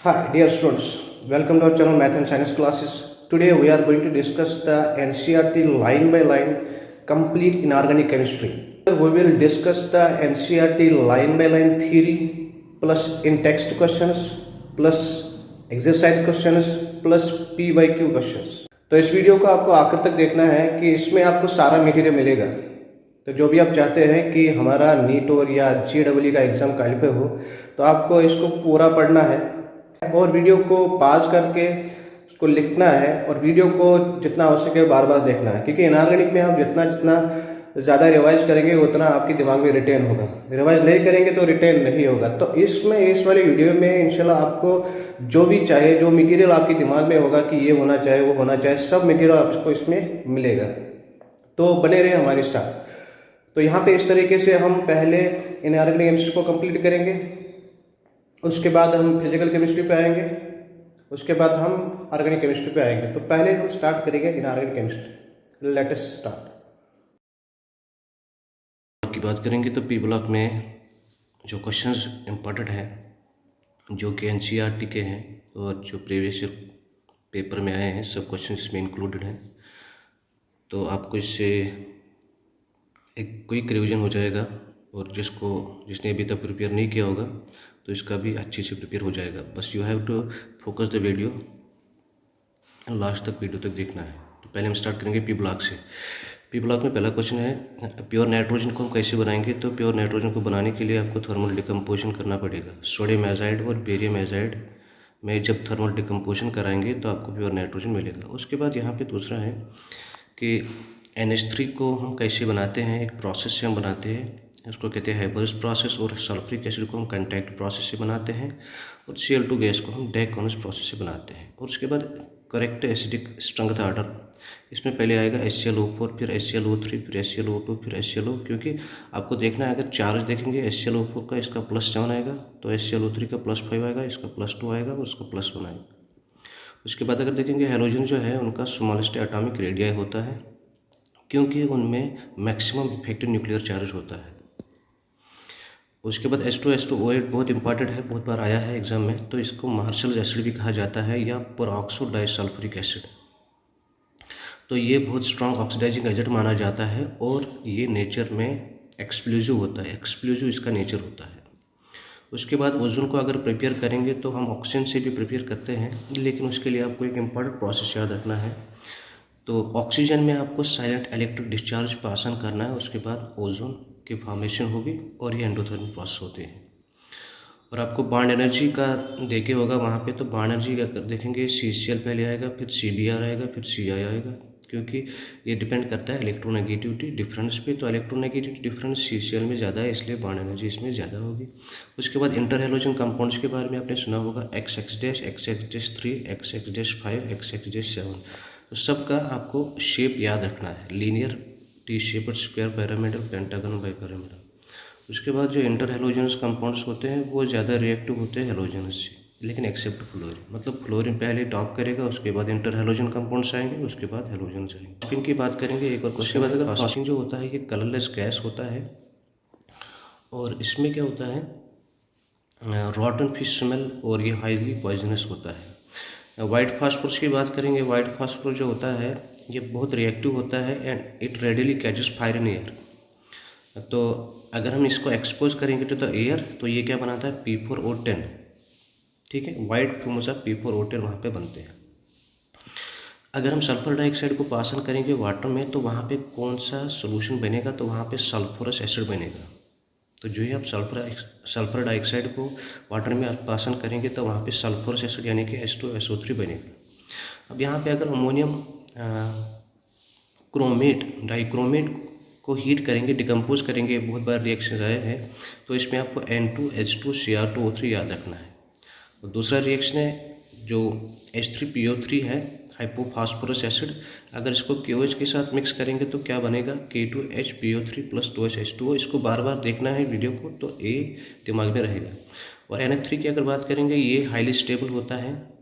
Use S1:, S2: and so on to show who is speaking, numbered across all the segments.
S1: Hi, dear students. Welcome to our channel Math and Science classes. Today we are going to discuss the NCERT line by line complete inorganic chemistry. We will discuss the NCERT line by line theory plus in text questions plus exercise questions plus PYQ questions. तो इस video को आपको आखिर तक देखना है कि इसमें आपको सारा मटेरियल मिलेगा। तो जो भी आप चाहते हैं कि हमारा नीट और या JEE का एग्ज़ाम क्वालिफाई हो तो आपको इसको पूरा पढ़ना है और वीडियो को पॉज करके उसको लिखना है और वीडियो को जितना हो सके बार बार देखना है, क्योंकि इनऑर्गेनिक में आप जितना ज़्यादा रिवाइज करेंगे उतना आपके दिमाग में रिटेन होगा। रिवाइज नहीं करेंगे तो रिटेन नहीं होगा। तो इसमें इस वाली वीडियो में इंशाल्लाह आपको जो भी चाहे, जो मटेरियल आपके दिमाग में होगा कि ये होना चाहिए वो होना चाहिए, सब मटेरियल आपको इसमें मिलेगा। तो बने रहे हमारे साथ। तो यहाँ पे इस तरीके से हम पहले इनऑर्गेनिक केमिस्ट्री को कंप्लीट करेंगे, उसके बाद हम फिजिकल केमिस्ट्री पे आएंगे, उसके बाद हम ऑर्गेनिक केमिस्ट्री पे आएंगे। तो पहले हम स्टार्ट करेंगे inorganic chemistry. Let us start.
S2: की बात करेंगे तो पी ब्लॉक में जो क्वेश्चंस इम्पोर्टेंट हैं, जो कि NCERT के हैं और जो प्रीवियस ईयर पेपर में आए हैं, सब क्वेश्चन इसमें इंक्लूडेड हैं। तो आपको इससे एक क्विक रिवीजन हो जाएगा और जिसने अभी तक प्रिपेयर नहीं किया होगा तो इसका भी अच्छे से प्रिपेयर हो जाएगा। बस you have to focus the video, last तक वीडियो तक देखना है। तो पहले हम स्टार्ट करेंगे पी ब्लॉक से। पी ब्लॉक में पहला क्वेश्चन है प्योर नाइट्रोजन को हम कैसे बनाएंगे। तो प्योर नाइट्रोजन को बनाने के लिए आपको थर्मल डिकम्पोजिशन करना पड़ेगा। सोडियम एजाइड और बेरियम एजाइड में जब थर्मल डिकम्पोजिशन कराएंगे तो आपको प्योर नाइट्रोजन मिलेगा। उसके बाद यहाँ पे दूसरा है कि NH3 को हम कैसे बनाते हैं। एक प्रोसेस से हम बनाते हैं, उसको कहते हैं हाइब्रिड प्रोसेस। और सल्फ्यूरिक एसिड को हम कॉन्टैक्ट प्रोसेस से बनाते हैं और Cl2 गैस को हम डाइकोनस प्रोसेस से बनाते हैं। और उसके बाद करेक्ट एसिडिक स्ट्रेंथ ऑर्डर, इसमें पहले आएगा HClO4, फिर HClO3, फिर HClO2, फिर HClO, क्योंकि आपको देखना है अगर चार्ज देखेंगे HClO4 का इसका +7 आएगा, तो HClO3 का +5 आएगा, इसका +2 आएगा और उसका +1 आएगा। उसके बाद अगर देखेंगे हैलोजन जो है उनका स्मॉलेस्ट एटॉमिक रेडियाई होता है, क्योंकि उनमें मैक्सिमम इफेक्टिव न्यूक्लियर चार्ज होता है। उसके बाद H2SO8 बहुत इंपॉर्टेंट है, बहुत बार आया है एग्जाम में। तो इसको मार्शल एसिड भी कहा जाता है या पेरोक्सो डाइसल्फ्यूरिक एसिड। तो ये बहुत स्ट्रॉन्ग ऑक्सीडाइजिंग एजेंट माना जाता है और ये नेचर में एक्सप्लोजिव होता है, एक्सप्लोजिव इसका नेचर होता है। उसके बाद ओजोन को अगर प्रिपेयर करेंगे तो हम ऑक्सीजन से भी प्रिपेयर करते हैं, लेकिन उसके लिए आपको एक इम्पॉर्टेंट प्रोसेस याद रखना है। तो ऑक्सीजन में आपको silent electric discharge pass on करना है, उसके बाद ओजोन की फॉर्मेशन होगी और ये एंडोथर्मिक प्रोसेस होते हैं। और आपको बॉन्ड एनर्जी का देखे होगा वहाँ पे, तो बॉन्ड एनर्जी का देखेंगे CCl पहले आएगा, फिर CBr आएगा, फिर Ci आएगा, क्योंकि ये डिपेंड करता है इलेक्ट्रोनेगेटिविटी डिफरेंस पे। तो इलेक्ट्रोनेगेटिविटी डिफरेंस CCl में ज़्यादा है, इसलिए बॉन्ड एनर्जी इसमें ज़्यादा होगी। उसके बाद इंटर हैलोजन कंपाउंड्स के बारे में आपने सुना होगा, XX-, XX-3, XX-5, XX-7। तो सबका आपको शेप याद रखना है, linear, T shaped, square, pyramidal, pentagon, bipyramidal. उसके बाद जो इंटर हैलोजनस कंपाउंड्स होते हैं वो ज़्यादा रिएक्टिव होते हैं हैलोजनस से, लेकिन एक्सेप्ट फ्लोरीन। मतलब फ्लोरीन पहले टॉप करेगा, उसके बाद इंटर हैलोजन कंपाउंड्स आएंगे, उसके बाद हैलोजन आएंगे। फॉस्फिन की बात करेंगे एक और क्वेश्चन। बाद अगर फॉस्फिन जो होता है ये कलरलेस गैस होता है और इसमें क्या होता है, रॉटन फिश स्मेल, और ये हाईली पॉइजनस होता है। वाइट फास्फोरस की बात करेंगे। वाइट फास्फोरस जो होता है ये बहुत रिएक्टिव होता है and it readily catches fire in air. तो अगर हम इसको एक्सपोज करेंगे तो एयर, तो ये क्या बनाता है, P4O10, ठीक है। वाइट फ्यूमोसा P4O10 वहाँ पे बनते हैं। अगर हम सल्फर डाइऑक्साइड को पास ऑन करेंगे वाटर में तो वहाँ पे कौन सा सोल्यूशन बनेगा, तो वहाँ पे सल्फरस एसिड बनेगा। तो जो ही आप सल्फर डाइऑक्साइड को वाटर में आप पास ऑन करेंगे तो वहाँ पे सल्फरस एसिड यानी कि H2SO3 बनेगा। अब यहाँ पे अगर अमोनियम क्रोमेट, डाइक्रोमेट को हीट करेंगे, डिकम्पोज करेंगे, बहुत बार रिएक्शन आए हैं, तो इसमें आपको N2H2Cr2O3 याद रखना है। और दूसरा रिएक्शन है जो H3PO3 है, हाइपोफॉस्फोरस एसिड। अगर इसको KOH के साथ मिक्स करेंगे तो क्या बनेगा, K2HPO3 + 2H2O। इसको बार बार देखना है वीडियो को, तो ये दिमाग में रहेगा। और NF3 की अगर बात करेंगे, ये हाईली स्टेबल होता है,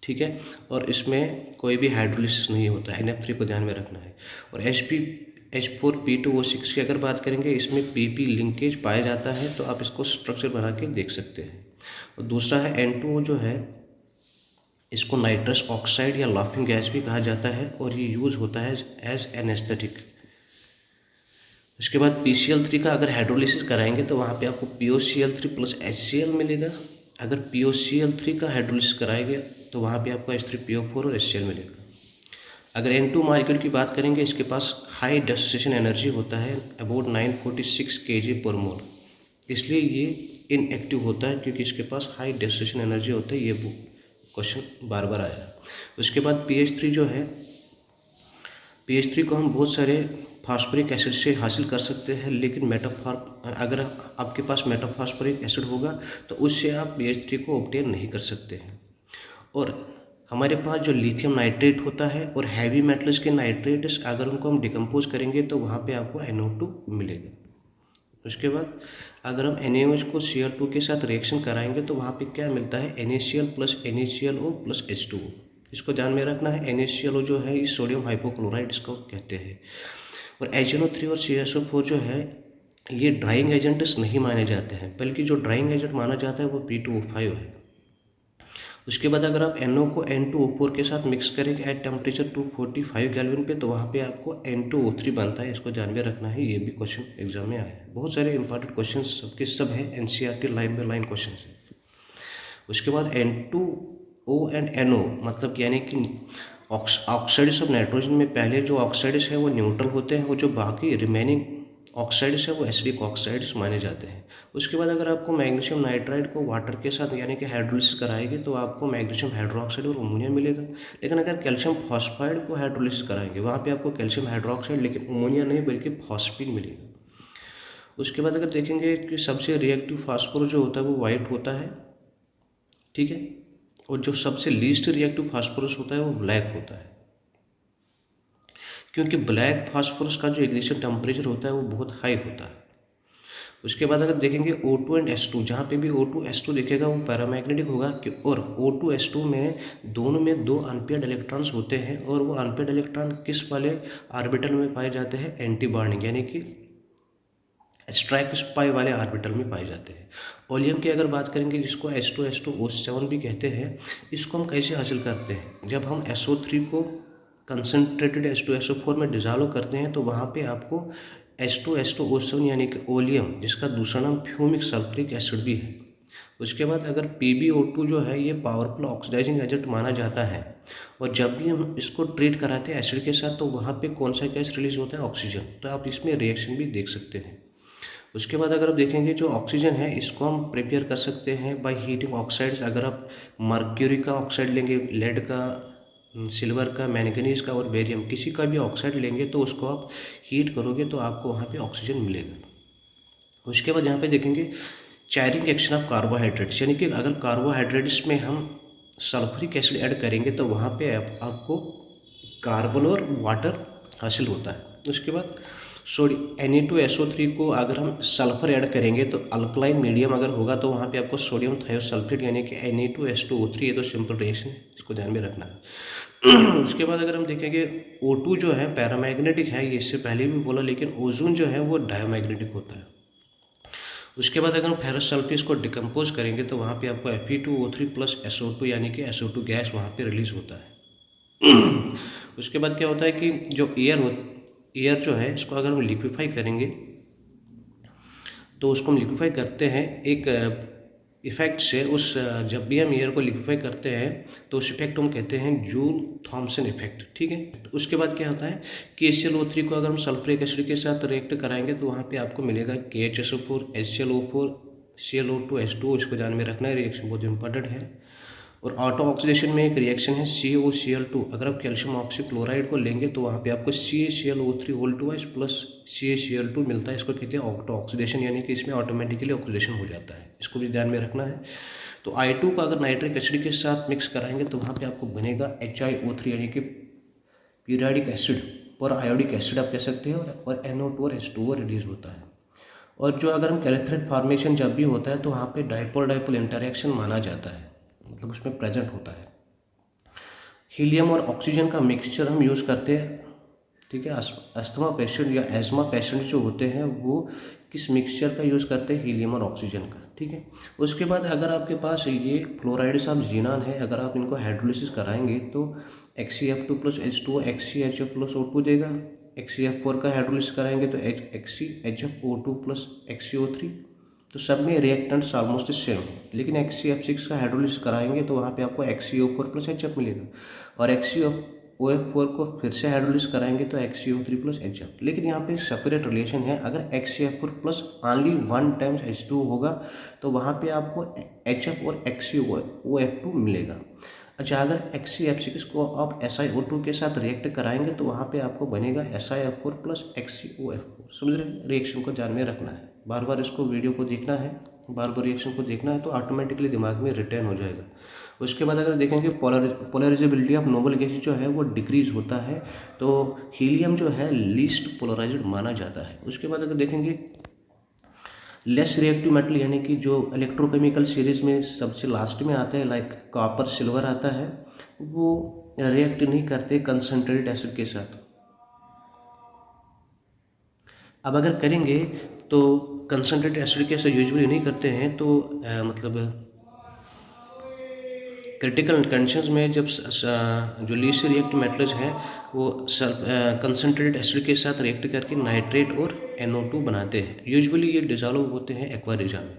S2: ठीक है, और इसमें कोई भी हाइड्रोलिसिस नहीं होता है। NF3 को ध्यान में रखना है। और H4P2O6 की अगर बात करेंगे, इसमें PP लिंकेज पाया जाता है, तो आप इसको स्ट्रक्चर बना के देख सकते हैं। और दूसरा है N2O जो है, इसको नाइट्रस ऑक्साइड या लाफिंग गैस भी कहा जाता है और ये यूज़ होता है एज एनेस्थेटिक। उसके बाद PCl3 का अगर हाइड्रोलिसिस कराएंगे तो वहाँ पे आपको POCl3 प्लस HCl मिलेगा। अगर POCl3 का हाइड्रोलिसिस कराएंगे तो वहाँ पे आपको H3PO4 और HCl मिलेगा। अगर N2 मॉलिक्यूल की बात करेंगे, इसके पास हाई डिसोसिएशन एनर्जी होता है अबाउट 946 kg/mol, इसलिए ये इनएक्टिव होता है क्योंकि इसके पास हाई डिसोसिएशन एनर्जी होता है। ये क्वेश्चन बार बार आया। उसके बाद PH3 जो है, PH3 को हम बहुत सारे फास्फोरिक एसिड से हासिल कर सकते हैं, लेकिन अगर आपके पास मेटाफॉस्फोरिक एसिड होगा तो उससे आप PH3 को ऑब्टेन नहीं कर सकते हैं। और हमारे पास जो लिथियम नाइट्रेट होता है और हैवी मेटल्स के नाइट्रेट्स, अगर उनको हम डिकम्पोज करेंगे तो वहाँ पे आपको NO2 मिलेगा। उसके बाद अगर हम NaOH को Cl2 के साथ रिएक्शन कराएंगे तो वहाँ पे क्या मिलता है, NaCl plus NaClO plus H2O। इसको ध्यान में रखना है। NaClO जो है ये सोडियम हाइपोक्लोराइड इसको कहते हैं। और HNO3 और CSO4 जो है ये ड्राइंग एजेंट्स नहीं माने जाते हैं, बल्कि जो ड्राइंग एजेंट माना जाता है वो P2O5 है। उसके बाद अगर आप NO को N2O4 के साथ मिक्स करेंगे एट टेम्परेचर 245 केल्विन पे तो वहाँ पे आपको N2O3 बनता है। इसको ध्यान में रखना है, ये भी क्वेश्चन एग्जाम में आया है। बहुत सारे इंपॉर्टेंट क्वेश्चन सबके सब है, NCERT line by line question है। उसके बाद N2O एंड NO मतलब यानी कि ऑक्साइड्स ऑफ नाइट्रोजन में पहले जो ऑक्साइड्स है वो न्यूट्रल होते हैं और जो बाकी रिमेनिंग ऑक्साइड्स है वो एसिडिक ऑक्साइड्स माने जाते हैं। उसके बाद अगर आपको मैग्नीशियम नाइट्राइड को वाटर के साथ यानी कि हाइड्रोलिसिस कराएंगे तो आपको मैग्नीशियम हाइड्रोक्साइड और अमोनिया मिलेगा। लेकिन अगर कैल्शियम फॉस्फाइड को हाइड्रोलिसिस कराएंगे वहाँ पे आपको कैल्शियम हाइड्रोक्साइड लेकिन अमोनिया नहीं बल्कि फॉस्फीन मिलेगा। उसके बाद अगर देखेंगे कि सबसे रिएक्टिव फास्फोरस जो होता है वो वाइट होता है, ठीक है, और जो सबसे लीस्ट रिएक्टिव फास्फोरस होता है वो ब्लैक होता है, क्योंकि ब्लैक फास्फोरस का जो इग्निशन टेम्परेचर होता है वो बहुत हाई होता है। उसके बाद अगर देखेंगे O2 एंड S2, जहाँ पे भी O2 S2 दिखेगा वो पैरामैग्नेटिक होगा और O2 S2 में दोनों में 2 अनपेयर्ड इलेक्ट्रॉन्स होते हैं और वो अनपेयर्ड इलेक्ट्रॉन किस वाले ऑर्बिटल में पाए जाते हैं, एंटी बॉन्डिंग यानी कि स्ट्राइक पाई वाले ऑर्बिटल में पाए जाते हैं। ओलियम की अगर बात करेंगे जिसको H2SO7 भी कहते हैं, इसको हम कैसे हासिल करते हैं, जब हम SO3 को कंसनट्रेटेड H2SO4 में डिजॉल्व करते हैं तो वहाँ पे आपको H2SO7 यानी कि ओलियम, जिसका दूसरा नाम फ्यूमिक सल्फ्यूरिक एसिड भी है। उसके बाद अगर PbO2 जो है ये पावरफुल ऑक्सीडाइजिंग एजेंट माना जाता है और जब भी हम इसको ट्रीट कराते हैं एसिड के साथ तो वहाँ पे कौन सा गैस रिलीज होता है, ऑक्सीजन। तो आप इसमें रिएक्शन भी देख सकते हैं। उसके बाद अगर आप देखेंगे जो ऑक्सीजन है इसको हम प्रिपेयर कर सकते हैं बाय हीटिंग ऑक्साइड्स। अगर आप मर्क्यूरी का ऑक्साइड लेंगे, लेड का, सिल्वर का, मैंगनीज का और बेरियम किसी का भी ऑक्साइड लेंगे तो उसको आप हीट करोगे तो आपको वहाँ पे ऑक्सीजन मिलेगा। उसके बाद यहाँ पे देखेंगे चायरिंग एक्शन ऑफ कार्बोहाइड्रेट्स, यानी कि अगर कार्बोहाइड्रेट्स में हम सल्फ्यूरिक एसिड ऐड करेंगे तो वहाँ पे आपको कार्बन और वाटर हासिल होता है। उसके बाद Na2SO3 को अगर हम सल्फर ऐड करेंगे तो अल्कलाइन मीडियम अगर होगा तो वहाँ पे आपको सोडियम थायोसल्फेट यानी कि Na2H2O3, ये तो सिंपल रिएक्शन है, इसको ध्यान में रखना है। उसके बाद अगर हम देखेंगे O2 जो है पैरामैग्नेटिक है, ये इससे पहले भी बोला, लेकिन ओजोन जो है वो डायमैग्नेटिक होता है। उसके बाद अगर हम फेरस सल्फेट को डिकम्पोज करेंगे तो वहाँ पे आपको Fe2O3 प्लस SO2 यानी कि SO2 गैस वहाँ पे रिलीज होता है। उसके बाद क्या होता है कि जो एयर जो है इसको अगर हम लिक्विफाई करेंगे तो उसको हम लिक्विफाई करते हैं एक इफेक्ट से। जब भी हम एयर को लिक्विफाई करते हैं तो उस इफेक्ट को हम कहते हैं जूल थॉम्सन इफेक्ट, ठीक है। उसके बाद क्या होता है कि HClO3 को अगर हम सल्फ्यूरिक एसिड के साथ रिएक्ट कराएंगे तो वहाँ पे आपको मिलेगा KHSO4, HClO4, ClO2, H2O। इसको ध्यान में रखना है, रिएक्शन बहुत इंपॉर्टेंट है। और ऑटो ऑक्सीडेशन में एक रिएक्शन है COCl2। अगर आप कैल्शियम ऑक्सीक्लोराइड को लेंगे तो वहाँ पे आपको CaClO3 whole to wise plus CaCl2 मिलता है। इसको कहते हैं ऑटो ऑक्सीडेशन, यानी कि इसमें ऑटोमेटिकली ऑक्सीडेशन हो जाता है। इसको भी ध्यान में रखना है। तो I2 को अगर नाइट्रिक एसिड के साथ मिक्स कराएंगे तो वहाँ पे आपको बनेगा HiO3 यानी कि पीरियोडिक एसिड और आयोडिक एसिड आप कह सकते हैं, और NO2 और H2O रिलीज होता है। और जो अगर हम कैलेथ्रेट फॉर्मेशन जब भी होता है तो वहाँ पे डाइपोल इंटरेक्शन माना जाता है, मतलब उसमें प्रेजेंट होता है। हीलियम और ऑक्सीजन का मिक्सचर हम यूज़ करते हैं, ठीक है। अस्थमा पेशेंट या एजमा पेशेंट जो होते हैं वो किस मिक्सचर का यूज़ करते हैं, हीलियम और ऑक्सीजन का, ठीक है। उसके बाद अगर आपके पास ये क्लोराइड्स ऑफ जीनान है, अगर आप इनको हाइड्रोलिसिस कराएंगे तो XeF2 plus H2O XeHF plus O2 देगा। XeF4 का हाइड्रोलिसिस कराएंगे तो XeHFO2 प्लस XeO3। तो सब में रिएक्टेंट्स ऑलमोस्ट सेम है, लेकिन XeF6 का हाइड्रोलिसिस कराएंगे तो वहाँ पे आपको XeO4 प्लस HF मिलेगा, और XeOF4 को फिर से हाइड्रोलिसिस कराएंगे तो XeO3 प्लस HF। लेकिन यहाँ पे सेपरेट रिलेशन है, अगर XeF4 plus only 1 times H2 होगा तो वहाँ पे आपको HF और XeOF2 मिलेगा। अच्छा, अगर XeF6 को आप SiO2 के साथ रिएक्ट कराएंगे तो वहाँ पे आपको बनेगा SiF4 प्लस XeOF4। समझ रहे, रिएक्शन को ध्यान में रखना है, बार बार इसको वीडियो को देखना है, बार बार रिएक्शन को देखना है तो ऑटोमेटिकली दिमाग में रिटेन हो जाएगा। उसके बाद अगर देखेंगे पोलराइजेबिलिटी ऑफ नोबल गैस जो है वो डिक्रीज होता है, तो हीलियम जो है लीस्ट पोलराइज्ड माना जाता है। उसके बाद अगर देखेंगे लेस रिएक्टिव मेटल, यानी कि जो इलेक्ट्रोकेमिकल सीरीज में सबसे लास्ट में आता है, लाइक कॉपर सिल्वर आता है, वो रिएक्ट नहीं करते कंसंट्रेटेड एसिड के साथ। अब अगर करेंगे तो कंसंट्रेटेड एसिड के साथ यूजुअली नहीं करते हैं, तो मतलब क्रिटिकल कंडीशंस में जब जो लीस्ट रिएक्टिव मेटल्स हैं वो कंसंट्रेटेड एसिड के साथ रिएक्ट करके नाइट्रेट और NO2 बनाते हैं। यूजुअली ये डिसॉल्व होते हैं एक्वा रीजन में।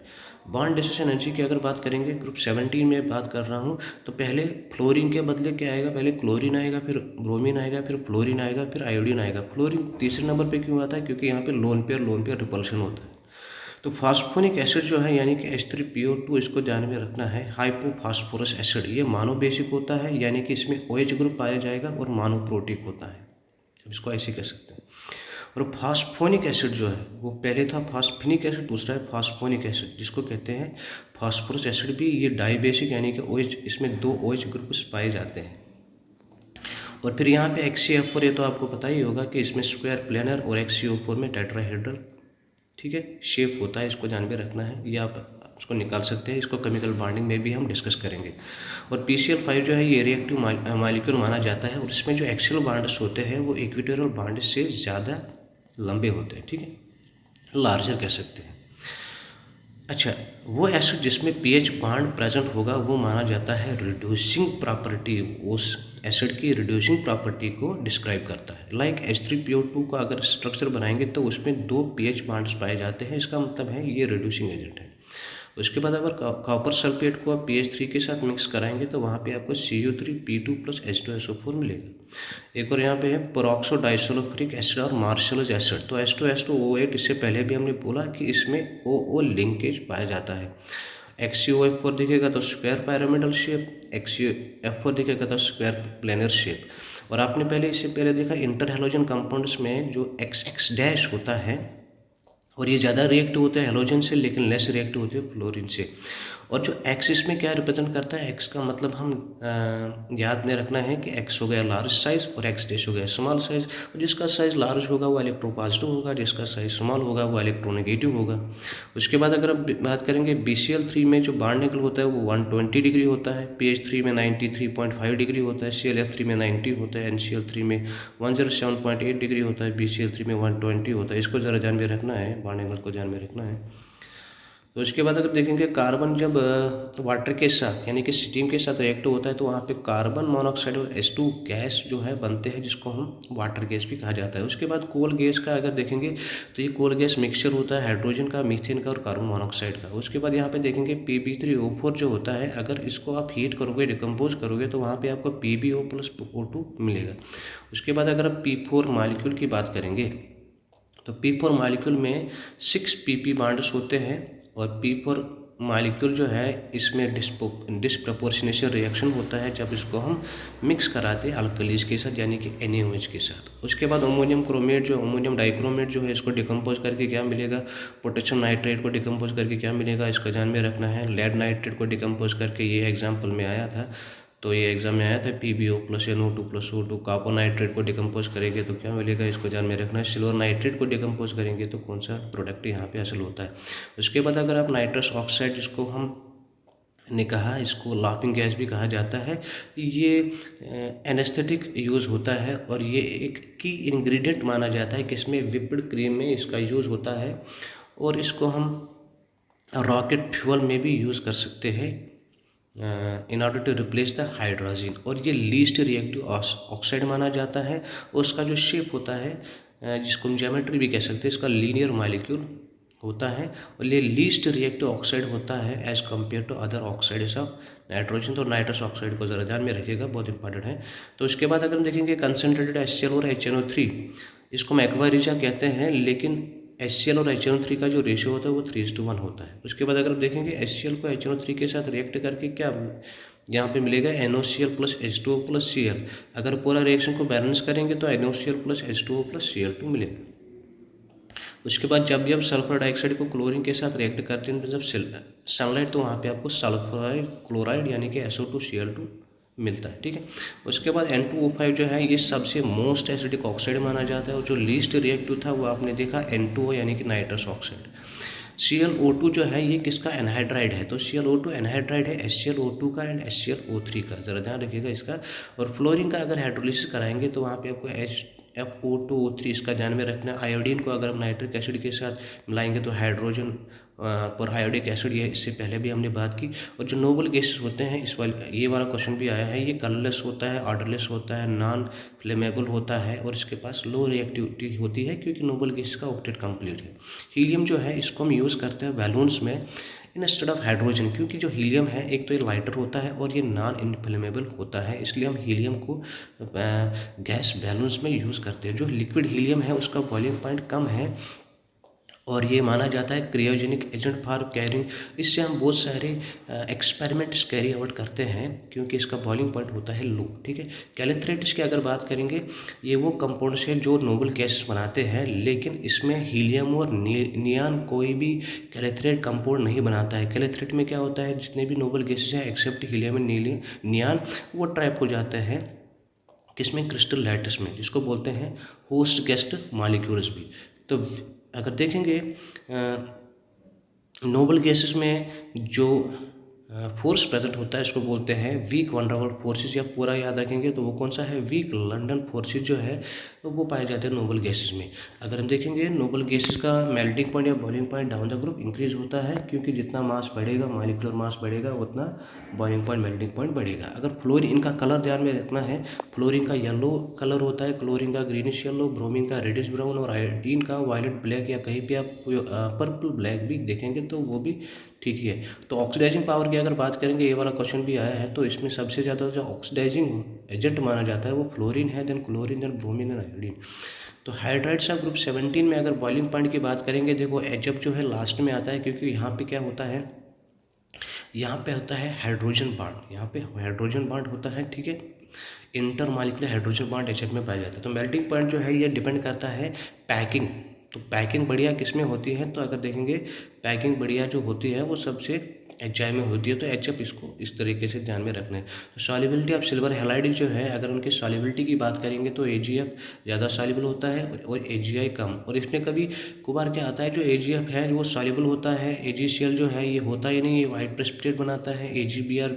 S2: बॉन्ड डिस्ट्रीब्यूशन एनर्जी की अगर बात करेंगे, ग्रुप 17 में बात कर रहा हूँ, तो पहले फ्लोरीन के बदले क्या आएगा, पहले क्लोरीन आएगा, फिर ब्रोमीन आएगा, फिर फ्लोरीन आएगा, फिर आयोडीन आएगा। फ्लोरीन तीसरे नंबर पे क्यों आता है, क्योंकि यहाँ पे लोन पेयर रिपल्शन होता है। तो फास्फोनिक एसिड जो है यानी कि H3PO2, इसको ध्यान में रखना है। हाइपोफास्फोरस एसिड ये मोनोबेसिक होता है, यानी कि इसमें OH ग्रुप पाया जाएगा और मोनोप्रोटिक होता है, अब इसको ऐसे कह सकते हैं। और फास्फोनिक एसिड जो है वो पहले था फास्फेनिक एसिड, दूसरा है फास्फोनिक एसिड, जिसको कहते हैं फास्फोरस एसिड भी। ये डाइबेसिक यानी कि OH, इसमें 2 OH ग्रुप पाए जाते हैं। और फिर यहाँ पे XeF4, ये तो आपको पता ही होगा कि इसमें स्क्वायर प्लेनर, और XeO4 में टेट्राहेड्रल, ठीक है, शेप होता है, इसको ध्यान में रखना है। ये आप इसको निकाल सकते हैं, इसको केमिकल बॉन्डिंग में भी हम डिस्कस करेंगे। और PCl5 जो है ये रिएक्टिव मॉलिक्यूल माना जाता है, और इसमें जो एक्सियल बॉन्ड्स होते हैं वो इक्वेटोरियल बॉन्ड्स से ज़्यादा लंबे होते हैं, ठीक है, लार्जर कह सकते हैं। अच्छा, वो एसिड जिसमें pH बॉन्ड प्रेजेंट होगा वो माना जाता है रिड्यूसिंग प्रॉपर्टी, उस एसिड की रिड्यूसिंग प्रॉपर्टी को डिस्क्राइब करता है। लाइक H3PO2 का अगर स्ट्रक्चर बनाएंगे तो उसमें 2 pH बॉन्ड्स पाए जाते हैं, इसका मतलब है ये रिड्यूसिंग एजेंट है। उसके बाद अगर कॉपर सल्फेट को आप pH3 के साथ मिक्स कराएंगे तो वहाँ पे आपको CO3P2 प्लस H2SO4 मिलेगा। एक और यहाँ पे है पेरोक्सो डाइसल्फ्यूरिक एसिड और मार्शल्स एसिड। तो H2SO8, इससे पहले भी हमने बोला कि इसमें OO लिंकेज पाया जाता है। XeOF4 दिखेगा तो स्क्वायर पैरामिडल शेप, XeF4 दिखेगा तो स्क्वायर प्लेनर शेप। और आपने पहले इससे पहले देखा इंटर हैलोजन कंपाउंड्स में जो XX डैश होता है, और ये ज़्यादा रिएक्ट होते हैं हैलोजन से, लेकिन लेस रिएक्ट होते हैं फ्लोरीन से। और जो X इसमें क्या रिप्रेजेंट करता है, X का मतलब हम याद में रखना है कि X हो गया लार्ज साइज और X डैश हो गया स्मॉल साइज। और जिसका साइज लार्ज होगा वो इलेक्ट्रोपॉजिटिव होगा, जिसका साइज स्मॉल होगा वो इलेक्ट्रोनेगेटिव होगा। उसके बाद अगर आप बात करेंगे BCl3 में जो बॉन्ड एंगल होता है वो 120 डिग्री होता है, PH3 में 93.5 डिग्री होता है, ClF3 में 90 होता है, NCl3 में 107.8 डिग्री होता है, BCl3 में 120 होता है। इसको ज़रा ध्यान में रखना है, बॉन्ड एंगल को ध्यान में रखना है। तो उसके बाद अगर देखेंगे कार्बन जब वाटर के साथ यानी कि स्टीम के साथ रिएक्ट होता है तो वहाँ पे कार्बन मोनोऑक्साइड और H2 गैस जो है बनते हैं, जिसको हम वाटर गैस भी कहा जाता है। उसके बाद कोल गैस का अगर देखेंगे तो ये कोल गैस मिक्सचर होता है हाइड्रोजन का, मीथेन का और कार्बन मोनोऑक्साइड का। उसके बाद यहाँ पे देखेंगे Pb3O4 जो होता है, अगर इसको आप हीट करोगे, डिकम्पोज करोगे तो वहाँ पर आपको PbO प्लस O2 मिलेगा। उसके बाद अगर आप P4 मॉलिक्यूल की बात करेंगे तो P4 मॉलिक्यूल में 6 PP बॉन्ड्स होते हैं, और P4 मॉलिक्यूल जो है इसमें डिस्प्रपोर्शनेशन रिएक्शन होता है जब इसको हम मिक्स कराते हैं अल्कलीज के साथ यानी कि NaOH के साथ। उसके बाद अमोनियम क्रोमेट जो अमोनियम डाइक्रोमेट जो है इसको डिकम्पोज करके क्या मिलेगा, पोटेशियम नाइट्रेट को डिकम्पोज करके क्या मिलेगा, इसको ध्यान में रखना है। लेड नाइट्रेट को डिकम्पोज करके, ये एग्जाम्पल में आया था, तो ये एग्जाम में आया था PbO plus NO2 plus O2। Copper nitrate को डिकम्पोज करेंगे तो क्या मिलेगा, इसको ध्यान में रखना है। सिल्वर नाइट्रेट को डिकम्पोज करेंगे तो कौन सा प्रोडक्ट यहाँ पे हासिल होता है। उसके बाद अगर आप नाइट्रस ऑक्साइड, जिसको हम ने कहा, इसको लाफिंग गैस भी कहा जाता है, ये एनेस्थेटिक यूज़ होता है और ये एक की इंग्रेडिएंट माना जाता है कि इसमें व्हिप्ड क्रीम में इसका यूज़ होता है। और इसको हम रॉकेट फ्यूल में भी यूज़ कर सकते हैं in order to replace the hydrogen. और ये लीस्ट रिएक्टिव ऑक्साइड माना जाता है और उसका जो शेप होता है जिसको हम ज्योमेट्री भी कह सकते हैं, इसका लीनियर मॉलिक्यूल होता है और ये लीस्ट रिएक्टिव ऑक्साइड होता है as compare to other oxides of nitrogen. तो नाइट्रस ऑक्साइड को ज़रा ध्यान में रखिएगा, बहुत इंपॉर्टेंट है। तो उसके बाद अगर हम देखेंगे कंसनट्रेटेड HCl और HNO3, इसको हम एक्वा रिचा कहते हैं, लेकिन HCl और HNO3 का जो रेशियो होता है वो 3:1 होता है। उसके बाद अगर हम देखेंगे HCl को HNO3 के साथ रिएक्ट करके क्या यहाँ पे मिलेगा NaCl plus H2O plus Cl। अगर पूरा रिएक्शन को बैलेंस करेंगे तो NaCl plus H2O plus Cl2 मिलेगा। उसके बाद जब भी आप सल्फर डाइऑक्साइड को क्लोरीन के साथ रिएक्ट करते हैं जब सनलाइट, तो वहाँ पे आपको सल्फर क्लोराइड यानी कि SO2Cl2 मिलता है, ठीक है। उसके बाद N2O5 जो है ये सबसे मोस्ट एसिडिक ऑक्साइड माना जाता है और जो लीस्ट रिएक्टिव था वो आपने देखा N2O यानी कि नाइट्रस ऑक्साइड। ClO2 जो है ये किसका एनहाइड्राइड है, तो ClO2 एनहाइड्राइड है HClO2 का एंड HClO3 का, ज़रा ध्यान रखिएगा इसका। और फ्लोरीन का अगर हाइड्रोलिसिस कराएंगे तो वहाँ पे आपको FO2O3 इसका ध्यान में रखना। आयोडीन को अगर हम नाइट्रिक एसिड के साथ मिलाएंगे तो हाइड्रोजन पर आयोडिक एसिड, ये इससे पहले भी हमने बात की। और जो नोबल गैसेस होते हैं ये वाला क्वेश्चन भी आया है, ये कलरलेस होता है, ऑर्डरलेस होता है, नॉन फ्लेमेबल होता है और इसके पास लो रिएक्टिविटी होती है क्योंकि नोबल गैसेस का ऑक्टेट कंप्लीट है। हीलियम जो है इसको हम यूज़ करते हैं बैलून्स में इंस्टेड ऑफ हाइड्रोजन, क्योंकि जो हीलियम है एक तो ये लाइटर होता है और ये नॉन इनफ्लेमेबल होता है, इसलिए हम हीलियम को गैस बैलून्स में यूज़ करते हैं। जो लिक्विड हीलियम है उसका बॉइलिंग पॉइंट कम है और ये माना जाता है क्रियोजेनिक एजेंट फॉर कैरिंग। इससे हम बहुत सारे एक्सपेरिमेंट्स कैरी आउट करते हैं क्योंकि इसका बॉइलिंग पॉइंट होता है लो, ठीक है। कैलेथ्रेट्स की अगर बात करेंगे, ये वो कंपाउंड्स हैं जो नोबल गैसेस बनाते हैं, लेकिन इसमें हीलियम और नियान कोई भी कैलेथ्रेट कंपाउंड नहीं बनाता है। कैलेथ्रेट में क्या होता है, जितने भी नोबल गैसेस हैं एक्सेप्ट हीलियम एंड नियान, वो ट्रैप हो जाते हैं किसमें, क्रिस्टल लैटिस में, जिसको बोलते हैं होस्ट गेस्ट मॉलिक्यूल्स भी। तो अगर देखेंगे नोबल गैसेस में जो फोर्स प्रेजेंट होता है इसको बोलते हैं वीक वंडरवल फोर्सेस, या पूरा याद रखेंगे तो वो कौन सा है, वीक लंडन फोर्सेस जो है तो वो पाए जाते हैं नोबल गैसेस में। अगर हम देखेंगे नोबल गैसेस का मेल्टिंग पॉइंट या boiling point down the group increase होता है क्योंकि जितना मास बढ़ेगा, मॉलिक्यूलर मास बढ़ेगा, उतना बॉइलिंग पॉइंट मेल्टिंग पॉइंट बढ़ेगा। अगर फ्लोरीन, इनका कलर ध्यान में रखना है, फ्लोरीन का येलो कलर होता है, क्लोरीन का ग्रीनिश येलो, ब्रोमीन का रेडिश ब्राउन और आयोडीन का वायलेट ब्लैक, या कहीं पे आप पर्पल ब्लैक भी देखेंगे तो वो भी ठीक ही है। तो ऑक्सीडाइजिंग पावर की अगर बात करेंगे, ये वाला क्वेश्चन भी आया है, तो इसमें सबसे ज़्यादा जो ऑक्सीडाइजिंग एजेंट माना जाता है वो फ्लोरीन है, then chlorine, then bromine, then iodine. तो हाइड्राइड्स ऑफ ग्रुप 17 में अगर बॉइलिंग पॉइंट की बात करेंगे, देखो एचएफ जो है लास्ट में आता है क्योंकि यहाँ पे क्या होता है, यहाँ पे होता है हाइड्रोजन बॉन्ड, यहाँ पे हाइड्रोजन बॉन्ड होता है, ठीक है। Inter molecular hydrogen bond HF में पाया जाता है। तो मेल्टिंग पॉइंट जो है ये डिपेंड करता है पैकिंग। तो पैकिंग बढ़िया किस में होती है, तो अगर देखेंगे पैकिंग बढ़िया जो होती है वो सबसे HI में होती है। तो HF इसको इस तरीके से ध्यान में रखना है। तो सॉल्युबिलिटी ऑफ सिल्वर हैलाइड जो है, अगर उनकी सॉल्युबिलिटी की बात करेंगे तो AgF ज़्यादा सॉल्युबल होता है और AgI कम। और इसमें कभी कभार क्या आता है, जो AgF है वो सॉल्युबल होता है, AgCl जो है ये होता ही नहीं, ये वाइट प्रेसिपिटेट बनाता है, AgBr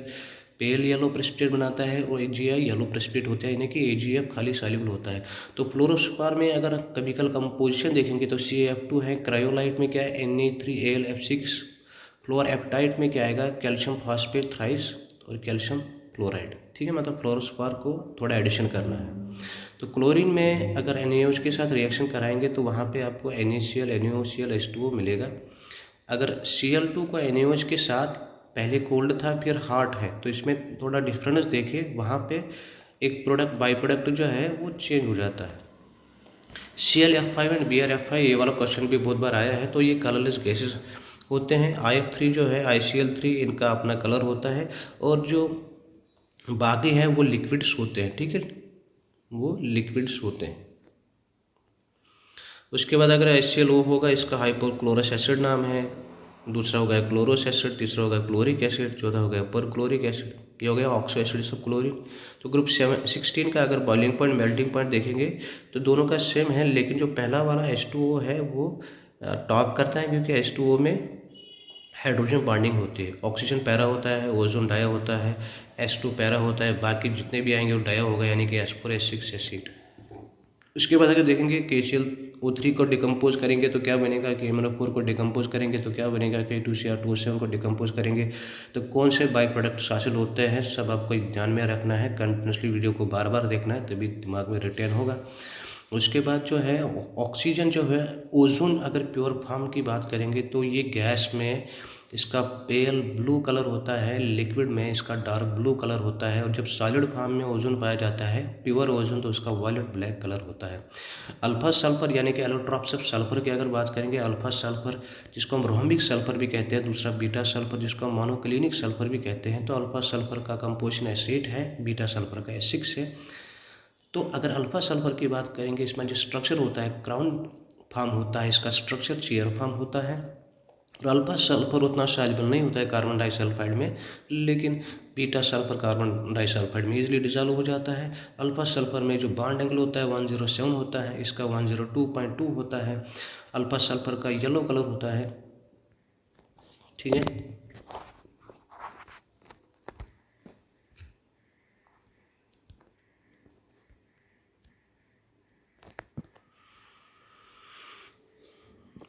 S2: पेल येलो प्रेसिपिटेट बनाता है और AgI येलो प्रेसिपिटेट होता है, यानी कि AgF खाली सॉल्युबल होता है। तो फ्लोरोस्पार में अगर केमिकल कंपोजिशन देखेंगे तो CaF2 है, क्रायोलाइट में क्या है Na3AlF6, फ्लोर एप्टाइट में क्या आएगा, कैल्शियम फॉस्फेट थ्राइस और कैल्शियम क्लोराइड, ठीक है। मतलब फ्लोरोस्पार को थोड़ा एडिशन करना है। तो क्लोरीन में अगर NaOH के साथ रिएक्शन कराएंगे तो वहाँ पे आपको NaCl NaOCl H2O मिलेगा। अगर Cl2 को NaOH के साथ, पहले कोल्ड था फिर हॉट है, तो इसमें थोड़ा डिफरेंस देखिए, वहाँ पे एक प्रोडक्ट बाई प्रोडक्ट जो है वो चेंज हो जाता है। ClF5 एंड BrF5, ये वाला क्वेश्चन भी बहुत बार आया है। तो ये कलरलेस गैसेस होते हैं। IF3 जो है, ICl3, इनका अपना कलर होता है और जो बाकी हैं वो लिक्विड्स होते हैं, ठीक है, वो लिक्विड्स होते हैं। उसके बाद अगर HClO होगा, इसका हाइपोक्लोरस एसिड नाम है, दूसरा हो गया क्लोरोस एसिड, तीसरा हो गया क्लोरिक एसिड, चौथा हो गया परक्लोरिक एसिड, ये हो गया ऑक्सो एसिड सब क्लोरीन। तो ग्रुप 16 का अगर बॉइलिंग पॉइंट मेल्टिंग पॉइंट देखेंगे तो दोनों का सेम है, लेकिन जो पहला वाला H2O है वो टॉप करता है क्योंकि H2O में हाइड्रोजन बॉन्डिंग होती है, ऑक्सीजन पैरा होता है, ओजोन डाया होता है, H2 पैरा होता है, बाकी जितने भी आएंगे वो डाया होगा, यानी कि H4 H6 एसिड। उसके बाद अगर देखेंगे KCl O3 को डिकम्पोज करेंगे तो क्या बनेगा, KMnO4 को डिकम्पोज करेंगे तो क्या बनेगा, K2Cr2O7 को डिकम्पोज करेंगे तो कौन से बाई प्रोडक्ट हासिल होते हैं, सब आपको ध्यान में रखना है। कंटिन्यूसली वीडियो को बार बार देखना है, तभी दिमाग में रिटेन होगा। उसके बाद जो है ऑक्सीजन जो है, ओजोन अगर प्योर फॉर्म की बात करेंगे तो ये गैस में इसका पेल ब्लू कलर होता है, लिक्विड में इसका डार्क ब्लू कलर होता है, और जब सॉलिड फॉर्म में ओजोन पाया जाता है प्योर ओजोन तो उसका वायलेट ब्लैक कलर होता है। अल्फा सल्फर यानी कि एलोट्रॉप्स ऑफ सल्फर की अगर बात करेंगे, अल्फा सल्फर जिसको हम रोहम्बिक सल्फर भी कहते हैं, दूसरा बीटा सल्फर जिसको हम मोनोक्लिनिक सल्फर भी कहते हैं। तो अल्फा सल्फर का कंपोजिशन एसिड है, बीटा सल्फर का एसिड्स है। तो अगर अल्फा सल्फर की बात करेंगे, इसमें जो स्ट्रक्चर होता है क्राउन फॉर्म होता है, इसका स्ट्रक्चर चेयर फॉर्म होता है। और अल्फा सल्फर उतना सॉल्युबल नहीं होता है कार्बन डाइसल्फाइड में, लेकिन बीटा सल्फर कार्बन डाइसल्फाइड में इजीली डिसॉल्व हो जाता है। अल्फा सल्फर में जो बॉन्ड एंगल होता है 107 होता है, इसका 102.2 होता है। अल्फा सल्फर का येलो कलर होता है, ठीक है।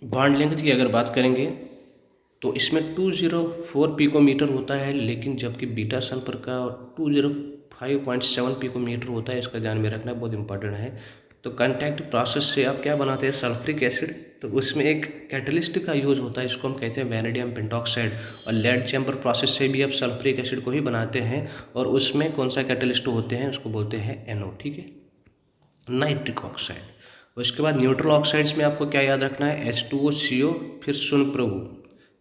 S2: बॉन्ड लेंथ की अगर बात करेंगे तो इसमें 204 पिकोमीटर होता है, लेकिन जबकि बीटा सल्फर का 205.7 पिकोमीटर होता है। इसका ध्यान में रखना बहुत इंपॉर्टेंट है। तो कांटेक्ट प्रोसेस से आप क्या बनाते हैं, सल्फ्रिक एसिड, तो उसमें एक कैटलिस्ट का यूज़ होता है, इसको हम कहते हैं वैनेडियम पेंटॉक्साइड। और लेड चैम्बर प्रोसेस से भी आप सल्फ्रिक एसिड को ही बनाते हैं, और उसमें कौन सा कैटलिस्ट होते हैं, उसको बोलते हैं NO, ठीक है, नाइट्रिक ऑक्साइड। उसके बाद न्यूट्रल ऑक्साइड्स में आपको क्या याद रखना है, H2O CO फिर सुन प्रभु,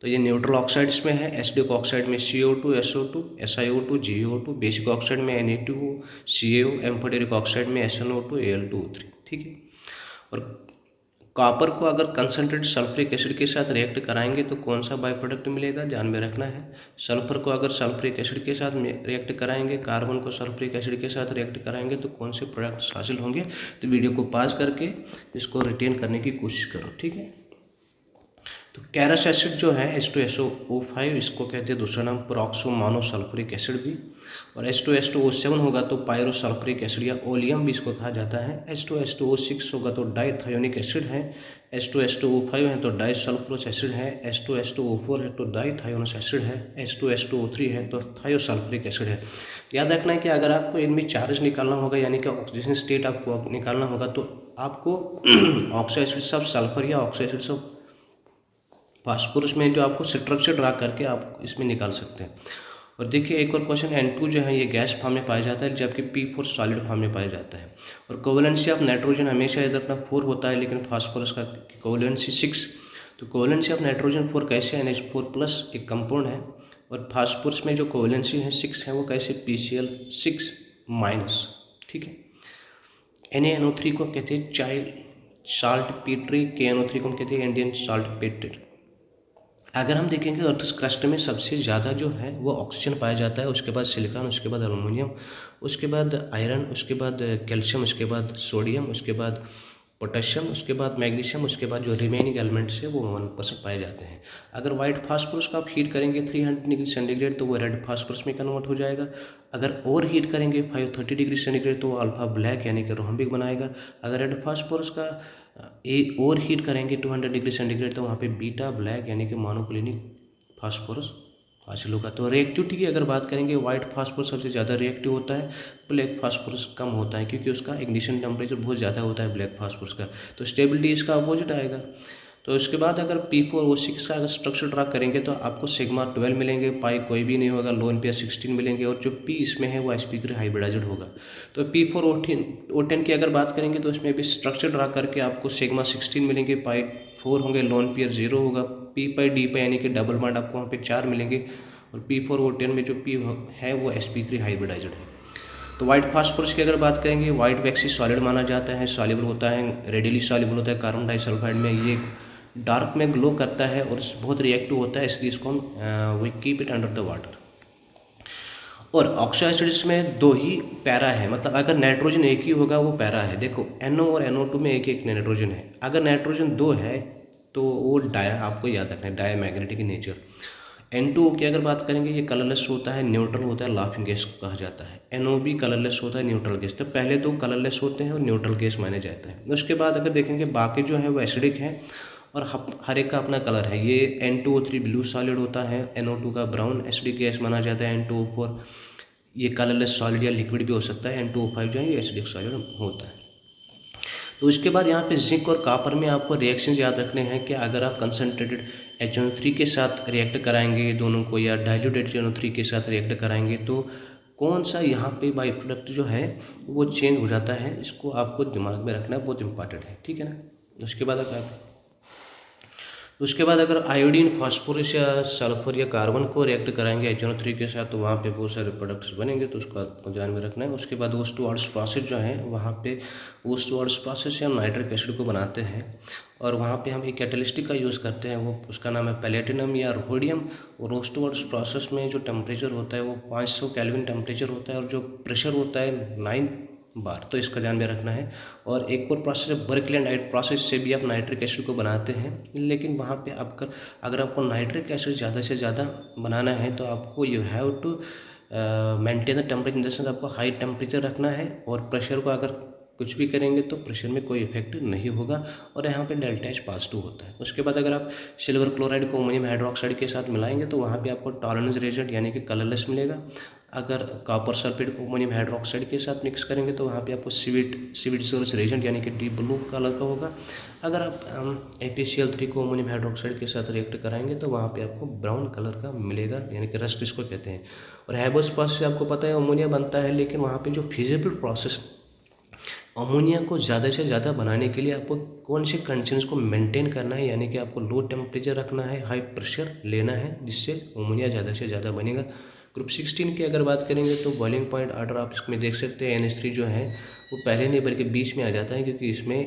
S2: तो ये न्यूट्रल ऑक्साइड्स में है। एसिडिक ऑक्साइड में CO2 SO2 SiO2 GO2, basic oxide में Na2O CaO, एम्फोटेरिक ऑक्साइड में SnO2 Al2O3, ठीक है। और कॉपर को अगर कंसनट्रेट सल्फ्रिक एसिड के साथ रिएक्ट कराएंगे तो कौन सा बाई प्रोडक्ट मिलेगा, ध्यान में रखना है। सल्फर को अगर सल्फ्रिक एसिड के साथ रिएक्ट कराएंगे, कार्बन को सल्फ्रिक एसिड के साथ रिएक्ट कराएंगे तो कौन से प्रोडक्ट्स हासिल होंगे। तो वीडियो को पॉज करके इसको रिटेन करने की कोशिश करो, ठीक है। तो कैरस एसिड जो है H2SO5, इसको कहते हैं दूसरा नाम पेरोक्सो मोनोसल्फ्रिक एसिड भी। और H2H2O7 होगा तो पायरोसल्फ्रिक एसिड या ओलियम भी इसको कहा जाता है। H2H2O6 होगा तो डाइथायोनिक एसिड है। H2H2O5 है तो डाइसल्फ्रोस एसिड है। H2H2O4 है तो डाइथायोनस एसिड है। H2H2O3 है तो थायोसल्फ्रिक एसिड है। याद रखना है कि अगर आपको इनमें चार्ज निकालना होगा, यानी कि ऑक्सीजन स्टेट आपको निकालना होगा, तो आपको ऑक्सो एसिड्स ऑफ सल्फर या ऑक्सो एसिड्स ऑफ फास्फोरस में जो आपको स्ट्रक्चर ड्रा करके आप इसमें निकाल सकते हैं। और देखिए एक और क्वेश्चन, N2 जो है ये गैस फॉर्म में पाया जाता है, जबकि P4 सॉलिड फॉर्म में पाया जाता है। और कोवेलेंसी ऑफ नाइट्रोजन हमेशा याद रखना 4 होता है, लेकिन फास्फोरस का कोवेलेंसी 6। तो कोवेलेंसी ऑफ नाइट्रोजन 4 कैसे, NH4+ एक कंपाउंड है, और फास्फोरस में जो कोवेलेंसी है 6 है, वो कैसे, PCl6-, ठीक है। NaNO3 को कहते हैं चाइल्ड साल्ट पेट्री, KNO3 को कहते हैं इंडियन साल्ट पेट्री। अगर हम देखेंगे अर्थ क्रस्ट में सबसे ज़्यादा जो है वो ऑक्सीजन पाया जाता है, उसके बाद सिलिकॉन, उसके बाद एल्युमिनियम, उसके बाद आयरन, उसके बाद कैल्शियम, उसके बाद सोडियम, उसके बाद पोटेशियम, उसके बाद मैग्नीशियम, उसके बाद जो रिमेनिंग एलिमेंट्स है वो 1% पाए जाते हैं। अगर वाइट फास्फोरस का आप हीट करेंगे 300 डिग्री सेंटीग्रेड तो वो रेड फास्फोरस में कन्वर्ट हो जाएगा। अगर और हीट करेंगे 530 डिग्री सेंटीग्रेड तो वो अल्फा ब्लैक यानी कि रोहम्बिक बनाएगा। अगर रेड फास्फोरस का और हीट करेंगे 200 डिग्री सेंटीग्रेड तो वहाँ पे बीटा ब्लैक यानी कि मोनोक्लिनिक फास्फोरस हासिल होगा। तो रिएक्टिविटी की अगर बात करेंगे, वाइट फास्फोरस सबसे ज़्यादा रिएक्टिव होता है, ब्लैक फास्फोरस कम होता है, क्योंकि उसका इग्निशन टेम्परेचर बहुत ज़्यादा होता है ब्लैक फास्फोरस का। तो स्टेबिलिटी इसका अपोजिट आएगा। तो इसके बाद अगर P4O6 का अगर स्ट्रक्चर ड्रा करेंगे तो आपको सिग्मा 12 मिलेंगे, पाई कोई भी नहीं होगा, लोन पेयर 16 मिलेंगे, और जो P इसमें है वो sp3 हाइब्रिडाइज्ड होगा। तो P4O10 की अगर बात करेंगे तो इसमें भी स्ट्रक्चर ड्रा करके आपको सिग्मा 16 मिलेंगे, पाई 4 होंगे, लोन पेयर 0 होगा, P पाई D पाई यानी कि डबल बॉन्ड आपको वहाँ पे 4 मिलेंगे। और P4O10 में जो P है वो sp3 हाइब्रिडाइज्ड है। तो वाइट फास्फोरस की अगर बात करेंगे, वाइट वैक्सी सॉलिड माना जाता है, सॉल्युबल होता है, रेडिली सॉल्युबल होता है कार्बन डाइसल्फाइड में। ये डार्क में ग्लो करता है और बहुत रिएक्टिव होता है, इसलिए इसको हम we keep it under the water. और ऑक्सो एसिड्स में 2 ही पैरा है, मतलब अगर नाइट्रोजन एक ही होगा वो पैरा है। देखो NO और NO2 में एक एक नाइट्रोजन है, अगर नाइट्रोजन 2 है तो वो आपको याद रखना है, डायमैग्नेटिक नेचर। N2O की अगर बात करेंगे, ये कलरलेस होता है, न्यूट्रल होता है, लाफिंग गैस कहा जाता है। NO भी कलरलेस होता है, न्यूट्रल गैस। तो पहले दो कलरलेस होते हैं और न्यूट्रल गैस माने जाता है। उसके बाद अगर देखेंगे बाकी जो है वो एसिडिक है और हर एक का अपना कलर है। ये N2O3 ब्लू सॉलिड होता है, NO2 का ब्राउन एसिडिक गैस माना जाता है, N2O4 ये कलरलेस सॉलिड या लिक्विड भी हो सकता है, N2O5 जो है ये एसिडिक सॉलिड होता है। तो उसके बाद यहाँ पे जिंक और कॉपर में आपको रिएक्शन याद रखने हैं कि अगर आप कंसनट्रेटेड HNO3 के साथ रिएक्ट कराएंगे दोनों को, या डाइल्यूटेड HNO3 के साथ रिएक्ट कराएंगे, तो कौन सा यहाँ पे बाई प्रोडक्ट जो है वो चेंज हो जाता है, इसको आपको दिमाग में रखना बहुत इंपॉर्टेंट है, ठीक है ना। उसके बाद अगर आयोडीन, फास्फोरस या सल्फर या कार्बन को रिएक्ट कराएंगे HNO3 के साथ, तो वहाँ पे बहुत सारे प्रोडक्ट्स बनेंगे, तो उसको आपको ध्यान में रखना है। उसके बाद ओस टू वार्ड्स प्रोसेस जो है, वहाँ पे ओस टू वार्ड्स प्रोसेस से हम नाइट्रिक एसिड को बनाते हैं और वहाँ पे हम एक कैटेलिस्ट का यूज़ करते हैं, वो उसका नाम है प्लेटिनम या रोडियम। और ओस टू वार्ड्स प्रोसेस में जो टेम्परेचर होता है वो 500 केल्विन टेम्परेचर होता है और जो प्रेशर होता है 9 बार, तो इसका ध्यान में रखना है। और एक और प्रोसेस है बर्कले नाइट प्रोसेस, से भी आप नाइट्रिक एसिड को बनाते हैं, लेकिन वहाँ पे अगर आपको नाइट्रिक एसिड ज़्यादा से ज़्यादा बनाना है तो आपको you have to maintain the temperature, in the sense आपको हाई टेम्परेचर रखना है और प्रेशर को अगर कुछ भी करेंगे तो प्रेशर में कोई इफेक्ट नहीं होगा और यहाँ पे डेल्टा H पॉजिटिव होता है। उसके बाद अगर आप सिल्वर क्लोराइड को अमोनियम हाइड्रोक्साइड के साथ मिलाएंगे तो वहाँ पे आपको टॉलरेंस रिएजेंट यानी कि कलरलेस मिलेगा। अगर कॉपर सल्फेट को अमोनियम हाइड्रोक्साइड के साथ मिक्स करेंगे तो वहाँ पे आपको सीविड सोर्स रिएजेंट यानी कि डीप ब्लू कलर का होगा। अगर आप ApCl3 को अमोनियम हाइड्रोक्साइड के साथ रिएक्ट कराएंगे तो वहाँ पे आपको ब्राउन कलर का मिलेगा, यानी कि रस्ट इसको कहते हैं। और हैबोस प्रोसेस से आपको पता है अमोनिया बनता है, लेकिन वहाँ पे जो फिजिबल प्रोसेस अमोनिया को ज़्यादा से ज़्यादा बनाने के लिए आपको कौन से कंडीशंस को मेंटेन करना है, यानी कि आपको लो टेम्परेचर रखना है, हाई प्रेशर लेना है, जिससे अमोनिया ज़्यादा से ज़्यादा बनेगा। ग्रुप 16 की अगर बात करेंगे तो बॉइलिंग पॉइंट ऑर्डर आप इसमें देख सकते हैं, NH3 जो है वो पहले नहीं बल्कि बीच में आ जाता है, क्योंकि इसमें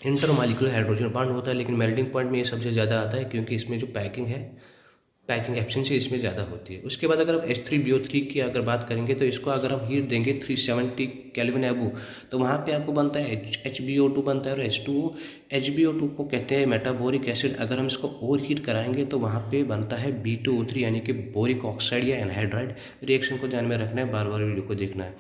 S2: इंटरमॉलिक्यूलर हाइड्रोजन बॉन्ड होता है। लेकिन मेल्टिंग पॉइंट में ये सबसे ज़्यादा आता है, क्योंकि इसमें जो पैकिंग एफिशिएंसी इसमें ज़्यादा होती है। उसके बाद अगर आप H3BO3 की अगर बात करेंगे तो इसको अगर हम हीट देंगे 370 केल्विन एबो, तो वहाँ पे आपको बनता है HBO2 बनता है और H2O। HBO2 को कहते हैं मेटाबोरिक एसिड। अगर हम इसको और हीट कराएंगे तो वहाँ पे बनता है B2O3 यानी कि बोरिक ऑक्साइड या एनहाइड्राइड। रिएक्शन को ध्यान में रखना है, बार बार वीडियो को देखना है।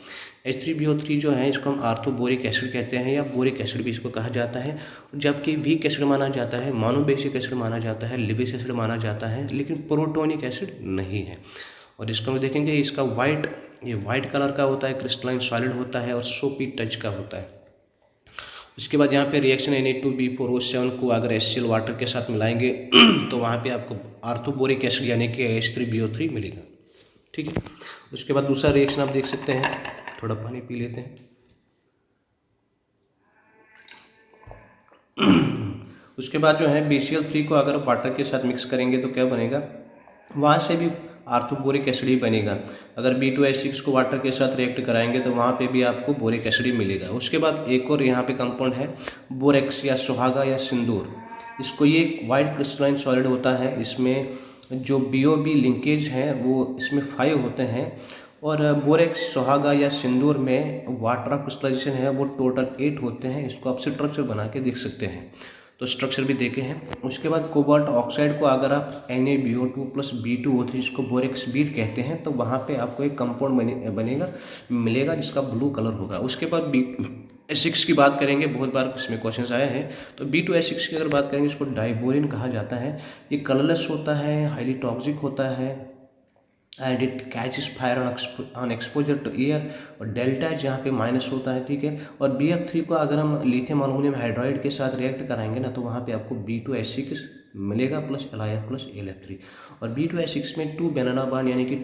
S2: H3BO3 जो है इसको हम आर्थोबोरिक एसिड कहते हैं या बोरिक एसिड भी इसको कहा जाता है, जबकि वीक एसिड माना जाता है, मोनोबेसिक एसिड माना जाता है, लिविस एसिड माना जाता है, लेकिन प्रोटोनिक एसिड नहीं है। और इसको हम देखेंगे, इसका वाइट कलर का होता है, क्रिस्टलाइन सॉलिड होता है और सोपी टच का होता है। उसके बाद यहाँ पे रिएक्शन Na2B4O7 को अगर HCl वाटर के साथ मिलाएंगे तो वहाँ पे आपको आर्थोबोरिक एसिड यानी कि H3BO3 मिलेगा, ठीक है। उसके बाद दूसरा रिएक्शन आप देख सकते हैं, थोड़ा पानी पी लेते हैं। उसके बाद जो है BCl3 को अगर वाटर के साथ मिक्स करेंगे तो क्या बनेगा, वहाँ से भी आर्थोबोरिक एसिड ही बनेगा। अगर B2H6 को वाटर के साथ रिएक्ट कराएंगे तो वहाँ पे भी आपको बोरिक एसिड ही मिलेगा। उसके बाद एक और यहाँ पे कंपाउंड है बोरेक्स या सुहागा या सिंदूर। इसको ये वाइट क्रिस्टलाइन सॉलिड होता है, इसमें जो BOB लिंकेज हैं वो इसमें 5 होते हैं और बोरेक्स, सुहागा या सिंदूर में वाटर क्रिस्टलाइजेशन है वो टोटल 8 होते हैं। इसको आप स्ट्रक्चर बना के देख सकते हैं, तो स्ट्रक्चर भी देखे हैं। उसके बाद कोबाल्ट ऑक्साइड को अगर आप NaBO2 प्लस B2O3 जिसको बोरेक्स बीट कहते हैं, तो वहाँ पे आपको एक कंपाउंड मिलेगा जिसका ब्लू कलर होगा। उसके बाद B2H6 की बात करेंगे, बहुत बार इसमें क्वेश्चंस आए हैं, तो B2H6 की अगर बात करेंगे इसको डाइबोरिन कहा जाता है। ये कलरलेस होता है, हाईली टॉक्सिक होता है and it catches fire on exposure to air, और डेल्टा H यहाँ पे माइनस होता है, ठीक है। और BF3 को अगर हम लिथियम अल्मोनियम हाइड्राइड के साथ रिएक्ट कराएंगे ना तो वहाँ पे आपको B2H6 मिलेगा प्लस LiF प्लस LF3। और B2H6 में 2 बनाना बॉन्ड यानी कि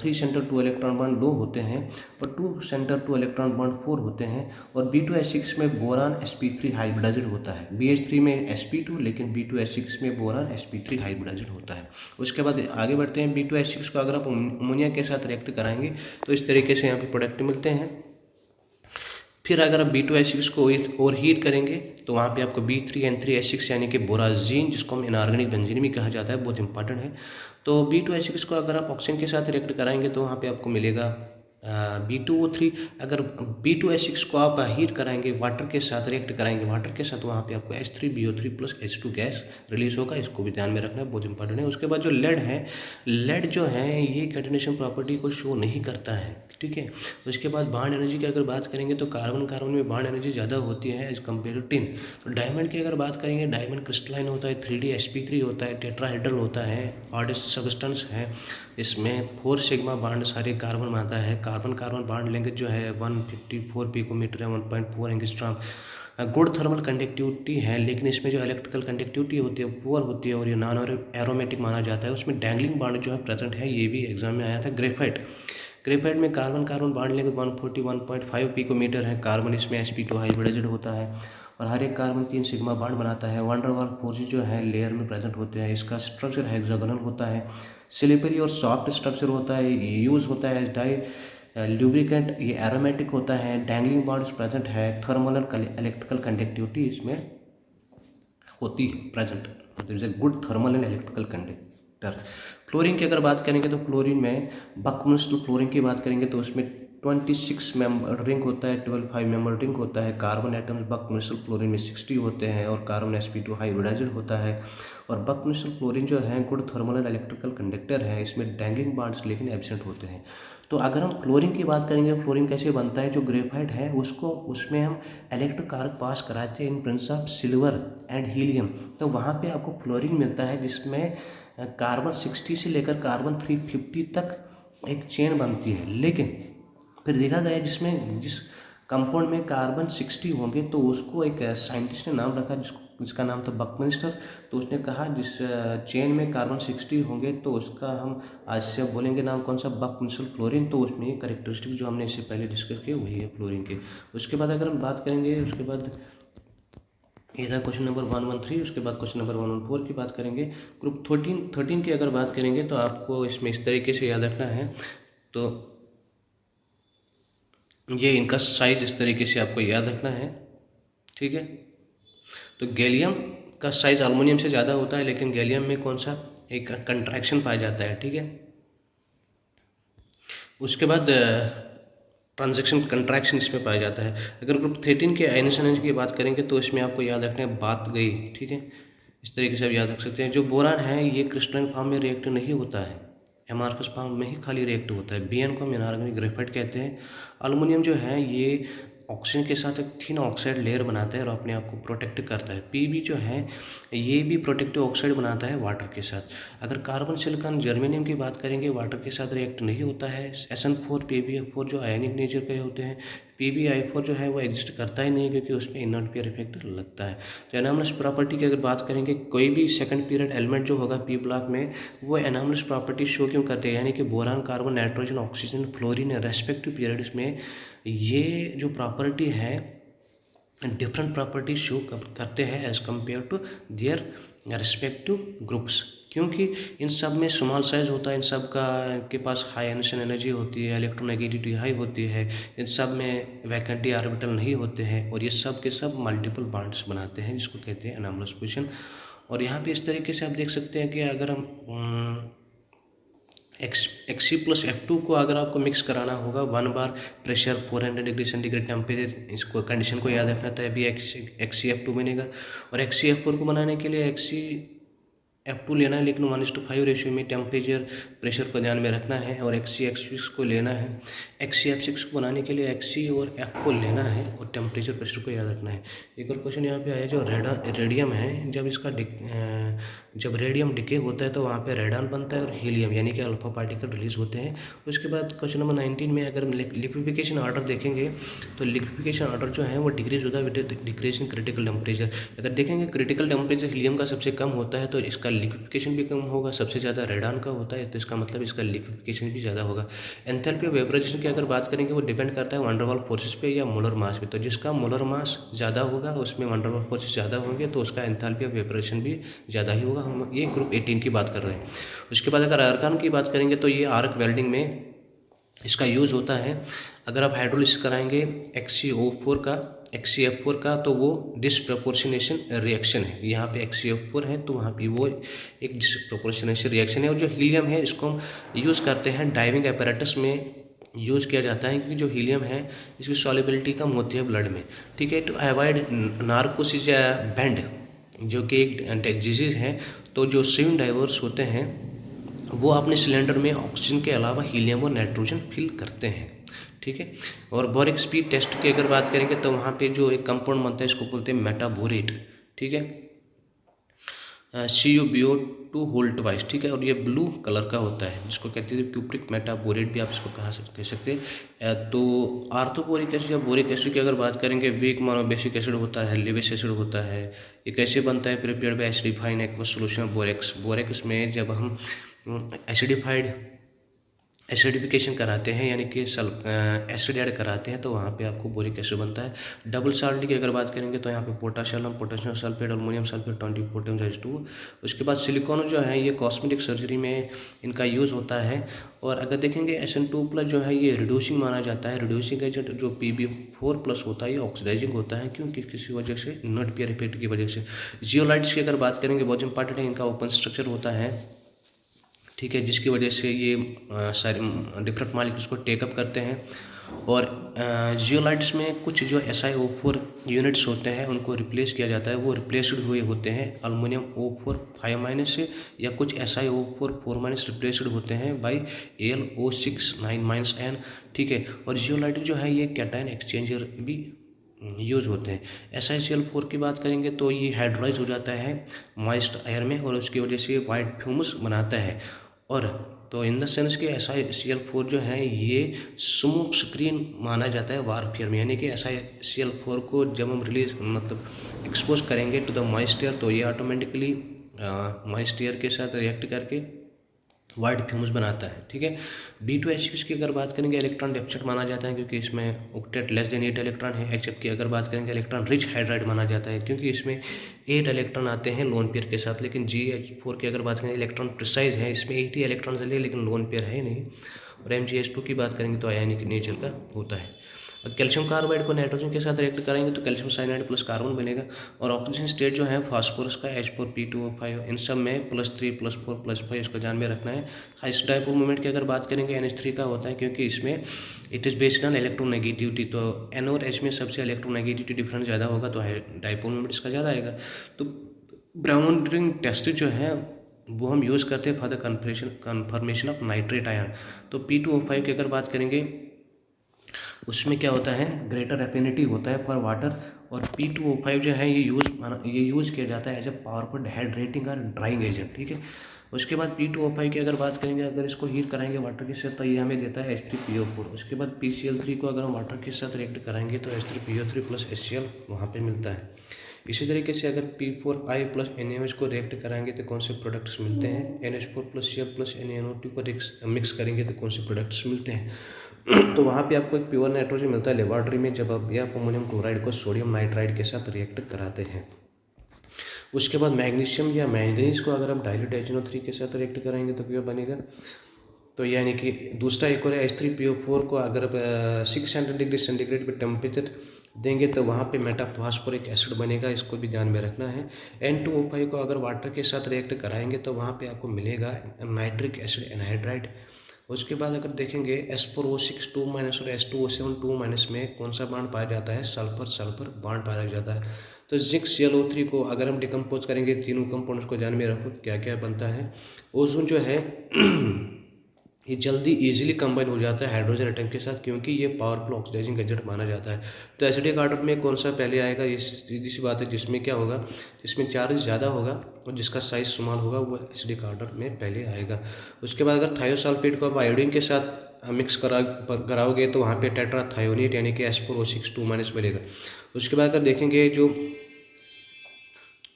S2: 3 सेंटर 2 इलेक्ट्रॉन बॉन्ड 2 होते हैं और 2 सेंटर 2 इलेक्ट्रॉन बॉन्ड 4 होते हैं। और B2H6 में बोरान sp3 हाइब्रिडाइज्ड होता है, BH3 में sp2, लेकिन B2H6 में बोरान sp3 हाइब्रिडाइज्ड होता है। उसके बाद आगे बढ़ते हैं, B2H6 को अगर आप अमोनिया के साथ रिएक्ट कराएंगे तो इस तरीके से यहाँ पे प्रोडक्ट मिलते हैं। फिर अगर आप B2H6 को और हीट करेंगे तो वहाँ पे आपको B3N3H6 यानी कि बोराजीन, जिसको हम इनऑर्गेनिक बेंजीन भी कहा जाता है, बहुत इंपॉर्टेंट है। तो B2H6 को अगर आप ऑक्सीजन के साथ रिएक्ट कराएंगे तो वहाँ पे आपको मिलेगा B2O3, अगर B2H6 को आप हीट कराएंगे, वाटर के साथ रिएक्ट कराएंगे वाटर के साथ, वहाँ पे आपको H3BO3 plus H2 gas release होगा। इसको भी ध्यान में रखना है, बहुत इंपॉर्टेंट है। उसके बाद जो लेड है, लेड जो है ये कैटेनेशन प्रॉपर्टी को शो नहीं करता है, ठीक है। उसके बाद बॉन्ड एनर्जी की अगर बात करेंगे तो कार्बन में बॉन्ड एनर्जी ज़्यादा होती है एज कम्पेयर टू टिन। तो डायमंड की अगर बात करेंगे, डायमंड क्रिस्टलाइन होता है, 3D sp3 होता है, टेट्राहेड्रल होता है, हार्डेस्ट सब्सटेंस है। इसमें 4 सिग्मा बॉन्ड सारे कार्बन बनाता है। कार्बन बॉन्ड लेंगे जो है 154 पिकोमीटर है, 1.4 एंगस्ट्रॉम। गुड थर्मल कंडक्टिविटी है, लेकिन इसमें जो इलेक्ट्रिकल कंडक्टिविटी होती है पुअर होती है और ये नॉन एरोमेटिक माना जाता है। उसमें डैंगलिंग बॉन्ड जो है प्रेजेंट है, ये भी एग्जाम में आया था। ग्रेफाइट में कार्बन बॉन्ड लेंगे 141.5 पिकोमीटर है। कार्बन इसमें sp2 हाइब्रिडाइज्ड होता है और हर एक कार्बन 3 सिग्मा बॉन्ड बनाता है। वंडर वाल फोर्सेज जो है लेयर में प्रेजेंट होते हैं। इसका स्ट्रक्चर हेक्सागोनल होता है, स्लिपरी और सॉफ्ट स्ट्रक्चर होता है, यूज होता है डाई ल्यूब्रिकेंट, ये एरोमेटिक होता है। डैंगलिंग बॉन्ड्स प्रेजेंट है। थर्मल और इलेक्ट्रिकल कंडक्टिविटी इसमें होती है प्रेजेंट, मतलब good thermal and electrical conductor. Fluorine की अगर बात करेंगे तो फ्लोरीन में बकमिंस्टर फ्लोरीन की बात करेंगे तो उसमें 26 मेंबर रिंग होता है, 12 5 मेंबर रिंग होता है। कार्बन एटम्स बकमिंस्टर फ्लोरीन में 60 होते हैं और कार्बन sp2 हाइब्रिडाइज्ड होता है। और बकमिंस्टर फ्लोरीन जो है good thermal and electrical conductor है। इसमें डैंगलिंग बॉन्ड्स लेकिन एब्सेंट होते हैं। तो अगर हम फ्लोरीन की बात करेंगे, फ्लोरीन कैसे बनता है, जो ग्रेफाइट है उसको उसमें हम इलेक्ट्रिक आर्क पास कराते हैं in presence of silver and helium. तो वहाँ पे आपको फ्लोरीन मिलता है जिसमें कार्बन 60 से लेकर कार्बन 350 तक एक चेन बनती है। लेकिन फिर देखा गया जिस कंपाउंड में कार्बन 60 होंगे तो उसको एक साइंटिस्ट ने नाम रखा जिसका नाम था बकमिंस्टर। तो उसने कहा जिस चेन में कार्बन 60 होंगे तो उसका हम आज से बोलेंगे नाम कौन सा, बकमिंस्टर फ्लोरीन। तो उसमें ये करेक्टरिस्टिक जो हमने इससे पहले डिस्कस किए वही है फ्लोरीन के। उसके बाद अगर हम बात करेंगे, उसके बाद ये था क्वेश्चन नंबर 113। उसके बाद क्वेश्चन नंबर 114 की बात करेंगे। ग्रुप 13 की अगर बात करेंगे तो आपको इसमें इस तरीके से याद रखना है। तो ये इनका साइज इस तरीके से आपको याद रखना है, ठीक है। तो गैलियम का साइज एल्युमिनियम से ज़्यादा होता है, लेकिन गैलियम में कौन सा एक कंट्रैक्शन पाया जाता है, ठीक है। उसके बाद ट्रांजैक्शन कंट्रैक्शन इसमें पाया जाता है। अगर ग्रुप 13 के आयनियन एनर्जी की बात करेंगे तो इसमें आपको याद रखना है बात गई, ठीक है। इस तरीके से आप याद रख सकते हैं। जो बोरान है ये क्रिस्टलाइन फॉर्म में रिएक्ट नहीं होता है, एमार्फस फॉर्म में ही खाली रिएक्ट होता है। बीएन को हम इनऑर्गेनिक ग्रेफाइट कहते हैं। एल्युमिनियम जो है ये ऑक्सीजन के साथ एक थिन ऑक्साइड लेयर बनाता है और अपने आप को प्रोटेक्ट करता है। पीबी जो है ये भी प्रोटेक्टिव ऑक्साइड बनाता है वाटर के साथ। अगर कार्बन सिलिकॉन जर्मेनियम की बात करेंगे वाटर के साथ रिएक्ट नहीं होता है। SN4 PbF4 जो आयनिक नेचर के होते हैं। PbI4 जो है वो एग्जिस्ट करता ही नहीं क्योंकि उसमें इनर्ट पेयर इफेक्ट लगता है। तो एनामलस प्रॉपर्टी की अगर बात करेंगे, कोई भी सेकंड पीरियड एलिमेंट जो होगा पी ब्लॉक में वो एनामलस प्रॉपर्टी शो क्यों करते हैं, यानी कि boron, carbon, nitrogen, oxygen, fluorine respective periods में ये जो प्रॉपर्टी है डिफरेंट प्रॉपर्टी शो करते हैं as compare to their respective groups, क्योंकि इन सब में स्मॉल साइज होता है, इन सब का के पास हाई एमिशन एनर्जी होती है, इलेक्ट्रोनेगेटिविटी हाई होती है, इन सब में वैकेंटी ऑर्बिटल नहीं होते हैं और ये सब के सब मल्टीपल बॉन्ड्स बनाते हैं जिसको कहते हैं एनामलस पोजीशन। और यहाँ पे इस तरीके से आप देख सकते हैं कि अगर हम Xc+F2 को अगर आपको मिक्स कराना होगा 1 बार प्रेशर 400 डिग्री सेंटीग्रेड टेम्परेचर, इसको कंडीशन को याद रखना था, अभी XcF2 बनेगा। और XcF4 को बनाने के लिए XcF2 लेना है, लेकिन 1:5 रेशियो में टेम्परेचर प्रेशर को ध्यान में रखना है। और XcF6 को लेना है। XcF6 को बनाने के लिए Xc और F को लेना है और टेम्परेचर प्रेशर को याद रखना है। एक और क्वेश्चन यहाँ पे आया जो रेडियम है, जब रेडियम डिके होता है तो वहाँ पे रेडॉन बनता है और हीलियम यानी कि अल्फा पार्टिकल रिलीज होते हैं। उसके बाद क्वेश्चन नंबर 19 में अगर लिक्विफिकेशन ऑर्डर देखेंगे तो लिक्विफिकेशन ऑर्डर जो है वो डिक्रीज होता है with decrease in critical temperature. अगर देखेंगे क्रिटिकल टेम्परेचर हीलियम का सबसे कम होता है तो इसका लिक्विफिकेशन भी कम होगा, सबसे ज़्यादा रेडॉन का होता है तो इसका मतलब इसका लिक्विफिकेशन भी ज़्यादा होगा। एंथैल्पी ऑफ वेपराइजेशन की अगर बात करेंगे वो डिपेंड करता है वंडर वाल फोर्सेस पे या मोलर मास पे। तो जिसका मोलर मास ज़्यादा होगा उसमें वंडर वाल फोर्सेस ज़्यादा होंगे तो उसका एंथैल्पी ऑफ वेपराइजेशन भी ज़्यादा ही होगा। हम ये ग्रुप 18 की बात कर रहे हैं। उसके बाद अगर आर्गन की बात करेंगे तो ये आर्क वेल्डिंग में इसका यूज़ होता है। अगर आप हाइड्रोलिसिस कराएंगे XcF4 का तो वो डिसप्रपोर्शनेशन रिएक्शन है। यहाँ पे XcF4 है तो वहाँ पे वो एक डिसप्रपोर्शनेशन रिएक्शन है। और जो हीलियम है इसको हम यूज़ करते हैं डाइविंग apparatus में यूज़ किया जाता है, क्योंकि जो हीलियम है इसकी सॉल्युबिलिटी कम होती है ब्लड में, ठीक है। टू अवॉइड नार्कोसिस या बैंड, जो कि एक डिजीज़ है, तो जो स्विम डाइवर्स होते हैं वो अपने सिलेंडर में ऑक्सीजन के अलावा हीलियम और नाइट्रोजन फिल करते हैं, ठीक है। और बोरिक स्पीड टेस्ट की अगर बात करेंगे तो वहाँ पे जो एक कंपाउंड बनता है इसको बोलते हैं मेटाबोरेट, ठीक है, CuBO2 होल ट्वाइस, ठीक है। और ये ब्लू कलर का होता है, जिसको कहते हैं क्यूप्रिक मेटाबोरेट भी आप इसको कह सकते हैं। तो आर्थोबोरिक एसिड या बोरिक एसिड की अगर बात करेंगे, वीक मोनो बेसिक एसिड होता है, लिविस एसिड होता है। ये कैसे बनता है? Prepared by acidified aqueous solution of borax. Borax में जब हम एसिडिफिकेशन कराते हैं, यानी कि एसिड ऐड कराते हैं, तो वहाँ पे आपको बोरिक एसिड बनता है। डबल साल्ट की अगर बात करेंगे तो यहाँ पे potassium sulphate, ammonium sulphate, 20 potassium H2। उसके बाद सिलिकॉन जो है ये कॉस्मेटिक सर्जरी में इनका यूज़ होता है। और अगर देखेंगे SN2+ जो है ये रिड्यूसिंग माना जाता है। रिड्यूसिंग एजेंट जो Pb4+ होता है ये ऑक्सीडाइजिंग होता है, क्योंकि किसी वजह से नॉट पेयर इफेक्ट की वजह से। जियोलाइट्स की अगर बात करेंगे बहुत इंपॉर्टेंट है, इनका ओपन स्ट्रक्चर होता है, ठीक है, जिसकी वजह से ये सारे डिफरेंट मॉलिक्यूल्स को टेकअप करते हैं। और जियोलाइट्स में कुछ जो SiO4 यूनिट्स होते हैं उनको रिप्लेस किया जाता है, वो रिप्लेस्ड हुए होते हैं अल्युमिनियम O4 5- से, या कुछ SiO4 4- रिप्लेस्ड होते हैं बाई AlO6 9-N, ठीक है। और जियोलाइट जो है ये कैटायन एक्सचेंजर भी यूज़ होते हैं। SiCl4 की बात करेंगे तो ये हाइड्रोलाइज हो जाता है मॉइस्ट एयर में, और उसकी वजह से वाइट फ्यूम्स बनाता है। और तो इन द सेंस कि SiCl4 जो है ये स्मोक स्क्रीन माना जाता है वारफेयर में, यानी कि SiCl4 को जब हम रिलीज एक्सपोज करेंगे टू द मॉइस्ट एयर, तो ये ऑटोमेटिकली मॉइस्ट एयर के साथ रिएक्ट करके वाइट फ्यूम्स बनाता है, ठीक है। B2H6 की अगर बात करेंगे इलेक्ट्रॉन डेफिसिट माना जाता है, क्योंकि इसमें ऑक्टेट लेस देन 8 इलेक्ट्रॉन है। HF की अगर बात करेंगे इलेक्ट्रॉन रिच हाइड्राइड माना जाता है, क्योंकि इसमें 8 इलेक्ट्रॉन आते हैं लोन पेयर के साथ। लेकिन GH4 की अगर बात करेंगे इलेक्ट्रॉन प्रिसाइज है, इसमें 80 इलेक्ट्रॉन चले, लेकिन लोन पेयर है नहीं। और MgH2 की बात करेंगे तो आयनिक नेचर का होता है। कैल्शियम कार्बाइड को नाइट्रोजन के साथ रिएक्ट कराएंगे तो कैल्शियम साइनाइड प्लस कार्बन बनेगा। और ऑक्सीजन स्टेट जो है फास्फोरस का H4P2O5, इन सब में +3 +4 +5 इसको ध्यान में रखना है। हाईएस्ट डाइपोल मोमेंट की अगर बात करेंगे NH3 का होता है, क्योंकि इसमें it is based on electronegativity, तो N और H में सबसे इलेक्ट्रोनेगेटिविटी डिफरेंस ज़्यादा होगा, तो डाइपोल मोमेंट इसका ज़्यादा आएगा। तो ब्राउन टेस्ट जो है वो हम यूज़ करते हैं for the confirmation of nitrate ion. तो P2O5 की अगर बात करेंगे उसमें क्या होता है, ग्रेटर एफिनिटी होता है फॉर वाटर। और P2O5 जो है ये यूज़ किया जाता है एज ए पावरफुल हाइड्रेटिंग और ड्राइंग एजेंट, ठीक है। उसके बाद P2O5 की अगर बात करेंगे, अगर इसको हीट कराएंगे वाटर के साथ तो ये हमें देता है H3PO4। उसके बाद PCl3 को अगर हम वाटर के साथ रिएक्ट कराएंगे तो H3PO3 + HCl वहाँ पे मिलता है। इसी तरीके से अगर P4I + NaOH को रिएक्ट कराएंगे तो कौन से प्रोडक्ट्स मिलते हैं, NH4 + Cl + NaNO2 को मिक्स करेंगे तो कौन से प्रोडक्ट्स मिलते हैं। तो वहाँ पे आपको एक प्योर नाइट्रोजन मिलता है लेबोरेटरी में, जब आप अमोनियम क्लोराइड को सोडियम नाइट्राइड के साथ रिएक्ट कराते हैं। उसके बाद मैग्नीशियम या मैंगनीज को अगर आप डाइल्यूट HNO3 के साथ रिएक्ट कराएंगे तो क्या बनेगा, तो यानी कि दूसरा एक और है H3PO4 को अगर आप 600 डिग्री सेंटीग्रेड पे टेम्परेचर देंगे तो वहाँ पे मेटाफॉस्फोरिक एसिड बनेगा, इसको भी ध्यान में रखना है। N2O5 को अगर वाटर के साथ रिएक्ट कराएंगे तो वहाँ पे आपको मिलेगा नाइट्रिक एसिड एनहाइड्राइड। उसके बाद अगर देखेंगे S4O6 2- और H2O7 2- में कौन सा बॉन्ड पाया जाता है, सल्फर बॉन्ड पाया जाता है। तो जिंक ClO3 को अगर हम डिकम्पोज करेंगे, तीनों कंपाउंड्स को ध्यान में रखो क्या क्या बनता है। ओजोन जो है ये जल्दी इजीली कंबाइन हो जाता है हाइड्रोजन एटम के साथ, क्योंकि ये पावरफुल ऑक्सीडाइजिंग एजेंट माना जाता है। तो एसिडिक ऑर्डर में कौन सा पहले आएगा, ये सीधी सी बात है, जिसमें क्या होगा, जिसमें चार्ज ज़्यादा होगा और जिसका साइज स्मॉल होगा वो एसिडिक ऑर्डर में पहले आएगा। उसके बाद अगर थायोसल्फेट को आप आयोडीन के साथ मिक्स कराओगे तो वहाँ पे टेट्राथायोनेट यानी कि S4O6 2- मिलेगा। उसके बाद अगर देखेंगे जो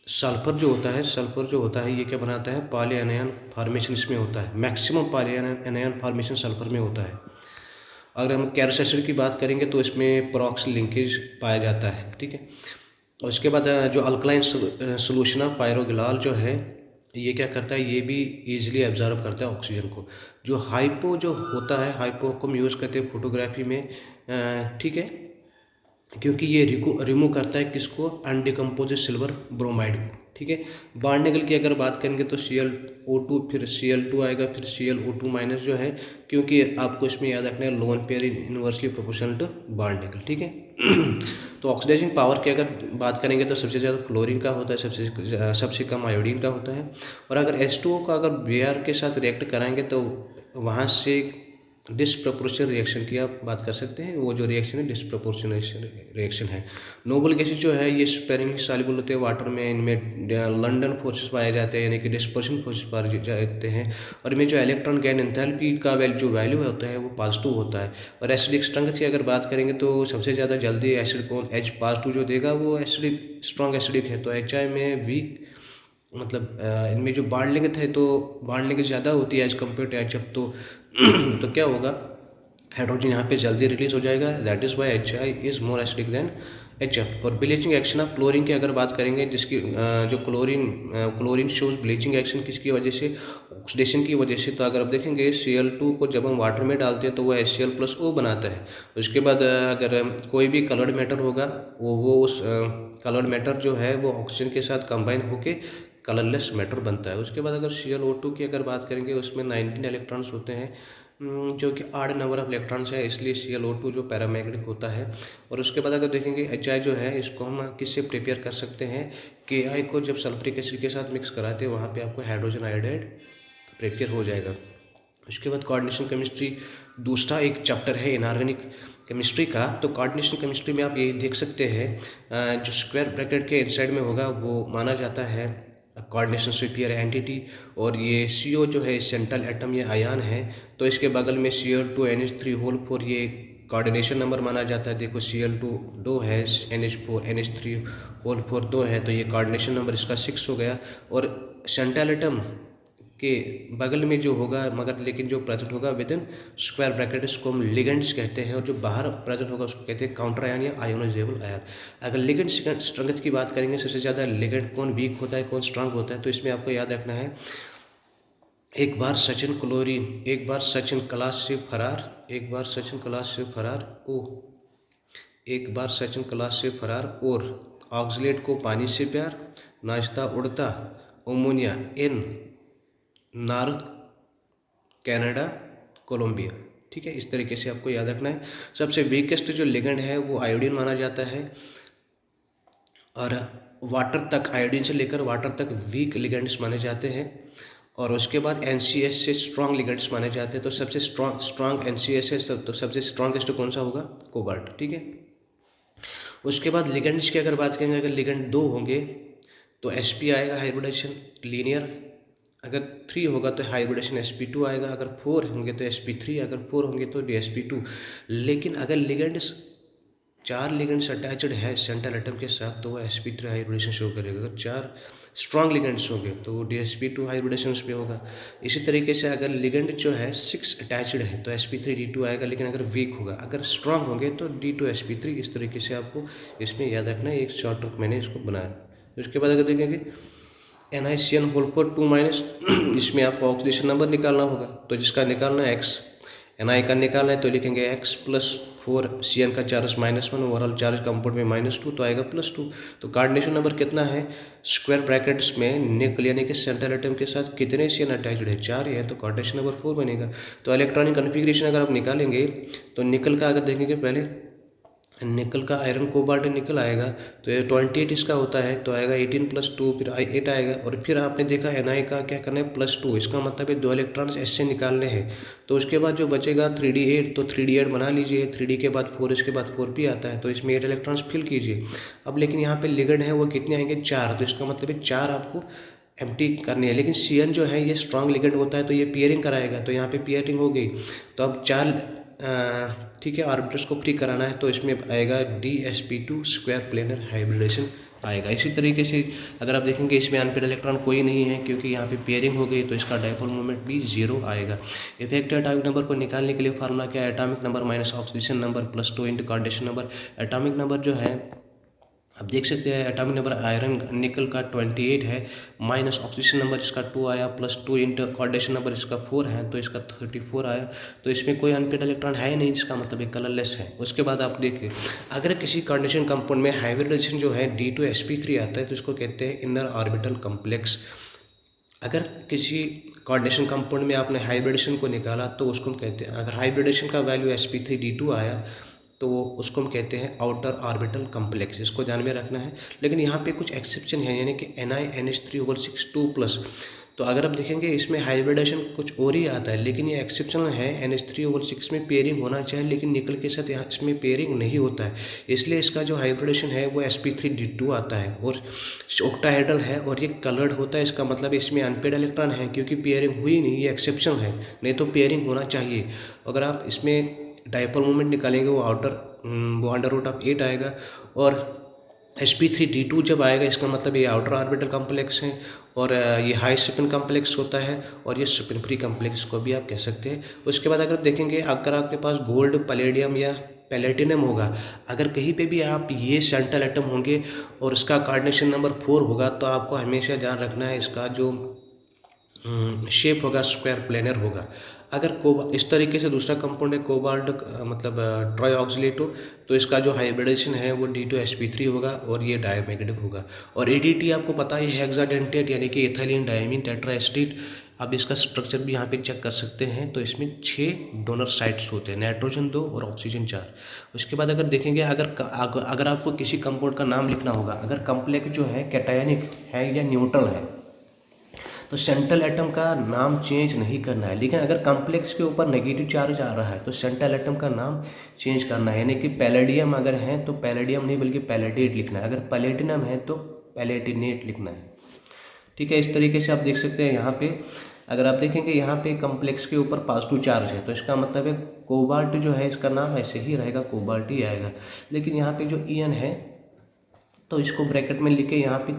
S2: सल्फर जो होता है ये क्या बनाता है, पॉली एनायन फॉर्मेशन इसमें होता है, maximum poly anion formation sulphur में होता है। अगर हम कैरस एसिड की बात करेंगे तो इसमें प्रॉक्स लिंकेज पाया जाता है, ठीक है। और उसके बाद जो अल्कलाइन सोल्यूशन ऑफ पायरोगिलाल जो है ये क्या करता है, ये भी इजीली एब्जॉर्ब करता है ऑक्सीजन को। जो हाइपो जो होता है, हाइपो को हम यूज़ करते हैं फोटोग्राफी में, ठीक है, क्योंकि ये रिमूव करता है किसको, अनडिकम्पोज सिल्वर ब्रोमाइड को। ठीक है। बॉन्ड एंगल की अगर बात करेंगे तो ClO2 फिर Cl2 आएगा, फिर ClO2 माइनस जो है, क्योंकि आपको इसमें याद रखना है lone pair inversely proportional to bond angle, ठीक है। तो ऑक्सीडाइजिंग पावर की अगर बात करेंगे तो सबसे ज़्यादा क्लोरीन का होता है, सबसे कम आयोडीन का होता है। और अगर H2O का अगर Br के साथ रिएक्ट कराएंगे तो वहाँ से डिसप्रपोर्शनल रिएक्शन की आप बात कर सकते हैं। वो जो रिएक्शन है डिसप्रपोर्शनल रिएक्शन है। नोबल गैसेज जो है ये स्पेरिंगली सॉल्युबल होते हैं वाटर में, इनमें लंडन फोर्सेस पाए जाते हैं, यानी कि डिस्पर्शन फोर्सेस पाए जाते हैं। और इनमें जो इलेक्ट्रॉन गेन एंथैल्पी का जो वैल्यू होता है वो पॉजिटिव होता है। और एसिडिक स्ट्रेंथ की अगर बात करेंगे तो सबसे ज़्यादा जल्दी एसिड कौन H पॉजिटिव जो देगा वो एसिडिक स्ट्रॉन्ग एसिडिक है। तो HI में वीक मतलब इनमें जो बॉन्ड लेंथ है तो बॉन्ड लेंथ ज़्यादा होती है एज कम्पेयर टू HF। तो क्या होगा, हाइड्रोजन यहाँ पे जल्दी रिलीज हो जाएगा, that is Y HI is more acidic then HF। और ब्लीचिंग एक्शन ऑफ क्लोरीन की अगर बात करेंगे, जिसकी जो क्लोरीन शोज ब्लीचिंग एक्शन किसकी वजह से, ऑक्सीडेशन की वजह से। तो अगर आप देखेंगे Cl2 को जब हम वाटर में डालते हैं तो वो HCl+O बनाता है। उसके बाद अगर कोई भी कलर्ड मैटर होगा वो उस कलर्ड मैटर जो है वो ऑक्सीजन के साथ कंबाइन होके कलरलेस मैटर बनता है। उसके बाद अगर ClO2 की अगर बात करेंगे उसमें 19 इलेक्ट्रॉन्स होते हैं, जो कि आड नंबर ऑफ इलेक्ट्रॉन्स है, इसलिए ClO2 जो पैरामैग्नेटिक होता है। और उसके बाद अगर देखेंगे HI जो है इसको हम किससे प्रिपेयर कर सकते हैं, KI को जब सल्फ्यूरिक एसिड के साथ मिक्स कराते हैं वहाँ पे आपको हाइड्रोजन आयोडाइड प्रिपेयर हो जाएगा। उसके बाद कोऑर्डिनेशन केमिस्ट्री दूसरा एक चैप्टर है इनऑर्गेनिक केमिस्ट्री का। तो कोऑर्डिनेशन केमिस्ट्री में आप ये देख सकते हैं जो स्क्वायर ब्रैकेट के इनसाइड में होगा वो माना जाता है कोऑर्डिनेशन स्फीयर एंटिटी। और ये CO जो है सेंट्रल एटम ये आयन है। तो इसके बगल में Cl2NH3 ये कोऑर्डिनेशन नंबर माना जाता है। देखो Cl2 2 है, NH3 2 है, तो ये कोऑर्डिनेशन नंबर इसका 6 हो गया। और सेंट्रल एटम के बगल में जो होगा मगर लेकिन जो प्रेजेंट होगा विद इन स्क्वायर ब्रैकेट इसको हम लिगेंड्स कहते हैं। और जो बाहर प्रेजेंट होगा उसको कहते हैं काउंटर आयन या आयोनाइजेबल आयन। अगर लिगेंड स्ट्रेंथ की बात करेंगे, सबसे ज़्यादा लिगेंड कौन वीक होता है कौन स्ट्रांग होता है, तो इसमें आपको याद रखना है एक बार सचिन क्लोरीन, एक बार सचिन क्लास से फरार, एक बार सचिन क्लास से फरार ओ, एक बार सचिन क्लास से फरार और ऑक्सलेट को पानी से प्यार, नाचता उड़ता अमोनिया इन नॉर्थ कनाडा कोलंबिया। ठीक है, इस तरीके से आपको याद रखना है। सबसे वीकेस्ट जो लिगेंड है वो आयोडीन माना जाता है। और वाटर तक, आयोडीन से लेकर वाटर तक वीक लिगेंड्स माने जाते हैं। और उसके बाद NCS से स्ट्रॉन्ग लिगेंड्स माने जाते हैं। तो सबसे स्ट्रॉन्ग NCS है, तो सबसे स्ट्रॉन्गेस्ट कौन सा होगा, कोबाल्ट। ठीक है, उसके बाद लिगेंड्स की अगर बात करेंगे, अगर लिगेंड 2 होंगे तो sp आएगा हाइब्रिडेशन लीनियर, अगर 3 होगा तो हाइब्रिडेशन sp2 आएगा, अगर 4 होंगे तो sp3, अगर 4 होंगे तो dsp2। लेकिन अगर लिगेंड्स 4 लिगेंड्स अटैच्ड है सेंट्रल एटम के साथ तो वो sp3 हाइब्रिडेशन शो करेगा। अगर 4 स्ट्रॉन्ग लिगेंड्स होंगे तो वो dsp2 हाइब्रिडेशन पे होगा। इसी तरीके से अगर लिगेंड जो है 6 अटैच्ड है तो sp3 d2 आएगा, लेकिन अगर वीक होगा, अगर स्ट्रॉन्ग होंगे तो d2 sp3। इस तरीके से आपको इसमें याद रखना है, एक शॉर्ट ट्रिक मैंने इसको बनाया। उसके बाद अगर देखेंगे NiCN2-, इसमें आपको ऑक्सीडेशन नंबर निकालना होगा। तो जिसका निकालना है x, Ni का निकालना है तो लिखेंगे x+4, Cn का चार्ज -1, ओवरऑल चार्ज कंपाउंड में -2 तो आएगा +2। तो कोऑर्डिनेशन नंबर कितना है, स्क्वायर ब्रैकेट्स में निकल यानी कि सेंट्रल एटम के साथ कितने Cn अटैच्ड है, 4 है, तो कोऑर्डिनेशन नंबर 4 बनेगा। तो इलेक्ट्रॉनिक कन्फिग्रेशन अगर आप निकालेंगे तो निकल का अगर देखेंगे, पहले निकल का आयरन कोबाल्ट निकल आएगा तो ये 28 इसका होता है, तो आएगा 18+2 फिर 8 आएगा। और फिर आपने देखा Ni का क्या करना है +2, इसका मतलब है 2 इलेक्ट्रॉन्स ऐसे निकालने हैं। तो उसके बाद जो बचेगा 3d8, तो 3d8 बना लीजिए, 3d के बाद 4, इसके बाद 4p आता है, तो इसमें 8 इलेक्ट्रॉन्स फिल कीजिए। अब लेकिन यहाँ पे लिगेंड है वो कितने आएंगे, 4, तो इसका मतलब है 4 आपको एम्प्टी करनी है। लेकिन Cn जो है ये स्ट्रॉन्ग लिगेंड होता है तो ये पेयरिंग कराएगा, तो यहाँ पे पेयरिंग हो गई। तो अब 4 ठीक है ऑर्बिटल्स को फ्री कराना है तो इसमें आएगा dsp2 स्क्वायर प्लेनर हाइब्रिडेशन आएगा। इसी तरीके से अगर आप देखेंगे इसमें अनपेड इलेक्ट्रॉन कोई नहीं है क्योंकि यहाँ पे पेयरिंग हो गई, तो इसका डायपोल मोमेंट भी 0 आएगा। इफेक्टिव एटॉमिक नंबर को निकालने के लिए फार्मूला क्या है, atomic number minus oxidation number +2 into coordination number. Atomic number जो है अब देख सकते हैं एटॉमिक नंबर आयरन निकल का 28 है, माइनस ऑक्सीजन नंबर इसका 2 आया, प्लस 2 इंटू कोऑर्डिनेशन नंबर इसका 4 है, तो इसका 34 आया। तो इसमें कोई अनपेड इलेक्ट्रॉन है ही नहीं, जिसका मतलब ये कलरलेस है। उसके बाद आप देखिए, अगर किसी कोऑर्डिनेशन कंपाउंड में हाइब्रिडाइजेशन जो है D2sp3 आता है तो इसको कहते हैं इनर ऑर्बिटल कॉम्प्लेक्स। अगर किसी कोऑर्डिनेशन कंपाउंड में आपने हाइब्रिडेशन को निकाला तो उसको हम कहते हैं, अगर हाइब्रिडेशन का वैल्यू sp3d2 आया तो उसको हम कहते हैं आउटर ऑर्बिटल कॉम्प्लेक्स। इसको ध्यान में रखना है। लेकिन यहाँ पे कुछ एक्सेप्शन है, यानी कि NiNH3/6 2+। तो अगर आप देखेंगे इसमें हाइब्रिडेशन कुछ और ही आता है, लेकिन ये एक्सेप्शनल है। NH3/6 में पेयरिंग होना चाहिए, लेकिन निकल के साथ यहाँ इसमें पेयरिंग नहीं होता है, इसलिए इसका जो हाइब्रिडेशन है वो sp3d2 आता है और ऑक्टाहेड्रल है और ये कलर्ड होता है। इसका मतलब इसमें अनपेड इलेक्ट्रॉन है, क्योंकि पेयरिंग हुई नहीं, ये एक्सेप्शन है, नहीं तो पेयरिंग होना चाहिए। अगर आप इसमें डायपोल मोमेंट निकालेंगे वो √8 आएगा, और sp3d2 जब आएगा इसका मतलब ये आउटर ऑर्बिटल कॉम्प्लेक्स है, और ये हाई स्पिन कॉम्प्लेक्स होता है, और ये स्पिन फ्री कॉम्प्लेक्स को भी आप कह सकते हैं। उसके बाद अगर देखेंगे, अगर आपके पास गोल्ड, पैलेडियम या प्लेटिनम होगा, अगर कहीं पे भी आप ये सेंट्रल एटम होंगे और इसका कोऑर्डिनेशन नंबर 4 होगा, तो आपको हमेशा ध्यान रखना है इसका जो शेप होगा स्क्वायर प्लेनर होगा। अगर इस तरीके से दूसरा कंपाउंड है कोबाल्ट मतलब ट्राईऑक्सिलेटो, तो इसका जो हाइब्रिडेशन है वो D2sp3 होगा और ये डायमैग्नेटिक होगा। और ADT आपको पता है हेक्साडेंटेट, यानी कि इथाइलिन डायमीन टेट्राएस्टेट। अब इसका स्ट्रक्चर भी यहाँ पे चेक कर सकते हैं। तो इसमें 6 डोनर साइट्स होते हैं, नाइट्रोजन 2 और ऑक्सीजन 4। उसके बाद अगर देखेंगे, अगर आपको किसी कंपाउंड का नाम लिखना होगा, अगर कॉम्प्लेक्स जो है कैटायनिक है या न्यूट्रल है, तो सेंट्रल एटम का नाम चेंज नहीं करना है। लेकिन अगर कॉम्प्लेक्स के ऊपर नेगेटिव चार्ज आ रहा है तो सेंट्रल एटम का नाम चेंज करना है, यानी कि पैलेडियम अगर है तो पैलेडियम नहीं बल्कि पैलेडेट लिखना है, अगर पैलेटिनम है तो पैलेटिनेट लिखना है। ठीक है, इस तरीके से आप देख सकते हैं। यहाँ पे अगर आप देखेंगे, यहाँ पे कॉम्प्लेक्स के ऊपर पॉजिटिव चार्ज है, तो इसका मतलब है कोबाल्ट जो है इसका नाम ऐसे ही रहेगा, कोबाल्ट ही आएगा। लेकिन यहाँ पे जो EN है तो इसको ब्रैकेट में लिख के यहाँ पे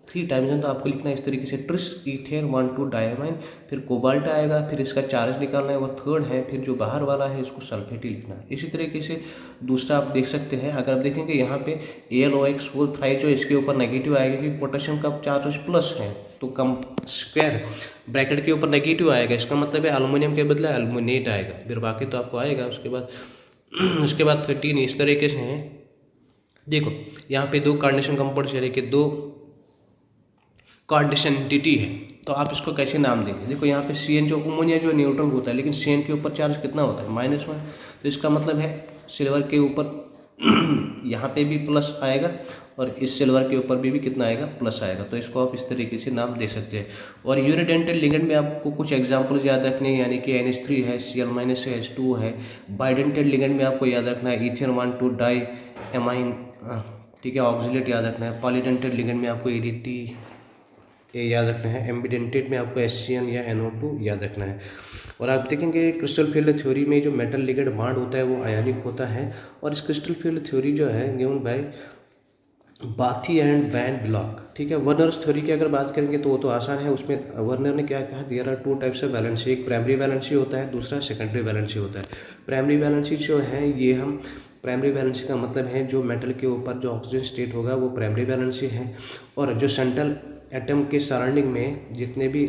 S2: 3 टाइम्स है, तो आपको लिखना है इस तरीके से, ट्रिस ईथेन 1,2 डायमाइन, फिर कोबाल्ट आएगा, फिर इसका चार्ज निकालना है वो 3rd है, फिर जो बाहर वाला है इसको सल्फेट ही लिखना है। इसी तरीके से दूसरा आप देख सकते हैं। अगर आप देखेंगे यहाँ पे AlOH होल थ्राइस जो इसके ऊपर नेगेटिव आएगा, क्योंकि पोटेशियम का चार्ज प्लस है, तो कम स्क्वायर ब्रैकेट के ऊपर नेगेटिव आएगा, इसका मतलब है एल्युमिनियम के बदले एल्युमिनेट आएगा, फिर बाकी तो आपको आएगा। उसके बाद 13 इस तरीके से हैं। देखो यहाँ पे 2 कोऑर्डिनेशन कंपाउंड, यानी कि 2 कोऑर्डिनेशन एंटिटी है, तो आप इसको कैसे नाम देंगे। देखो यहाँ पे CN जो अमोनिया जो न्यूट्रल होता है, लेकिन CN के ऊपर चार्ज कितना होता है -1, तो इसका मतलब है सिल्वर के ऊपर यहाँ पे भी प्लस आएगा और इस सिल्वर के ऊपर भी कितना आएगा, प्लस आएगा। तो इसको आप इस तरीके से नाम दे सकते हैं। और यूनिडेंटल लिगेंड में आपको कुछ एग्जांपल्स याद रखने हैं, यानी कि NH3 है, Cl- है, H2 है। बाइडेंटल लिगेंड में आपको याद रखना है इथेन 1,2 डाई एमाइन, ठीक है, ऑक्सिलेट याद रखना है। पॉलीडेंटल लिगेंड में आपको ADT ये याद रखना है। एम्बिडेंटेट में आपको SCN या NO2 याद रखना है। और आप देखेंगे क्रिस्टल फील्ड थ्योरी में जो मेटल लिगेंड बॉन्ड होता है वो आयनिक होता है। और इस क्रिस्टल फील्ड थ्योरी जो है given by Bethe and van Vleck, ठीक है। वर्नर्स थ्योरी की अगर बात करेंगे तो वो तो आसान है। उसमें वर्नर ने क्या कहा, there are 2 types of valency, एक प्राइमरी वैलेंसी होता है, दूसरा सेकेंडरी वैलेंसी होता है। प्राइमरी वैलेंसी जो है ये हम प्राइमरी वैलेंसी का मतलब है जो मेटल के ऊपर जो ऑक्सीजन स्टेट होगा वो प्राइमरी वैलेंसी है। और जो सेंट्रल एटम के सराउंडिंग में जितने भी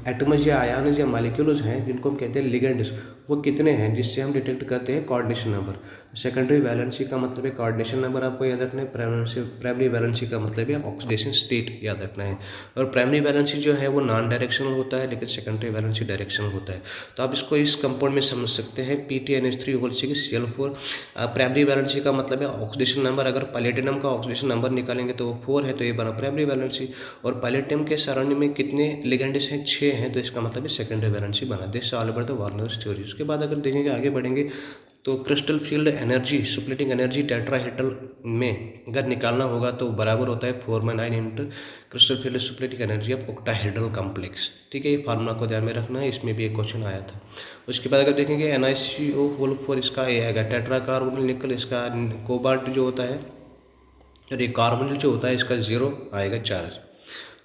S2: एटम्स या आयन्स या मॉलिक्यूल्स हैं जिनको हम कहते हैं लिगेंड्स, वो कितने हैं, जिससे हम डिटेक्ट करते हैं कोऑर्डिनेशन नंबर। सेकेंडरी वैलेंसी का मतलब है कोऑर्डिनेशन नंबर आपको याद रखना है। प्राइमरी वैलेंसी का मतलब है ऑक्सीडेशन स्टेट याद रखना है। और प्राइमरी वैलेंसी जो है वो नॉन डायरेक्शनल होता है, लेकिन सेकेंडरी वैलेंसी डायरेक्शनल होता है। तो आप इसको इस कंपाउंड में समझ सकते हैं, PTNH3/6 प्राइमरी वैलेंसी का मतलब है ऑक्सीडेशन नंबर। अगर पैलेटिनम का ऑक्सीडेशन नंबर निकालेंगे तो वो 4 है, तो ये बना प्राइमरी वैलेंसी। और पैलेटिनम के सराउंडिंग में कितने लिगेंड्स हैं, 6 हैं, तो इसका मतलब है सेकेंडरी वैलेंसी बना। This all about the Werner's theory. उसके बाद अगर देखेंगे आगे बढ़ेंगे तो crystal field energy, splitting energy tetrahedral में अगर निकालना होगा तो बराबर होता है 4/9 into crystal field splitting energy of octahedral complex, ठीक है। ये फार्मूला को ध्यान में रखना है, इसमें भी एक क्वेश्चन आया था। उसके बाद अगर देखेंगे NiCO4 इसका ये आएगा, टेट्रा कार्बोनिल निकल, इसका कोबाल्ट जो होता है और ये कार्बोनिल जो होता है इसका 0 आएगा चार्ज।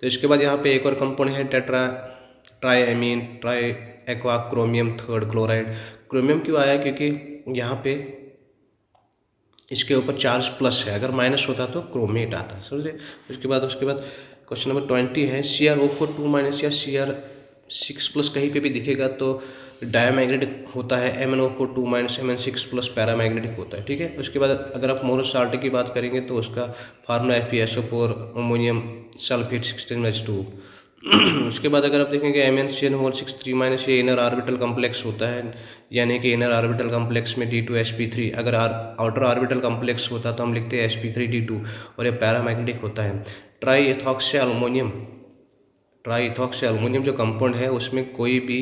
S2: तो इसके बाद यहाँ पे एक और कंपाउंड है triammine tri aqua chromium 3rd chloride. Chromium क्यों आया, क्योंकि यहाँ पे इसके ऊपर चार्ज प्लस है, अगर माइनस होता तो क्रोमेट आता, समझे। उसके बाद क्वेश्चन नंबर 20 है CrO4 2- या Cr6+ कहीं पे भी दिखेगा तो डायमैग्नेटिक होता है, MnO4 2- Mn6+ पैरामैग्नेटिक होता है, ठीक है। उसके बाद अगर आप मोरस साल्ट की बात करेंगे तो उसका formula FeSO4 ammonium sulphate 16H2। उसके बाद अगर आप देखेंगे MnCnO6 3- ये इनर ऑर्बिटल कम्प्लेक्स होता है, यानी कि इनर ऑर्बिटल कम्प्लेक्स में D2sp3, अगर आउटर ऑर्बिटल कम्प्लेक्स होता तो हम लिखते हैं sp3d2, और ये पैरामैग्नेटिक होता है। ट्राई इथॉक्सी एल्युमिनियम जो कंपाउंड है उसमें कोई भी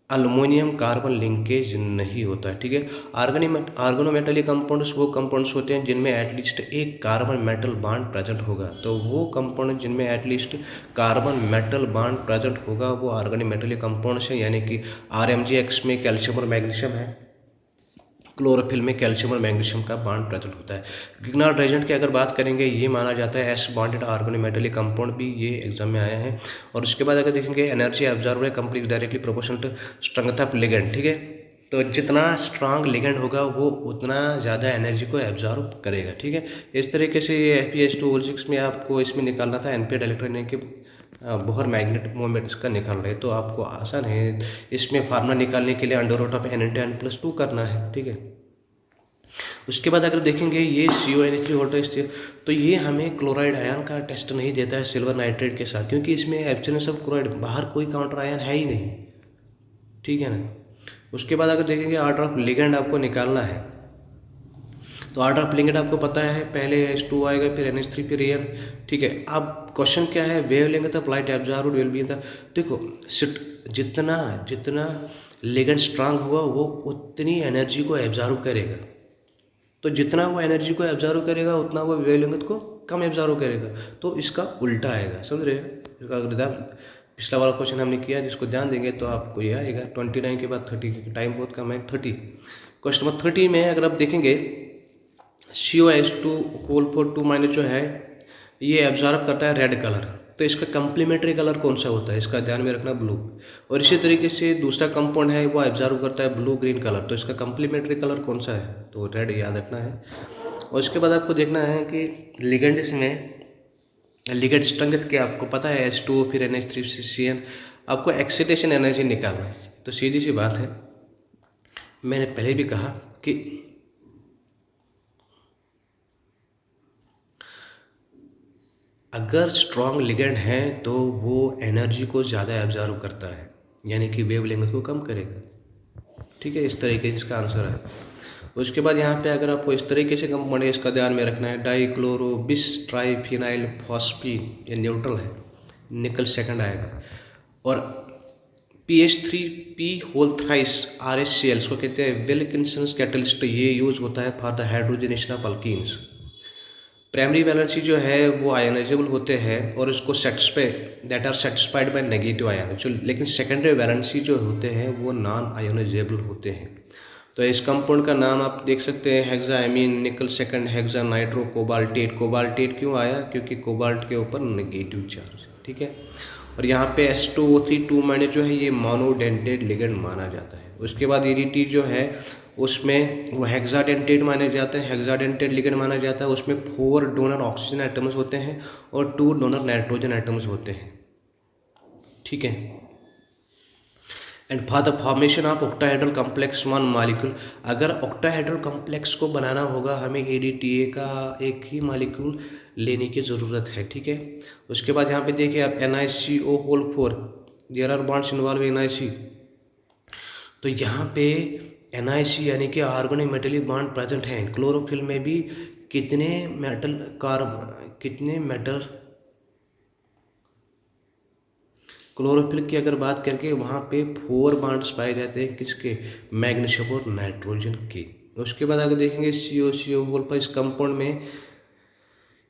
S2: अल्युमिनियम कार्बन लिंकेज नहीं होता है, ठीक है। आर्गोनोमेटली कंपाउंड्स वो कंपाउंड्स होते हैं जिनमें एटलीस्ट एक कार्बन मेटल बॉन्ड प्रेजेंट होगा, तो वो कंपाउंड जिनमें at least carbon metal bond present होगा वो आर्गोनोमेटली कंपाउंड्स हैं, यानी कि RMgX में कैल्शियम और मैग्नीशियम है, क्लोरोफिल में कैल्शियम और मैग्नीशियम का बॉन्ड प्रेजेंट होता है। गिग्नार्ड रेजेंट की अगर बात करेंगे ये माना जाता है S बॉन्डेड ऑर्गोनोमेटली कंपाउंड, भी ये एग्जाम में आया है। और उसके बाद अगर देखेंगे एनर्जी एब्जॉर्ब है complete directly proportional to strength of ligand, ठीक है। तो जितना स्ट्रांग लिगेंड होगा वो उतना ज़्यादा एनर्जी को एब्जॉर्ब करेगा, ठीक है। इस तरीके से ये Fe2O6 में आपको इसमें निकालना था NPL electronic Bohr magnet moments का निकाल रहे हैं, तो आपको आसान है इसमें फार्मूला निकालने के लिए √n/n+2 करना है, ठीक है। उसके बाद अगर देखेंगे ये CONH3 होता है, तो ये हमें क्लोराइड आयन का टेस्ट नहीं देता है सिल्वर नाइट्रेट के साथ, क्योंकि इसमें एब्सेंस ऑफ क्लोराइड, बाहर कोई काउंटर आयन है ही नहीं, ठीक है ना। उसके बाद अगर देखेंगे ऑर्डर ऑफ लिगेंड आपको निकालना है, तो ऑर्डर ऑफ लिगेंड आपको पता है, पहले H2 आएगा, फिर NH3, फिर An, ठीक है। अब क्वेश्चन क्या है, वेव लेंगे तो light absorbed will be in the, देखो जितना लिगेंड स्ट्रांग होगा वो उतनी एनर्जी को एब्जॉर्ब करेगा, तो जितना वो एनर्जी को एब्जॉर्व करेगा उतना वो वेवलेंथ को कम एब्जॉर्व करेगा, तो इसका उल्टा आएगा, समझ रहे हैं। इसका अगर पिछला वाला क्वेश्चन हमने किया, जिसको ध्यान देंगे तो आपको ये आएगा। 29 के बाद 30, क्योंकि टाइम बहुत कम है। 30 क्वेश्चन नंबर 30 में अगर आप देखेंगे COH2 जो है ये एब्जॉर्व करता है रेड कलर, तो इसका कम्प्लीमेंट्री कलर कौन सा होता है, इसका ध्यान में रखना, ब्लू। और इसी तरीके से दूसरा कंपाउंड है वो एब्जॉर्व करता है ब्लू ग्रीन कलर, तो इसका कम्प्लीमेंट्री कलर कौन सा है, तो रेड याद रखना है। और उसके बाद आपको देखना है कि लिगेंड में लिगेंड स्ट्रेंथ क्या आपको पता है, H2O फिर NH3CN, आपको एक्साइटेशन एनर्जी निकालना है। तो सीधी सी बात है, मैंने पहले भी कहा कि अगर स्ट्रॉन्ग लिगेंड है तो वो एनर्जी को ज़्यादा एब्जॉर्व करता है, यानी कि वेवलेंथ को कम करेगा, ठीक है। इस तरीके से इसका आंसर है। उसके बाद यहाँ पे अगर आपको इस तरीके से कंपाउंड है, इसका ध्यान में रखना है, डाइक्लोरो बिस ट्राइफिनाइल फॉस्फीन, ये न्यूट्रल है, निकल सेकंड आएगा। और PH3P RHCl को कहते हैं विल्किंसन्स कैटलिस्ट, ये यूज होता है for the hydrogenation of alkenes. Primary valency जो है वो आयोनाइजेबल होते हैं और इसको that are satisfied by negative ion, लेकिन सेकेंडरी वैलेंसी जो होते हैं वो नॉन आयोनाइजेबल होते हैं। तो इस कंपाउंड का नाम आप देख सकते हैं, hexaammine nickel second hexa nitro cobaltate. Cobaltate क्यों आया, क्योंकि कोबाल्ट के ऊपर नेगेटिव चार्ज, ठीक है। और यहाँ पे H2O3 जो है ये मोनोडेंटेड लिगेंड माना जाता है। उसके बाद EDT जो है उसमें वो हेक्साडेंटेड माने जाते हैं, हेक्साडेंटेड लिगेंड माना जाता है। उसमें 4 डोनर ऑक्सीजन एटम्स होते हैं और 2 डोनर नाइट्रोजन एटम्स होते हैं, ठीक है। And for the formation of octahedral complex 1 molecule, अगर ऑक्टाहेड्रल कम्प्लेक्स को बनाना होगा हमें ADTA का एक ही मॉलिक्यूल लेने की ज़रूरत है, ठीक है। उसके बाद यहाँ पे देखिए आप NiCO4, there are bonds involve NiC, तो यहाँ पे NiC यानी कि ऑर्गेनोमेटली बॉन्ड प्रेजेंट हैं। क्लोरोफिल में भी कितने मेटल क्लोरोफिल की अगर बात करके वहाँ पे 4 बॉन्ड्स पाए जाते हैं, किसके, मैग्नीशियम और नाइट्रोजन के। उसके बाद अगर देखेंगे COCO पर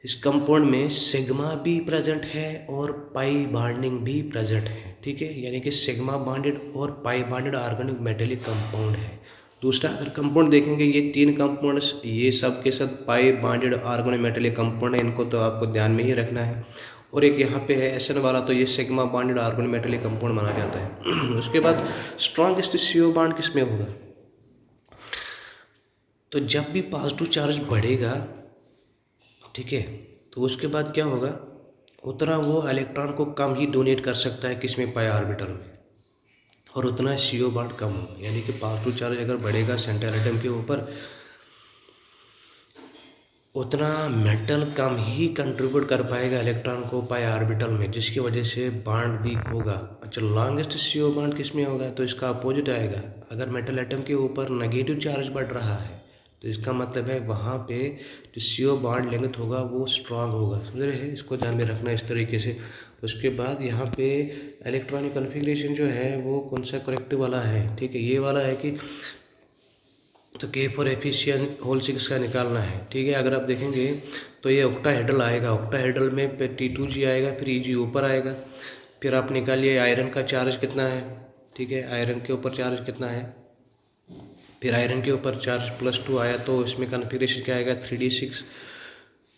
S2: इस कंपाउंड में सिग्मा भी प्रेजेंट है और पाई बॉन्डिंग भी प्रेजेंट है, ठीक है। यानी कि सिग्मा बॉन्डेड और पाई बॉन्डेड ऑर्गेनिक मेटेलिक कंपाउंड है। दूसरा अगर कंपाउंड देखेंगे ये 3 कंपाउंड्स, ये सब के सब पाई बॉन्डेड ऑर्गेनिक मेटेलिक कंपाउंड है, इनको तो आपको ध्यान में ही रखना है। और एक यहाँ पे है SN वाला, तो ये sigma bonded organic metallic compound माना जाता है। उसके बाद स्ट्रॉन्गेस्ट CO बॉन्ड किस में होगा, तो जब भी पॉजिटिव चार्ज बढ़ेगा, ठीक है, तो उसके बाद क्या होगा, उतना वो इलेक्ट्रॉन को कम ही डोनेट कर सकता है किसमें, पाई ऑर्बिटल में, और उतना CO बॉन्ड कम होगा। यानी कि पॉजिटिव चार्ज अगर बढ़ेगा सेंट्रल एटम के ऊपर, उतना मेटल कम ही कंट्रीब्यूट कर पाएगा इलेक्ट्रॉन को पाई ऑर्बिटल में, जिसकी वजह से बॉन्ड वीक होगा। अच्छा, लॉन्गेस्ट CO बॉन्ड किस में होगा, तो इसका अपोजिट आएगा। अगर मेटल एटम के ऊपर नेगेटिव चार्ज बढ़ रहा है तो इसका मतलब है वहाँ पे जो CO बॉन्ड लेंथ होगा वो स्ट्रांग होगा। समझ रहे हैं, इसको ध्यान में रखना इस तरीके से। उसके बाद यहाँ पे इलेक्ट्रॉनिक कन्फिग्रेशन जो है वो कौन सा करेक्टिव वाला है, ठीक है, ये वाला है कि तो K4 एफिशिएंट होल 6 का निकालना है, ठीक है। अगर आप देखेंगे तो ये ऑक्टाहेड्रल आएगा, ऑक्टाहेड्रल में T2G आएगा, फिर EG ऊपर आएगा, फिर आप निकालिए आयरन का चार्ज कितना है, ठीक है, आयरन के ऊपर चार्ज कितना है, फिर आयरन के ऊपर चार्ज +2 आया तो इसमें कन्फिग्रेशन क्या आएगा, 3D6,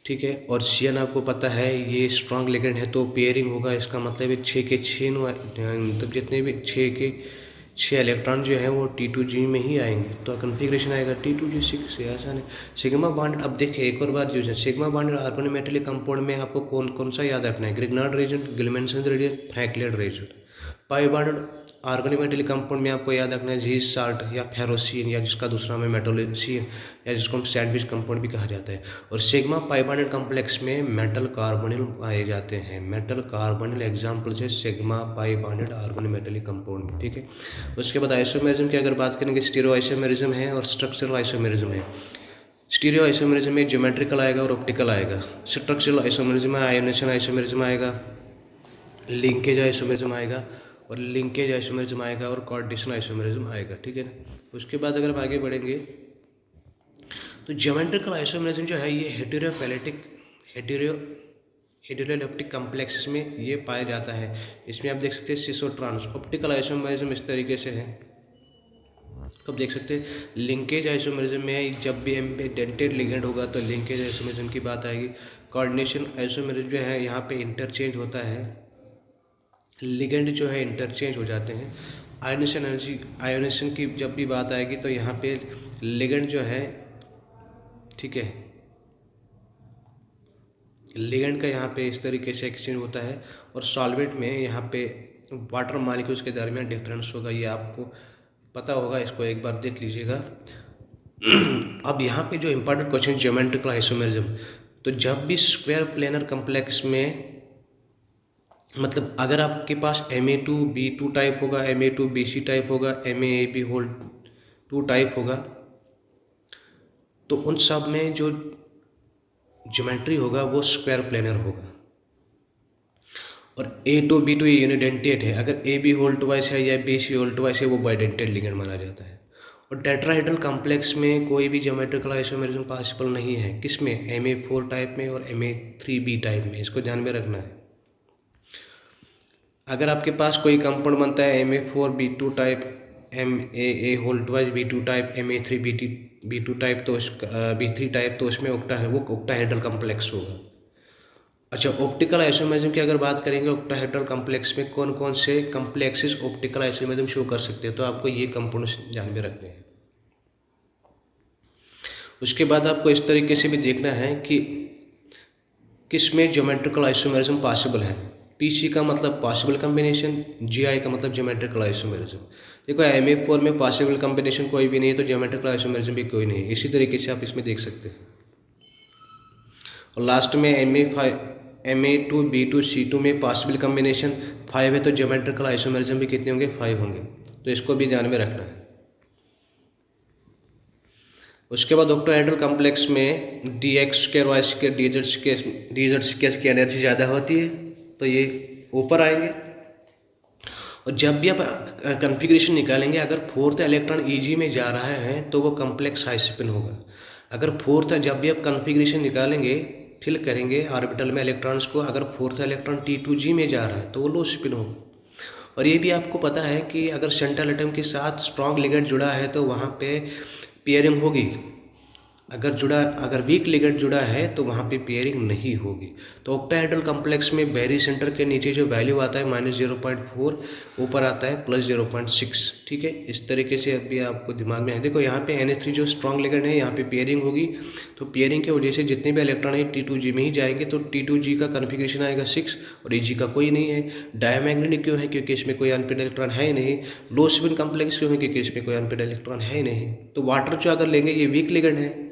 S2: ठीक है। और CN आपको पता है ये स्ट्रॉन्ग लिगेंड है तो पेयरिंग होगा, इसका मतलब 6 के 6 मतलब जितने भी 6 के 6 इलेक्ट्रॉन जो है वो T2G में ही आएंगे, तो कन्फिग्रेशन आएगा T2G6 से। आसान है। सिग्मा बॉन्ड, अब देखिए एक और बात जो है, सिग्मा बॉन्ड ऑर्गेनोमेटेलिक कंपाउंड में आपको कौन कौन सा याद रखना है, Grignard reagent, Gilman's reagent, Frankland reagent. Pi bond organometallic compound में आपको याद रखना है जीज साल्ट या फेरोसिन, या जिसका दूसरा में मेटोलिसिन, या जिसको हम सैंडविच कंपाउंड भी कहा जाता है। और सिग्मा पाई बॉन्डेड कॉम्प्लेक्स में मेटल कार्बोनिल पाए जाते हैं। मेटल कार्बोनिल एग्जाम्पल है sigma pi bonded organometallic compound में, ठीक है। उसके बाद आइसोमेरिज्म की अगर बात करेंगे, स्टीरियो आइसोमेरिज्म है और स्ट्रक्चरल आइसोमेरिज्म है। स्टीरियो आइसोमेरिज्म में ज्योमेट्रिकल आएगा और ऑप्टिकल आएगा। स्ट्रक्चरल आइसोमेरिज्म में आयोनेशन आइसोमेरिज्म आएगा, लिंकेज आइसोमेरिज्म आएगा, और लिंकेज आइसोमेरिज्म आएगा, और कोऑर्डिनेशन आइसोमेरिज्म आएगा, ठीक है ना। उसके बाद अगर हम आगे बढ़ेंगे तो ज्योमेट्रिकल आइसोमेरिज्म जो है ये हेटेरोलेप्टिक कॉम्प्लेक्स में ये पाया जाता है। इसमें आप देख सकते हैं सिस और ट्रांस। ऑप्टिकल आइसोमेरिज्म इस तरीके से है, अब देख सकते हैं। लिंकेज आइसोमेरिज्म में जब भी डेंटेड लिगेंड होगा तो लिंकेज आइसोमेरिज्म की बात आएगी। कोऑर्डिनेशन आइसोमेरिज्म जो है यहाँ पे इंटरचेंज होता है, लिगेंड जो है इंटरचेंज हो जाते हैं। आयोनेशन की जब भी बात आएगी तो यहाँ पे लिगेंड जो है, ठीक है, लिगेंड का यहाँ पे इस तरीके से एक्सचेंज होता है। और सॉल्वेंट में यहाँ पे वाटर मॉलिक्यूल्स के दरमियान डिफरेंस होगा, ये आपको पता होगा, इसको एक बार देख लीजिएगा। अब यहाँ पे जो इम्पोर्टेंट क्वेश्चन ज्योमेट्रिकल आइसोमेरिज्म, तो जब भी स्क्वायर प्लेनर कॉम्प्लेक्स में, मतलब अगर आपके पास Ma2B2 टाइप होगा, Ma2BC टाइप होगा, MaAb होल 2 टाइप होगा, तो उन सब में जो ज्योमेट्री होगा वो स्क्वायर प्लेनर होगा। और A2B2 ये यूनिडेंटेड है, अगर AB होल ट्वाइस है या BC होल ट्वाइस है वो बाइडेंटेड लिगेंड माना जाता है। और टेट्राहेड्रल कॉम्प्लेक्स में कोई भी ज्योमेट्रिकल आइसोमेरिज्म पॉसिबल नहीं है, किसमें, Ma4 टाइप में और Ma3B टाइप में, इसको ध्यान में रखना है। अगर आपके पास कोई कंपाउंड बनता है Ma4B2 type, MAA whole twice B2 type, Ma3B2 type, तो B3 टाइप, तो उसमें ऑक्टाहेड्रल कॉम्प्लेक्स होगा। अच्छा, ऑप्टिकल आइसोमेरिज्म की अगर बात करेंगे, ऑक्टाहेड्रल कॉम्प्लेक्स में कौन कौन से कॉम्प्लेक्सेस ऑप्टिकल आइसोमेरिज्म शो कर सकते हैं, तो आपको ये कंपाउंड्स ध्यान में रखने हैं। उसके बाद आपको इस तरीके से भी देखना है कि किस में ज्योमेट्रिकल आइसोमेरिज्म पॉसिबल है। PC का मतलब पॉसिबल कॉम्बिनेशन, GI का मतलब ज्योमेट्रिकल आइसोमेरिज्म। देखो Ma4 में पॉसिबल कॉम्बिनेशन कोई भी नहीं है तो ज्योमेट्रिकल आइसोमेरिज्म भी कोई नहीं है, इसी तरीके से आप इसमें देख सकते हैं। और लास्ट में Ma2B2C2 में पॉसिबल कॉम्बिनेशन 5 है तो ज्योमेट्रिकल आइसोमेरिज्म भी कितने होंगे, 5 होंगे, तो इसको भी ध्यान में रखना है। उसके बाद ऑक्टाहेड्रल कॉम्प्लेक्स में DX² Y² DZ² की एनर्जी ज़्यादा होती है तो ये ऊपर आएंगे। और जब भी आप कन्फिग्रेशन निकालेंगे, अगर 4th इलेक्ट्रॉन EG में जा रहा है तो वो कॉम्प्लेक्स हाई स्पिन होगा। अगर 4th, जब भी आप कन्फिग्रेशन निकालेंगे, फिल करेंगे ऑर्बिटल में इलेक्ट्रॉन्स को, अगर 4th इलेक्ट्रॉन T2G में जा रहा है तो वो लो स्पिन होगा। और ये भी आपको पता है कि अगर सेंट्रल एटम के साथ स्ट्रॉन्ग लिगेंड जुड़ा है तो वहाँ पे पेयरिंग होगी। अगर वीक लिगेंड जुड़ा है तो वहाँ पे पेयरिंग नहीं होगी। तो ऑक्टाहेड्रल कॉम्प्लेक्स में बैरी सेंटर के नीचे जो वैल्यू आता है -0.4, ऊपर आता है +0.6। ठीक है, इस तरीके से अभी आपको दिमाग में है। देखो यहाँ पे NH3 जो स्ट्रॉन्ग लिगेंड है, यहाँ पे पेयरिंग होगी, तो पेयरिंग की वजह से जितने भी इलेक्ट्रॉन है T2G में ही जाएंगे। तो T2G का कन्फिग्रेशन आएगा 6 और Eg का कोई नहीं है। डायमैग्नेटिक क्यों है? क्योंकि इसमें कोई अनपेड इलेक्ट्रॉन है ही नहीं। लो स्पिन कॉम्प्लेक्स क्यों है? क्योंकि इसमें कोई अनपेड इलेक्ट्रॉन है ही नहीं। तो वाटर जो अगर लेंगे, ये वीक लिगेंड है,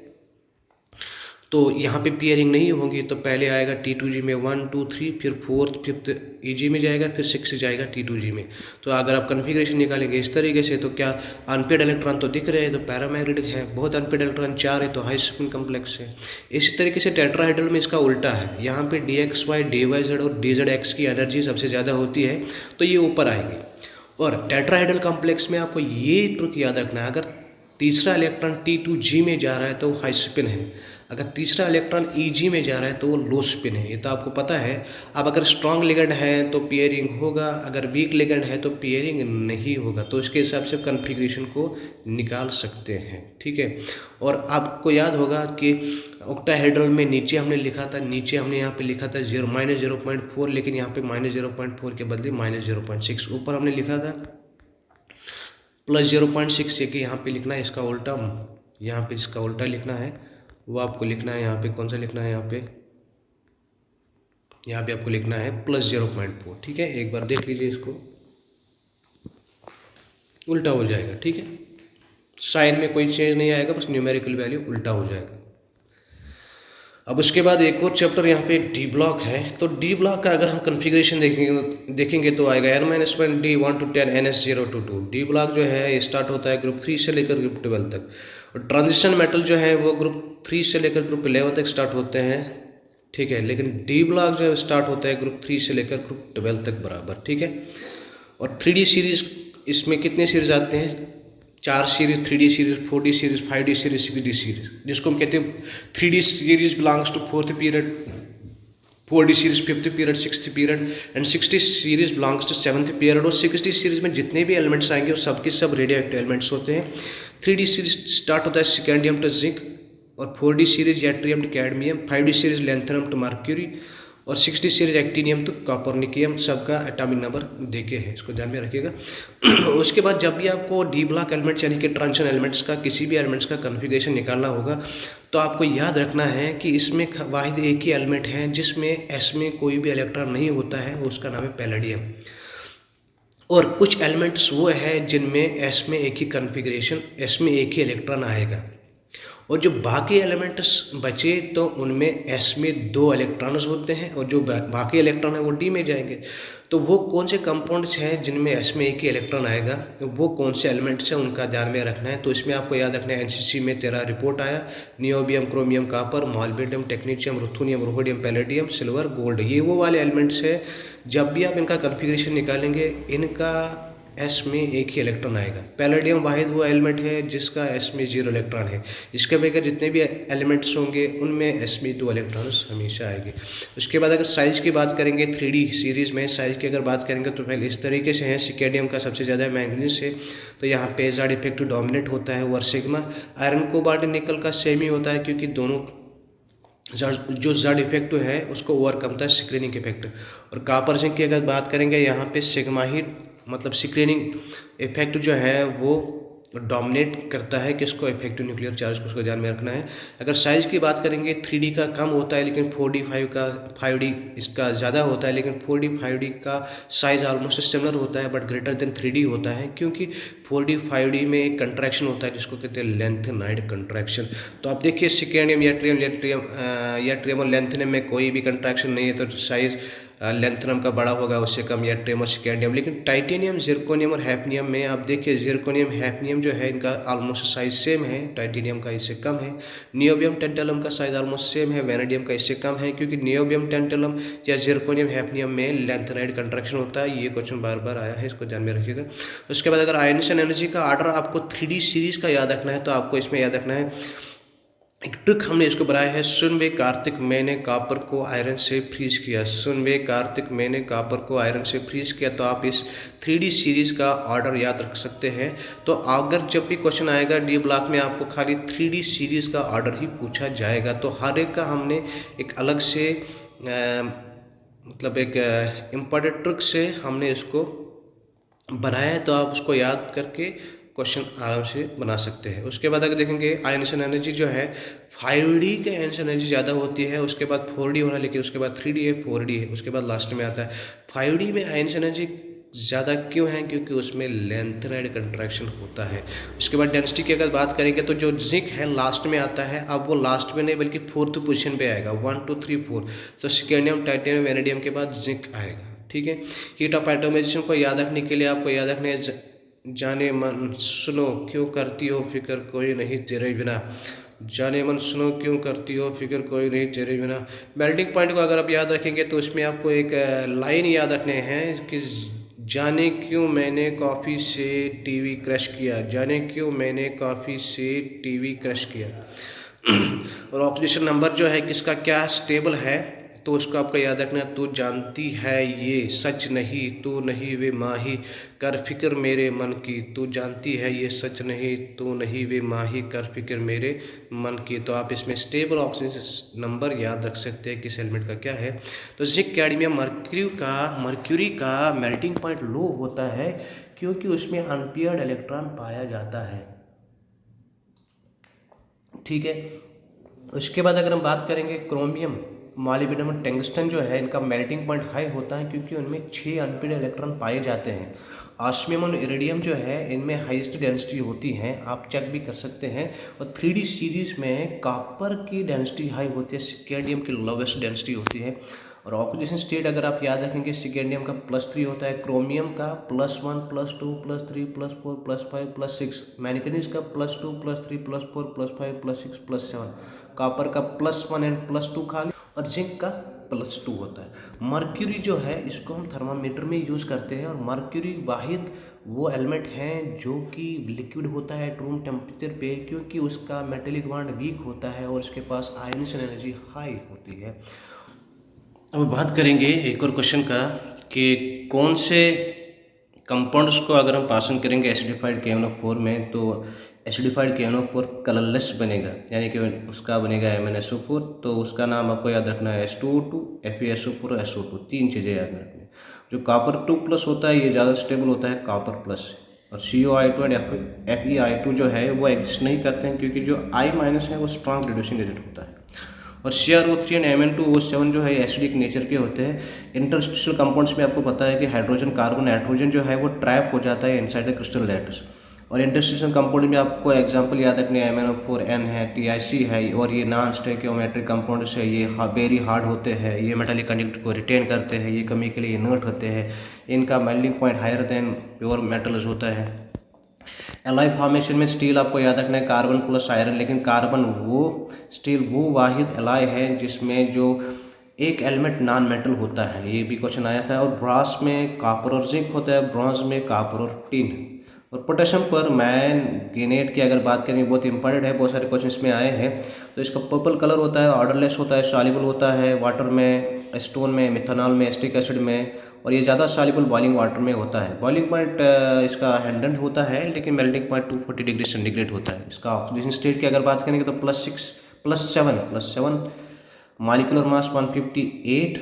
S2: तो यहाँ पे पेयरिंग नहीं होगी। तो पहले आएगा T2G में 1 2 3, फिर 4th 5th Eg में जाएगा, फिर 6 जाएगा T2G में। तो अगर आप कन्फिग्रेशन निकालेंगे इस तरीके से, तो क्या अनपेड इलेक्ट्रॉन तो दिख रहे हैं, तो पैरामैग्नेटिक है। बहुत अनपेड इलेक्ट्रॉन 4 है, तो हाई स्पिन कम्प्लेक्स है। इसी तरीके से टेट्राहेड्रल में इसका उल्टा है। यहाँ पे DXY, DYZ और DZX की एनर्जी सबसे ज़्यादा होती है, तो ये ऊपर आएंगे। और टेट्राहेड्रल कॉम्प्लेक्स में आपको ये ट्रिक याद रखना है, अगर तीसरा इलेक्ट्रॉन T2G में जा रहा है तो वो हाई स्पिन है, अगर तीसरा इलेक्ट्रॉन Eg में जा रहा है तो वो लो स्पिन है। ये तो आपको पता है। अब अगर स्ट्रॉन्ग लिगेंड है तो पेयरिंग होगा, अगर वीक लिगेंड है तो पेयरिंग नहीं होगा। तो इसके हिसाब से कन्फिग्रेशन को निकाल सकते हैं। ठीक है, और आपको याद होगा कि ऑक्टाहेड्रल में नीचे हमने लिखा था, नीचे हमने यहाँ पे लिखा था -0.4, लेकिन यहाँ पे -0.4 के बदले -0.6। ऊपर हमने लिखा था +0.6, कि यहाँ पे लिखना है इसका उल्टा, यहाँ पे इसका उल्टा लिखना है, वो आपको लिखना है। यहाँ पे कौन सा लिखना है? यहाँ पे आपको लिखना है +0.4। ठीक है, एक बार देख लीजिए, इसको उल्टा हो जाएगा। ठीक है, साइन में कोई चेंज नहीं आएगा, बस न्यूमेरिकल वैल्यू उल्टा हो जाएगा। अब उसके बाद एक और चैप्टर यहाँ पे डी ब्लॉक है। तो डी ब्लॉक का अगर हम कन्फिग्रेशन देखेंगे तो आएगा N-1 D 1 to 10 NS0 to 2। D block जो है ये स्टार्ट होता है ग्रुप 3 से लेकर ग्रुप 12 तक, और ट्रांजिशन मेटल जो है वो ग्रुप 3 से लेकर ग्रुप 11 तक स्टार्ट होते हैं। ठीक है, लेकिन डी ब्लॉक जो है स्टार्ट होता है ग्रुप 3 से लेकर ग्रुप 12 तक बराबर। ठीक है, और 3D सीरीज, इसमें कितने सीरीज आते हैं? 4 series, 3D series, 4D series, 5D series, 6D series, जिसको हम कहते हैं 3D series belongs to 4th period, 4D series 5th period, 6th period, and 60 series belongs to 7th period. और 60 सीरीज में जितने भी एलिमेंट्स आएंगे वो सब के सब रेडियो एक्टिव एलिमेंट्स होते हैं। 3D सीरीज स्टार्ट होता है स्कैंडियम टू जिंक, और 4D series yttrium to cadmium, 5D series lanthanum to mercury, और 60 सीरीज एक्टिनियम तो कॉपरनिकियम। सबका एटॉमिक नंबर देखे हैं, इसको ध्यान में रखिएगा। उसके बाद जब भी आपको डी ब्लॉक एलिमेंट्स यानी कि ट्रांजिशन एलिमेंट्स का, किसी भी एलिमेंट्स का कन्फिग्रेशन निकालना होगा, तो आपको याद रखना है कि इसमें वाहिद एक ही एलिमेंट है जिसमें एस में कोई भी इलेक्ट्रॉन नहीं होता है, उसका नाम है पैलेडियम। और कुछ एलिमेंट्स वो है जिनमें एस में एक ही कन्फिग्रेशन, एस में एक ही इलेक्ट्रॉन आएगा, और जो बाकी एलिमेंट्स बचे तो उनमें एस में 2 इलेक्ट्रॉन्स होते हैं, और जो बाकी इलेक्ट्रॉन है वो डी में जाएंगे। तो वो कौन से कंपाउंड्स हैं जिनमें एस में एक ही इलेक्ट्रॉन आएगा, तो वो कौन से एलिमेंट्स हैं उनका ध्यान में रखना है। तो इसमें आपको याद रखना है, एनसीसी में 13 रिपोर्ट आया, niobium, chromium, copper, molybdenum, technetium, ruthenium, rhodium, palladium, silver, gold. ये वो वाले एलिमेंट्स है, जब भी आप इनका कन्फिग्रेशन निकालेंगे इनका एस में एक ही इलेक्ट्रॉन आएगा। पैलेडियम वाहिद वो एलिमेंट है जिसका एस में 0 इलेक्ट्रॉन है। इसके बगैर जितने भी एलिमेंट्स होंगे उनमें एस में 2 इलेक्ट्रॉन्स हमेशा आएंगे। उसके बाद अगर साइज़ की बात करेंगे, 3D सीरीज़ में साइज़ की अगर बात करेंगे तो पहले इस तरीके से है। सिकेडियम का सबसे ज़्यादा मैंगनीज है, तो यहाँ पे ज़ड इफेक्ट डोमिनेट होता है, और सिग्मा। आयरन, कोबाल्ट, निकल का सेम ही होता है, क्योंकि दोनों जो ज़ड इफेक्ट है उसको ओवरकम था स्क्रीनिंग इफेक्ट। और कापर जिंक की अगर बात करेंगे, यहाँ पे सिग्मा ही मतलब स्क्रीनिंग इफेक्ट जो है वो डोमिनेट करता है किसको, इफेक्टिव न्यूक्लियर चार्ज को, उसको ध्यान में रखना है। अगर साइज़ की बात करेंगे, 3D का कम होता है, लेकिन 4D 5D इसका ज़्यादा होता है, लेकिन 4D 5D का साइज़ ऑलमोस्ट सिमिलर होता है, बट ग्रेटर देन 3D होता है, क्योंकि 4D 5D में एक कंट्रैक्शन होता है जिसको कहते हैं लेंथेनाइड कंट्रैक्शन। तो आप देखिए सिकेंडियम, यट्रियम और लेंथेनियम में कोई भी कंट्रैक्शन नहीं है, तो साइज़ लेंथेनम का बड़ा होगा, उससे कम यट्रियम और स्कैंडियम। लेकिन टाइटेनियम, जिरकोनियम और हैफनियम में आप देखिए, जिरकोनियम, हैफनियम जो है इनका ऑलमोस्ट साइज सेम है, टाइटेनियम का इससे कम है। नियोबियम, टेंटलम का साइज ऑलमोस्ट सेम है, वैनेडियम का इससे कम है, क्योंकि नियोबियम, टेंटलम या जिरकोनियम, हैफनियम में लेंथेनाइड कंट्रैक्शन होता है। ये क्वेश्चन बार बार आया है, इसको ध्यान में रखिएगा। उसके बाद अगर आयनिशन एनर्जी का ऑर्डर आपको 3D सीरीज़ का याद रखना है, तो आपको इसमें याद रखना है एक ट्रिक हमने इसको बनाया है, सुन वे कार्तिक मैंने कापर को आयरन से फ्रीज किया। सुन वे कार्तिक मैंने कापर को आयरन से फ्रीज किया। तो आप इस 3D सीरीज़ का ऑर्डर याद रख सकते हैं। तो अगर जब भी क्वेश्चन आएगा डी ब्लॉक में आपको खाली 3D सीरीज़ का ऑर्डर ही पूछा जाएगा। तो हर एक का हमने एक अलग से मतलब एक इम्पॉर्टेंट ट्रिक से हमने इसको बनाया है। तो आप उसको याद करके क्वेश्चन आराम से बना सकते हैं। उसके बाद अगर देखेंगे आयंसन एनर्जी जो है 5D के आयंसन एनर्जी ज़्यादा होती है, उसके बाद 4D होना, लेकिन उसके बाद 3D है, 4D है, उसके बाद लास्ट में आता है 5D में आयंसन एनर्जी ज़्यादा क्यों है? क्योंकि उसमें लेंथेनाइड कंट्रैक्शन होता है। उसके बाद डेंसिटी की अगर बात करेंगे तो जो जिंक है लास्ट में आता है। अब वो लास्ट में नहीं बल्कि 4th पोजीशन पे आएगा, 1 2 3 4। तो सिकेंडियम, टाइटेनियम, वेनेडियम के बाद जिंक आएगा। ठीक है, हीट ऑफ एटमाइजेशन को याद रखने के लिए आपको याद रखना है, जाने मन सुनो क्यों करती हो फिक्र कोई नहीं तेरे बिना। जाने मन सुनो क्यों करती हो फिक्र कोई नहीं तेरे बिना। मेल्टिंग पॉइंट को अगर आप याद रखेंगे तो इसमें आपको एक लाइन याद रखने हैं कि जाने क्यों मैंने कॉफ़ी से टीवी क्रश किया। जाने क्यों मैंने कॉफ़ी से टीवी क्रश किया। और ऑक्सीडेशन नंबर जो है किसका क्या स्टेबल है तो उसको आपको याद रखना। तू जानती है ये सच नहीं, तू नहीं वे माही कर फिक्र मेरे मन की। तू जानती है ये सच नहीं, तू नहीं वे माही कर फिक्र मेरे मन की। तो आप इसमें स्टेबल ऑक्सीजन नंबर याद रख सकते हैं किस एलिमेंट का क्या है। तो जिंक, कैडमियम, मर्क्यूरी का मेल्टिंग पॉइंट लो होता है क्योंकि उसमें अनपेयर्ड इलेक्ट्रॉन पाया जाता है। ठीक है, उसके बाद अगर हम बात करेंगे क्रोमियम, मॉलिब्डेनम, टंगस्टन जो है इनका मेल्टिंग पॉइंट हाई होता है क्योंकि उनमें 6 अनपेयर्ड इलेक्ट्रॉन पाए जाते हैं। ऑस्मियम और इरिडियम जो है इनमें हाईएस्ट डेंसिटी होती है, आप चेक भी कर सकते हैं। और 3D सीरीज में कॉपर की डेंसिटी हाई होती है, सिकेंडियम की लोवेस्ट डेंसिटी होती है। और ऑक्सीडेशन स्टेट अगर आप याद रखेंगे सिकेंडियम का +3 होता है, क्रोमियम का +1 +2 +3 +4 +5 +6, मैंगनीज का +2 +3 +4 +5 +6 +7, कॉपर का +1 एंड +2 खाली, और जिंक का +2 होता है। मर्क्यूरी जो है इसको हम थर्मामीटर में यूज़ करते हैं। और मर्क्यूरी वाहिद वो एलिमेंट हैं जो कि लिक्विड होता है रूम टेम्परेचर पे क्योंकि उसका मेटेलिक बॉन्ड वीक होता है और उसके पास आयनिसन एनर्जी हाई होती है। अब बात करेंगे एक और क्वेश्चन का कि कौन से कंपाउंड्स को अगर हम पासन करेंगे एसिडिफाइड KNO4 में तो एसिडिफाइड KNO4 कलरलेस बनेगा, यानी कि उसका बनेगा MnSO4। तो उसका नाम आपको याद रखना है H2O2, FeSO4 और SO2, 3 चीज़ें याद रखनी है। जो कॉपर 2+ होता है ये ज़्यादा स्टेबल होता है कॉपर प्लस से, और CO2 एंड FeI2 जो है वो एग्जिस्ट नहीं करते हैं क्योंकि जो I- है वो स्ट्रॉन्ग रिड्यूसिंग एजेंट होता है। और CrO3 एंड Mn2O7 जो है एसिडिक नेचर के होते हैं। इंटरस्टिशियल कंपाउंड्स में आपको पता है कि हाइड्रोजन, कार्बन, नाइट्रोजन जो है वो ट्रैप हो जाता है इनसाइड द क्रिस्टल लैटिस। और इंटरस्टिशियल कंपाउंड में आपको एग्जांपल याद रखने हैं, MnO4N है, TiC है, और ये नॉन स्टोइकियोमेट्रिक कंपाउंड्स है, ये वेरी हार्ड होते हैं, ये मेटालिक कंडक्ट को रिटेन करते हैं, ये कमी के लिए इनर्ट होते हैं, इनका melting point higher than pure metals होता है। एलॉय फॉर्मेशन में स्टील आपको याद रखना है कार्बन प्लस आयरन, लेकिन कार्बन वो स्टील वो वाहिद एलॉय है जिसमें जो एक एलिमेंट नॉन मेटल होता है, ये भी क्वेश्चन आया था। और ब्रास में कॉपर और जिंक होता है, ब्रॉन्ज में कॉपर और टिन। और पोटेशियम पर मैंगनेट की अगर बात करें बहुत इंपॉर्टेंट है, बहुत सारे क्वेश्चन इसमें आए हैं। तो इसका पर्पल कलर होता है, ऑर्डरलेस होता है, सॉल्युबल होता है वाटर में, स्टोन में, मिथेनॉल में, एसिटिक एसिड में, और ये ज़्यादा सॉल्युबल बॉइलिंग वाटर में होता है। बॉइलिंग पॉइंट इसका 100 होता है लेकिन मेल्टिंग पॉइंट 240 डिग्री सेंटीग्रेड होता है। इसका ऑक्सीडेशन स्टेट की अगर बात करेंगे तो +7 मॉलिक्यूलर मास 158।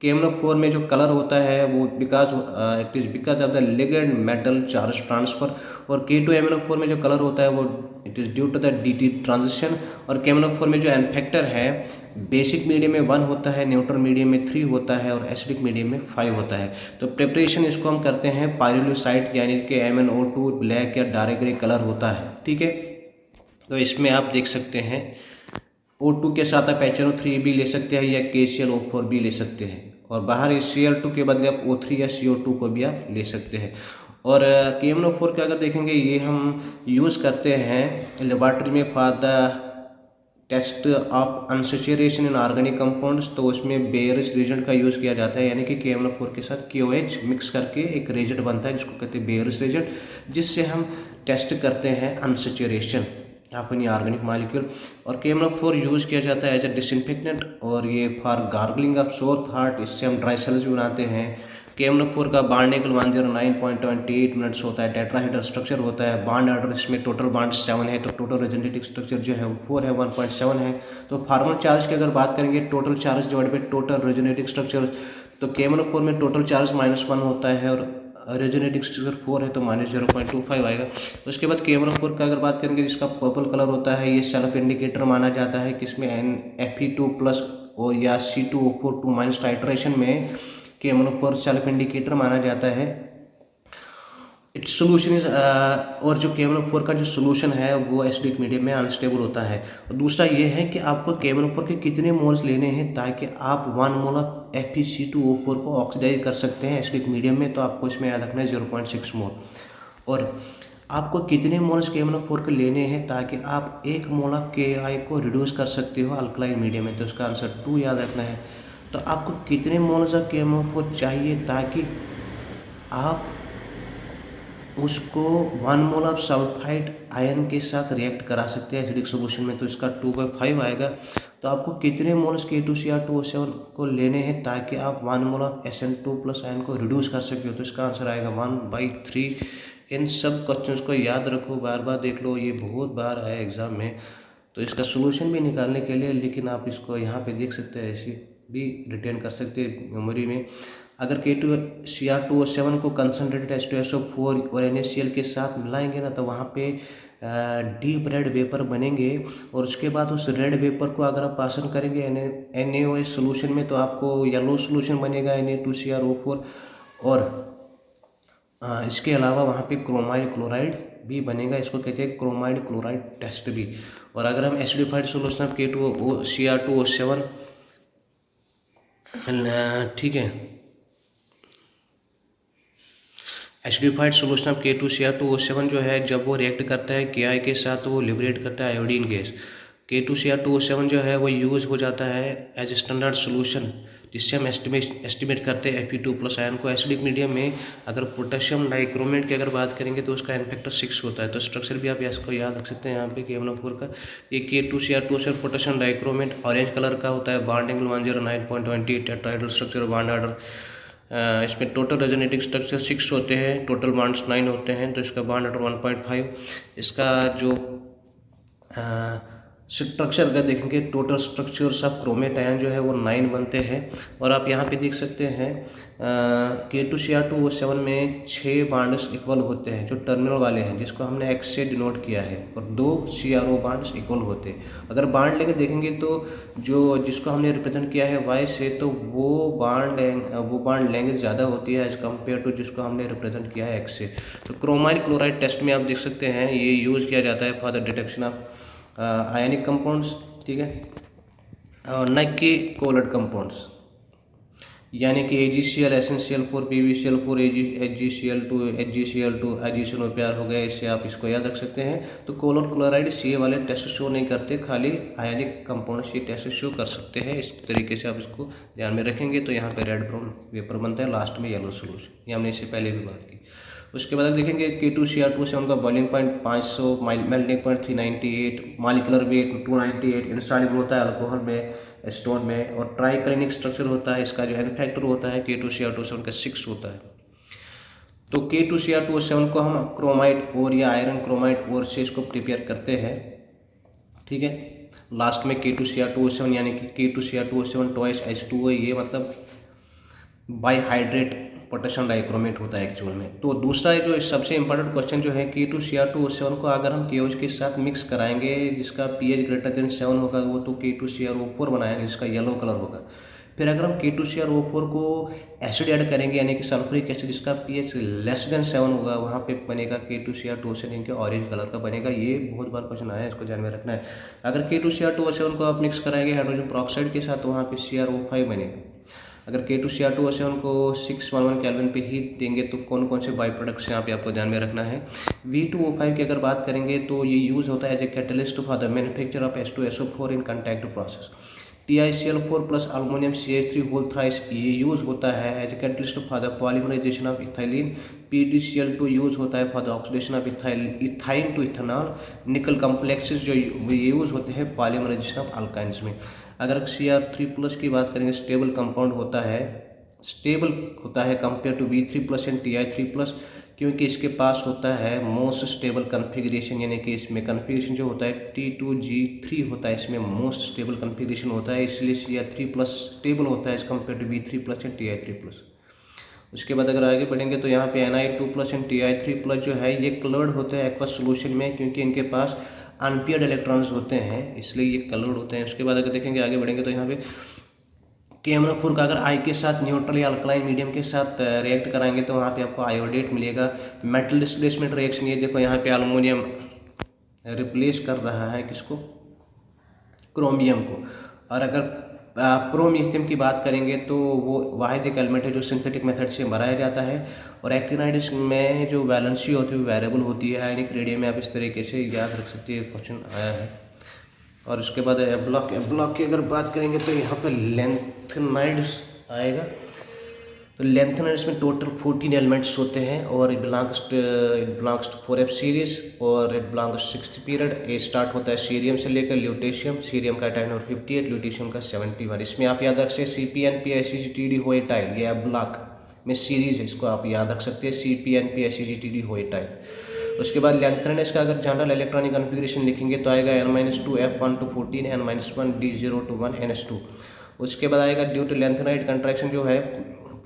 S2: KNO4 में जो कलर होता है वो it is because of the ligand metal charge transfer. और K2MnO4 में जो कलर होता है वो it is due to the DT transition. और KNO4 में जो एन फैक्टर है बेसिक मीडियम में 1 होता है, न्यूट्रल मीडियम में 3 होता है, और एसिडिक मीडियम में 5 होता है। तो प्रिपरेशन इसको हम करते हैं पायरोल्यूसाइड, यानी कि MnO2 ब्लैक या डार्क ग्रे कलर होता है। ठीक है, तो इसमें आप देख सकते हैं O2 के साथ आप HNO3 भी ले सकते हैं या KClO4 भी ले सकते हैं, और बाहर Cl2 के बदले आप O3 या CO2 को भी आप ले सकते हैं। और KNO4 के अगर देखेंगे ये हम यूज़ करते हैं लेबॉर्ट्री में for the test of unsaturation in organic compounds. तो उसमें बेयरिश रेजेंट का यूज़ किया जाता है, यानी कि KNO4 के साथ KOH मिक्स करके एक रेजेंट बनता है जिसको कहते हैं बेयरिश रेजेंट, जिससे हम टेस्ट करते हैं अनसैचुरेशन। अपनी ऑर्गेनिक मालिक्यूल। और KMnO4 यूज़ किया जाता है एज ए डिसइंफेक्टेंट, और ये for gargling of sore throat, इससे हम ड्राई सेल्स भी बनाते हैं। KMnO4 का बॉन्डिंग 109.28 मिनट्स होता है, टेट्राहेड्रल स्ट्रक्चर होता है। बॉन्ड ऑर्डर इसमें टोटल बॉन्ड 7 है, तो टोटल रेजोनेटिक स्ट्रक्चर जो है वो 4 है, 1.7 है। तो फॉर्मल चार्ज की अगर बात करेंगे, total charge divide by total resonating structure, तो KMnO4 में टोटल चार्ज -1 होता है और रेजोनेटिक स्ट्रक्चर 4 है तो -0.25 आएगा। उसके बाद KMnO4 का अगर बात करेंगे, जिसका पर्पल कलर होता है, ये सेल्फ इंडिकेटर माना जाता है, किसमें Fe2+ और या C2O4 टाइट्रेशन में KMnO4 सेल्फ इंडिकेटर माना जाता है। इट्स सोल्यूशन इज और जो KMnO4 का जो सोल्यूशन है वो एसिडिक मीडियम में अनस्टेबल होता है। और दूसरा ये है कि आपको KMnO4 के कितने मोल्स लेने हैं ताकि आप 1 मोल ऑफ FeC2O4 को ऑक्सीडाइज कर सकते हैं एसिडिक मीडियम में, तो आपको इसमें याद रखना है 0.6 मोल। और आपको कितने मोल्स KMnO4 के लेने हैं ताकि आप 1 मोल ऑफ KI को रिड्यूस कर सकते हो अल्कलाइन मीडियम में, तो उसका आंसर 2 याद रखना है। तो आपको कितने मोल्स ऑफ KMnO4 चाहिए ताकि आप उसको 1 मोल ऑफ सल्फाइड आयन के साथ रिएक्ट करा सकते हैं एसिडिक सोल्यूशन में, तो इसका 2/5 आएगा। तो आपको कितने मोल्स K2Cr2O7 को लेने हैं ताकि आप 1 मोल ऑफ SN2+ आयन को रिड्यूस कर सकते हो, तो इसका आंसर आएगा 1/3। इन सब क्वेश्चंस को याद रखो, बार बार देख लो, ये बहुत बार आया एग्जाम में। तो इसका सोल्यूशन भी निकालने के लिए, लेकिन आप इसको यहाँ पे देख सकते हैं, ऐसे भी रिटेन कर सकते हैं मेमोरी में। अगर K2Cr2O7 को कंसनट्रेटेड H2SO4 और NaCl के साथ मिलाएंगे ना, तो वहाँ पे डीप रेड वेपर बनेंगे, और उसके बाद उस रेड वेपर को अगर आप पासन करेंगे NaOH सोल्यूशन में, तो आपको येलो सोल्यूशन बनेगा Na2CrO4। और इसके अलावा वहाँ पे क्रोमाइड क्लोराइड भी बनेगा, इसको कहते हैं क्रोमाइड क्लोराइड टेस्ट भी। और अगर हम एसिडिफाइड सोल्यूशन ऑफ K2Cr2O7, ठीक है, एसिडिफाइड सोल्यूशन ऑफ K2Cr2O7 जो है, जब वो रिएक्ट करता है KI के साथ, तो वो लिबरेट करता है आयोडीन गैस। K2Cr2O7 जो है वो यूज़ हो जाता है एज स्टैंडर्ड सोल्यूशन, जिससे हम एस्टिमेट करते हैं Fe2+ आयन को एसिडिक मीडियम में। अगर पोटेशियम डाइक्रोमेट की अगर बात करेंगे तो उसका n फैक्टर 6 होता है। तो स्ट्रक्चर भी आप इसको याद रख सकते हैं यहाँ पे KMnO4 का। ये K2Cr2O7 potassium dichromate orange colour का होता है, bond angle 109.28, tetrahedral structure, bond order, इसमें टोटल रेजोनेटिक स्ट्रक्चर 6 होते हैं, टोटल बॉन्ड्स 9 होते हैं, तो इसका बॉन्ड ऑर्डर 1.5। इसका जो स्ट्रक्चर अगर देखेंगे, total structures of chromate ion जो है वो 9 बनते हैं। और आप यहाँ पे देख सकते हैं K2Cr2O7 में 6 बॉन्ड्स इक्वल होते हैं, जो टर्मिनल वाले हैं, जिसको हमने X से डिनोट किया है, और 2 CRO बॉन्ड्स इक्वल होते हैं। अगर बॉन्ड लेके देखेंगे तो जिसको हमने रिप्रेजेंट किया है Y से, तो वो बॉन्ड लेंथ ज़्यादा होती है एज कम्पेयर टू जिसको हमने रिप्रेजेंट किया है X से। तो क्रोमाइड क्लोराइड टेस्ट में आप देख सकते हैं ये यूज़ किया जाता है for the detection of ionic compounds, ठीक है, और न कि कोलड कंपाउंड्स, यानी कि AgCl, SnCl4, PbCl4, HgCl2, HgCl2, HgCl प्यार हो गया, इससे आप इसको याद रख सकते हैं। तो कोलर क्लोराइड CA वाले टेस्ट शो नहीं करते, खाली आयनिक कंपाउंड ये टेस्ट शो कर सकते हैं। इस तरीके से आप इसको ध्यान में रखेंगे, तो यहाँ पे रेड ब्राउन वेपर बनता है, लास्ट में येलो सोल्यूशन, ये हमने इससे पहले भी बात की। उसके बाद देखेंगे K2Cr2O7 का boiling point 500, melting point 398, molecular weight 298, installable होता है अल्कोहल में, स्टोन में, और ट्राइक्लिनिक स्ट्रक्चर होता है। इसका जो n फैक्टर होता है K2Cr2O7 का 6 होता है। तो K2Cr2O7 को हम क्रोमाइड और या आयरन क्रोमाइड और से इसको प्रिपेयर करते हैं, ठीक है। लास्ट में K2Cr2O7 यानी कि K2Cr2O7 twice H2O, ये मतलब बाईहाइड्रेट पोटेशियम डाइक्रोमेट होता है एक्चुअल में। तो दूसरा जो सबसे इंपॉर्टेंट क्वेश्चन जो है, K2Cr2O7 को अगर हम KOH के साथ मिक्स कराएंगे, जिसका pH ग्रेटर देन 7 होगा, वो तो K2CrO4 बनाएंगे, जिसका येलो कलर होगा। फिर अगर हम K2CrO4 को एसिड ऐड करेंगे, यानी कि सल्फ्यूरिक एसिड, जिसका pH लेस देन 7 होगा, वहाँ पे बनेगा K2Cr2O7, इनके ऑरेंज कलर का बनेगा। ये बहुत बार क्वेश्चन आया है, इसको ध्यान में रखना है। अगर K2Cr2O7 को आप मिक्स कराएंगे हाइड्रोजन पेरोक्साइड के साथ, तो वहाँ पे CrO5 बनेगा। अगर K2Cr2O7 को 611 केल्विन पे हीट देंगे, तो कौन कौन से बाई प्रोडक्ट्स यहाँ पे आपको ध्यान में रखना है। V2O5 की अगर बात करेंगे, तो ये यूज़ होता है as a catalyst for the manufacture of H2SO4 in contact process.
S1: TiCl4 plus aluminium CH3 whole thrice ये यूज़ होता है as a catalyst for the polymerization of ethylene. PDCl2 use होता है for the oxidation of ethyne to ethanol. Nickel complexes जो use होते हैं polymerisation of alkynes में। अगर Cr3 प्लस की बात करेंगे, स्टेबल कंपाउंड होता है compare to V3+ and Ti3 plus, क्योंकि इसके पास होता है मोस्ट स्टेबल कन्फिग्रेशन, यानी कि इसमें कन्फिग्रेशन जो होता है T2G3 होता है, इसमें मोस्ट स्टेबल कन्फिग्रेशन होता है, इसलिए Cr3 प्लस स्टेबल होता है as compare to V3+ and Ti3 plus. उसके बाद अगर आगे बढ़ेंगे तो यहाँ पे Ni2 plus and Ti3 plus जो है ये कलर्ड होते हैं एक्वस सोल्यूशन में, क्योंकि इनके पास अनपेयर्ड इलेक्ट्रॉन्स होते हैं, इसलिए ये कलर्ड होते हैं। उसके बाद अगर देखेंगे आगे बढ़ेंगे तो यहाँ पे KMnO4 का अगर आई के साथ न्यूट्रल या अल्कलाइन मीडियम के साथ रिएक्ट कराएंगे तो वहाँ पे आपको आयोडेट मिलेगा। मेटल डिस्प्लेसमेंट रिएक्शन, ये देखो यहाँ पे अल्मोनियम रिप्लेस कर रहा है किसको, क्रोमियम को। और अगर प्रोमिथियम की बात करेंगे तो वो वाहिद एक एलिमेंट है जो सिंथेटिक मेथड से बनाया जाता है। और एक्टिनाइड में जो वैलेंसी होती है वो वेरिएबल होती है। आयनिक रेडियम में आप इस तरीके से याद रख सकते हैं, क्वेश्चन आया है। और उसके बाद ब्लॉक की अगर बात करेंगे तो यहाँ पे लेंथेनाइड्स आएगा। तो लेंथेनाइड्स में टोटल 14 एलिमेंट्स होते हैं और it belongs to 4F series और इट बिलोंग्स 6th पीरियड। ये स्टार्ट होता है सीरियम से लेकर ल्यूटेशियम। सीरियम का टाइम नंबर 58, ल्यूटेशियम का 71। इसमें आप याद रख सकते हैं CpNpAcGTD होएटाइल, ये ब्लॉक में सीरीज है, इसको आप याद रख सकते हैं CpNpAcGTD होएटाइल। उसके बाद लेंथेनाइड्स का अगर जनरल इलेक्ट्रॉनिक कन्फिग्रेशन लिखेंगे तो आएगा N-2 F1 to 14 N-1 D0 to 1 NS2। उसके बाद आएगा ड्यू टू लेंथेनाइड कंट्रैक्शन जो है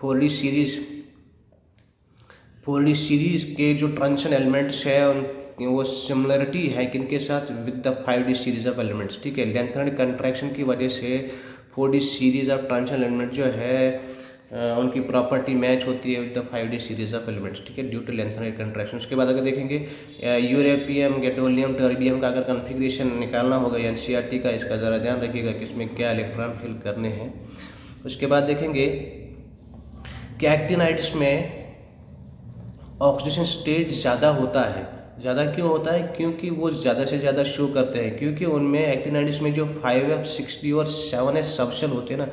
S1: 4D सीरीज के जो ट्रांजिशन एलिमेंट्स है वो सिमिलरिटी है किनके साथ, with the 5D series of elements. ठीक है, लेंथेनाइड कंट्रैक्शन की वजह से 4D series of transition element जो है उनकी प्रॉपर्टी मैच होती है with the 5D series of elements. ठीक है, ड्यू टू लेंथेनाइड कंट्रैक्शन। उसके बाद अगर देखेंगे यूरेपियम, गैडोलियम, टर्बियम का अगर कन्फिग्रेशन निकालना होगा NCERT का, इसका ज़रा ध्यान रखिएगा कि इसमें क्या इलेक्ट्रॉन फिल करने हैं। उसके बाद देखेंगे कि एक्टिनाइड्स में ऑक्सीडेशन स्टेट ज़्यादा होता है। ज़्यादा क्यों होता है? क्योंकि वो ज़्यादा से ज़्यादा शो करते हैं, क्योंकि उनमें एक्टिनाइड्स में जो 5F, 6D और 7S सबशेल होते हैं ना,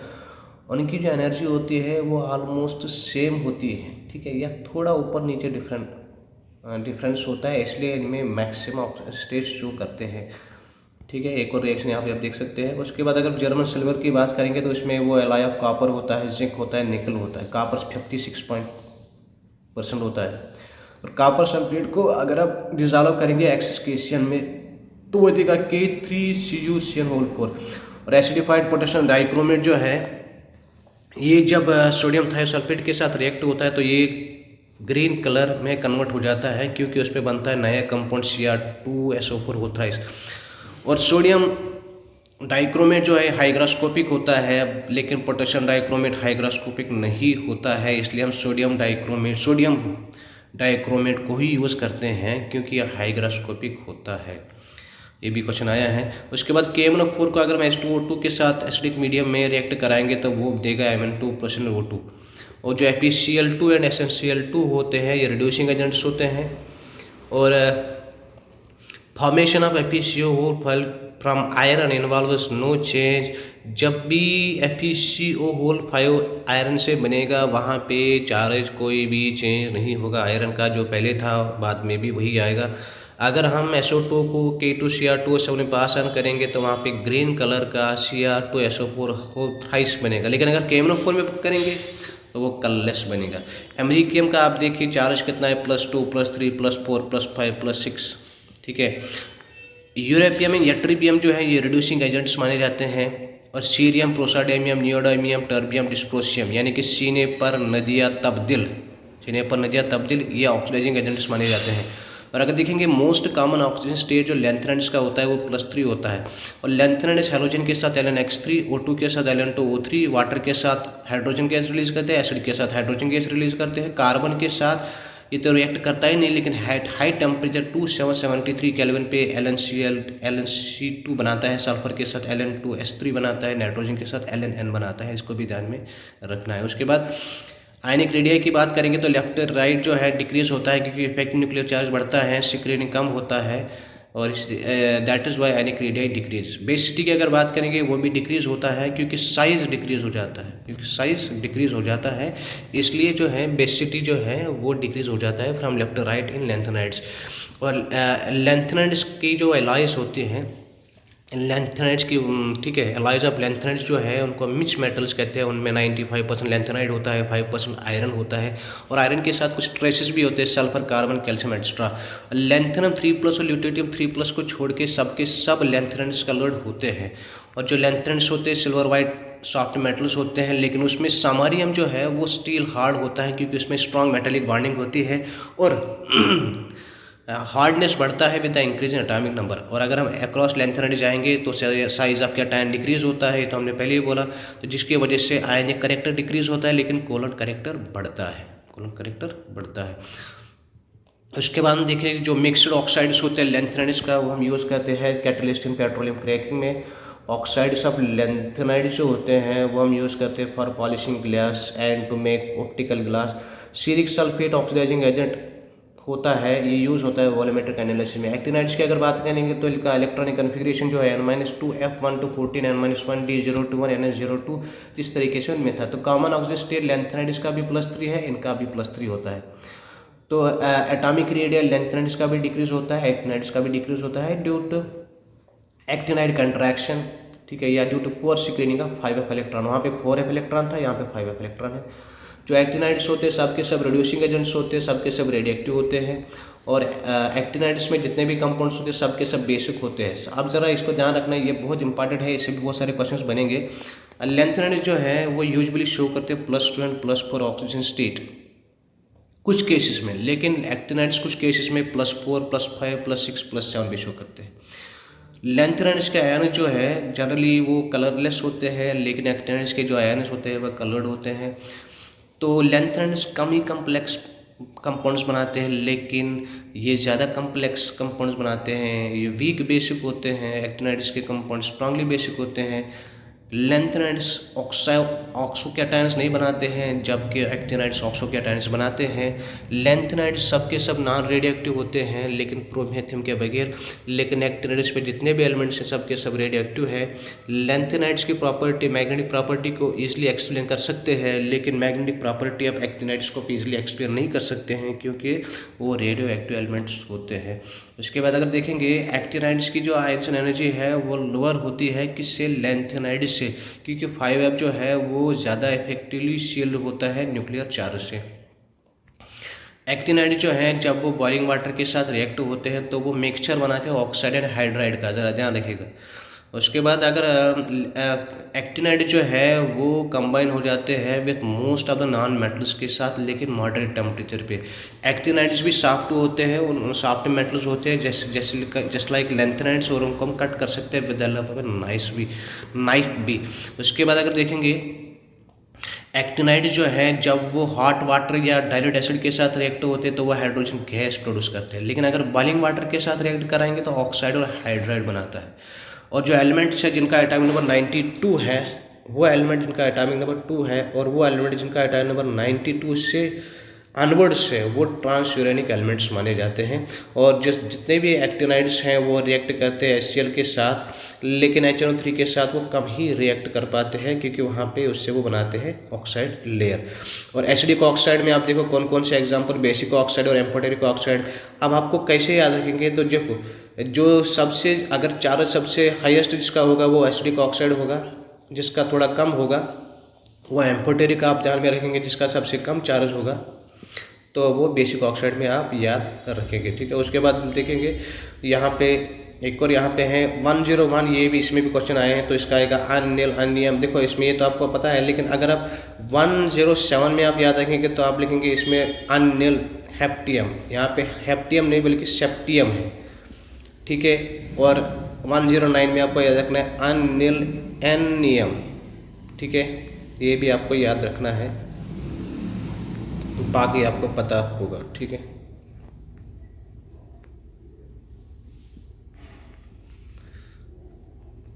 S1: उनकी जो एनर्जी होती है वो ऑलमोस्ट सेम होती है। ठीक है, या थोड़ा ऊपर नीचे डिफरेंस होता है, इसलिए इनमें मैक्सिमम स्टेट्स शो करते हैं। ठीक है, एक और रिएक्शन यहाँ पे आप देख सकते हैं। उसके बाद अगर जर्मन सिल्वर की बात करेंगे तो इसमें वो एलॉय ऑफ कॉपर होता है, जिंक होता है, निकल होता है। कॉपर 56% होता है। और कॉपर सल्फेट को अगर आप डिजॉल्व करेंगे एक्सकेशियन में तो वो देगा K3CuCN4। और एसिडिफाइड पोटेशियम डाइक्रोमेट जो है ये जब सोडियम थायोसल्फेट के साथ रिएक्ट होता है तो ये ग्रीन कलर में कन्वर्ट हो जाता है, क्योंकि उस पर बनता है नया कंपाउंड Cr2SO4 होता है। और सोडियम डाइक्रोमेट जो है हाइग्रोस्कोपिक होता है, लेकिन पोटेशियम डाइक्रोमेट हाइग्रोस्कोपिक नहीं होता है, इसलिए हम सोडियम डाइक्रोमेट को ही यूज़ करते हैं, क्योंकि यह हाइग्रोस्कोपिक होता है। ये भी क्वेश्चन आया है। उसके बाद KMnO4 को अगर मैं H2O2 के साथ एसिडिक मीडियम में रिएक्ट कराएंगे तो वो देगा Mn2+O2। और जो FeCl2 एंड SnCl2 होते हैं ये रिड्यूसिंग एजेंट्स होते हैं। और formation of FeCO from iron involves no change. जब भी FeCO5 आयरन से बनेगा वहाँ पे चार्ज कोई भी चेंज नहीं होगा, आयरन का जो पहले था बाद में भी वही आएगा। अगर हम SO2 को K2Cr2SO में पास ऑन करेंगे तो वहाँ पे ग्रीन कलर का Cr2SO4 थ्राइस बनेगा, लेकिन अगर KMnO4 में करेंगे तो वो कलरलेस बनेगा। अमेरिकियम का आप देखिए चार्ज कितना है, +2 +3 +4 +5 +6। ठीक है, यूरेपियम एंड यट्रिपियम जो है ये रिड्यूसिंग एजेंट्स माने जाते हैं। और सीरियम, प्रोसाडेमियम, नियोडाइमियम, टर्बियम, डिस्प्रोसियम यानी कि सीने पर नदिया तब्दील ये ऑक्सीडाइजिंग एजेंट्स माने जाते हैं। और अगर देखेंगे मोस्ट कॉमन ऑक्सीजन स्टेट जो लेंथेनाइड्स का होता है वो +3 होता है। और लेंथेनाइड्स हैलोजन के साथ LnX3, O2 के साथ Ln2O3, वाटर के साथ हाइड्रोजन गैस रिलीज करते हैं, एसिड के साथ हाइड्रोजन गैस रिलीज करते हैं, कार्बन के साथ ये तो रिएक्ट करता ही नहीं, लेकिन हाई टेम्परेचर 2773 केल्विन पे LnC2 बनाता है, सल्फर के साथ Ln2S3 बनाता है, नाइट्रोजन के साथ Ln बनाता है, इसको भी ध्यान में रखना है। उसके बाद आयनिक रेडियाई की बात करेंगे तो लेफ्ट राइट जो है डिक्रीज होता है, क्योंकि इफेक्टिव न्यूक्लियर चार्ज बढ़ता है, सिक्रीनिंग कम होता है।
S2: और इस that is why ionic radii decrease. Basicity की अगर बात करेंगे वो भी डिक्रीज होता है क्योंकि साइज़ डिक्रीज हो जाता है, इसलिए जो है बेसिटी जो है वो डिक्रीज हो जाता है from left to right in lanthanides. और लेंथेनाइड्स की जो एलाइज होती हैं लेंथेनाइड्स की, ठीक है, एलाइज ऑफ लेंथेनाइड्स जो है उनको मिक्स मेटल्स कहते हैं। उनमें 95% लेंथेनाइड होता है, 5% आयरन होता है और आयरन के साथ कुछ ट्रेसेस भी होते हैं, sulphur, carbon, calcium extra. Lanthanum 3+ और ल्यूटेनियम 3+ को छोड़ के सबके सब लेंथेनाइड्स कलर्ड होते हैं। और जो लेंथेनाइड्स होते हैं सिल्वर वाइट सॉफ्ट मेटल्स होते हैं, लेकिन उसमें सामारियम जो है वो स्टील हार्ड होता है क्योंकि उसमें स्ट्रॉन्ग मेटेलिक बॉन्डिंग होती है और हार्डनेस बढ़ता है with the increase in atomic number. और अगर हम अक्रॉस लेंथेनाइड जाएंगे तो साइज ऑफ कैटायन डिक्रीज होता है, तो हमने पहले ही बोला, तो जिसकी वजह से आयनिक करेक्टर डिक्रीज होता है लेकिन कोलन करेक्टर बढ़ता है। उसके बाद हम देखेंगे जो मिक्सड ऑक्साइड्स होते हैं लेंथेनाइड्स का, वो हम यूज़ करते हैं कैटलिस्ट इन पेट्रोलियम क्रैकिंग में। ऑक्साइड्स ऑफ लेंथेनाइड जो होते हैं वो हम यूज़ करते हैं for polishing glass and to make optical glass. Ceric sulphate oxidising agent होता है, ये यूज़ होता है वॉल्यूमेट्रिक एनालिसिस में। एक्टिनाइड्स की अगर बात करेंगे तो इनका इलेक्ट्रॉनिक कन्फिग्रेशन जो है N-2 F1 to 14 N-1 D021 NS02 जिस तरीके से उनमें था। तो कॉमन ऑक्सीडेज स्टेट लेंथेनाइड्स का भी +3 है, इनका भी +3 होता है। तो एटॉमिक रेडियल लेंथेनाइड्स का भी डिक्रीज होता है, एक्टिनाइड्स का भी डिक्रीज होता है ड्यू टू एक्टिनाइड कंट्रैक्शन, ठीक है, या due to poor screening of 5f electron. वहाँ पे 4f इलेक्ट्रॉन था, यहाँ पे 5f इलेक्ट्रॉन है। जो एक्टिनाइड्स होते हैं सबके सब रिड्यूसिंग एजेंट्स होते हैं, सबके सब रेडिएक्टिव होते हैं। और एक्टिनाइड्स में जितने भी कंपाउंड्स होते हैं सबके सब बेसिक होते हैं। अब जरा इसको ध्यान रखना, ये बहुत इंपॉर्टेंट है, इससे भी बहुत सारे क्वेश्चंस बनेंगे। लेंथेनाइड्स जो है वो यूजुअली शो करते हैं +2 एंड +4 ऑक्सीजन स्टेट कुछ केसेस में, लेकिन एक्टिनाइड्स कुछ केसेस में +4, +5, +6, +7 भी शो करते हैं। लेंथेनाइड्स के आयन जो है जनरली वो कलरलेस होते हैं, लेकिन एक्टिनाइड्स के जो आयन होते हैं वह कलर्ड होते हैं। तो लेंथेनाइड्स कम ही कम्प्लेक्स कंपाउंड्स बनाते हैं, लेकिन ये ज़्यादा कम्प्लेक्स कंपाउंड्स बनाते हैं। ये वीक बेसिक होते हैं, एक्टिनाइड्स के कंपाउंड स्ट्रांगली बेसिक होते हैं। लेंथेनाइड्स ऑक्सोकैटायंस नहीं बनाते हैं, जबकि एक्टिनाइड्स ऑक्सोकैटायंस बनाते हैं। लेंथेनाइड्स सबके सब नॉन रेडियोएक्टिव होते हैं लेकिन प्रोमेथियम के बगैर, लेकिन एक्टिनाइड्स में जितने भी एलिमेंट्स हैं सबके सब रेडियोएक्टिव है। लेंथेनाइड्स की प्रॉपर्टी मैग्नेटिक प्रॉपर्टी को ईजिली एक्सप्लेन कर सकते हैं, लेकिन मैग्नेटिक प्रॉपर्टी ऑफ एक्टिनाइड्स को ईजिली एक्सप्लेन नहीं कर सकते हैं क्योंकि वो रेडियो एक्टिव एलिमेंट्स होते हैं। उसके बाद अगर देखेंगे एक्टिनाइड्स की जो आयन एनर्जी है वो लोअर होती है किससे, लेंथेनाइड से, क्योंकि 5f जो है वो ज़्यादा इफेक्टिवली शील्ड होता है न्यूक्लियर चार्ज से। एक्टिनाइड जो है जब वो बॉइलिंग वाटर के साथ रिएक्ट होते हैं तो वो मिक्सचर बनाते हैं ऑक्साइड एंड हाइड्राइड का, ज़रा ध्यान रखिएगा। उसके बाद अगर एक्टिनाइड जो है वो कंबाइन हो जाते हैं with most of the non metals के साथ, लेकिन मॉडरेट टेम्परेचर पे। एक्टिनाइड्स भी सॉफ्ट होते हैं, उन सॉफ्ट मेटल्स होते हैं जस्ट लाइक लेंथेनाइड्स, और उनको हम कट कर सकते हैं with the help of knife भी। उसके बाद अगर देखेंगे एक्टिनाइड जो है जब वो हॉट वाटर या डाइल्यूट एसिड के साथ रिएक्ट होते हैं तो वो हाइड्रोजन गैस प्रोड्यूस करते हैं, लेकिन अगर बॉइलिंग वाटर के साथ रिएक्ट कराएंगे तो ऑक्साइड और हाइड्राइड बनाता है। और जो एलिमेंट्स है जिनका एटॉमिक नंबर 92 है, वो एलिमेंट जिनका एटॉमिक नंबर 2 है, और वो एलिमेंट जिनका एटॉमिक नंबर 92 से अनवर्ड्स है वो ट्रांसयूरेनिक एलिमेंट्स माने जाते हैं। और जितने भी एक्टिनाइड्स हैं वो रिएक्ट करते हैं HCl के साथ, लेकिन HNO3 के साथ वो कम ही रिएक्ट कर पाते हैं क्योंकि वहाँ पे उससे वो बनाते हैं ऑक्साइड लेयर। और एसिडिक ऑक्साइड में आप देखो कौन कौन से एग्जाम्पल, बेसिक ऑक्साइड और एम्फोटेरिक ऑक्साइड। अब आपको कैसे याद रखेंगे, तो देखो जो सबसे अगर चार्ज सबसे हाईएस्ट जिसका होगा वो एसिडिक ऑक्साइड होगा, जिसका थोड़ा कम होगा वो एम्फोटेरिक आप ध्यान में रखेंगे, जिसका सबसे कम चार्ज होगा तो वो बेसिक ऑक्साइड में आप याद रखेंगे, ठीक है। उसके बाद देखेंगे यहाँ पे एक और यहाँ पे है 101, ये भी इसमें भी क्वेश्चन आए हैं, तो इसका आएगा अनिल अनियम। देखो इसमें ये तो आपको पता है, लेकिन अगर आप 107 में आप याद रखेंगे तो आप लिखेंगे इसमें अनिल हेप्टियम, यहाँ पे हेप्टियम नहीं बल्कि सेप्टियम है, ठीक है। और 109 में आपको याद रखना है अनिल एनियम, ठीक है, ये भी आपको याद रखना है, बाकी आपको पता होगा, ठीक है।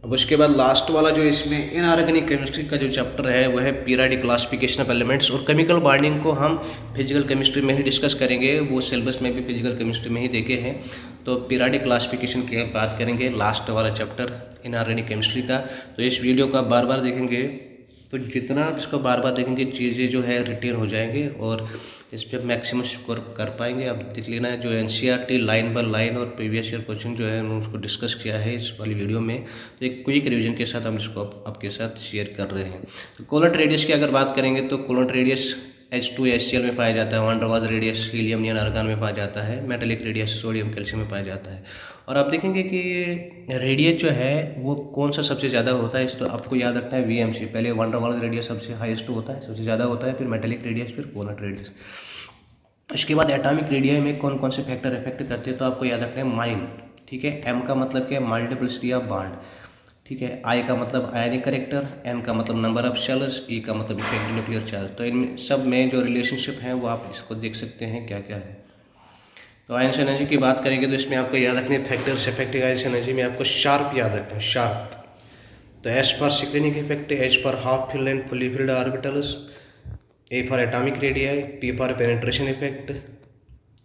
S2: अब उसके बाद लास्ट वाला जो इसमें इनऑर्गेनिक केमिस्ट्री का जो चैप्टर है वह है पीरियोडिक क्लासिफिकेशन ऑफ एलिमेंट्स। और केमिकल बॉन्डिंग को हम फिजिकल केमिस्ट्री में ही डिस्कस करेंगे, वो सिलेबस में भी फिजिकल केमिस्ट्री में ही देखे हैं। तो पीरियोडिक क्लासिफिकेशन की बात करेंगे, लास्ट वाला चैप्टर इनऑर्गेनिक केमिस्ट्री का। तो इस वीडियो को आप बार बार देखेंगे तो जितना आप इसको बार बार देखेंगे चीज़ें जो है रिटेन हो जाएंगे और इस पर मैक्सिमम स्कोर कर पाएंगे। अब देख लेना है जो एनसीईआरटी लाइन बाय लाइन और प्रीवियस ईयर क्वेश्चन जो है उन्होंने उसको डिस्कस किया है इस वाली वीडियो में। तो एक क्विक रिवीजन के साथ हम इसको आपके साथ शेयर कर रहे हैं। तो कोलेंट रेडियस की अगर बात करेंगे तो कोलेंट रेडियस H2HCl में पाया जाता है, van der Waals radius helium neon argon में पाया जाता है, मेटालिक रेडियस सोडियम कैल्शियम में पाया जाता है। और आप देखेंगे कि रेडियस जो है वो कौन सा सबसे ज़्यादा होता है, इस तो आपको याद रखना है VMC। पहले वान डर वाल्स रेडियस सबसे हाईएस्ट होता है, सबसे ज़्यादा होता है, फिर मेटालिक रेडियस, फिर कोलेंट रेडियस। उसके बाद एटॉमिक रेडियस में कौन कौन से फैक्टर इफेक्ट करते हैं, तो आपको याद रखना है माइन, ठीक है। M का मतलब क्या है, मल्टीपलिसिटी ऑफ बॉन्ड, ठीक है। I का मतलब आयनिक करेक्टर, N का मतलब नंबर ऑफ शेल्स, E का मतलब इफेक्टिव न्यूक्लियर चार्ज। तो इन सब में जो रिलेशनशिप है वो आप इसको देख सकते हैं क्या क्या है। तो आयंस एनर्जी की बात करेंगे तो इसमें आपको याद रखने फैक्टर्स इफेक्टिव आयंस एनर्जी में आपको शार्प याद रखना है, शार्प। तो S फॉर सिक्लिनिक effect, H for half filled and fully filled orbitals, A for atomic radii, P for penetration effect,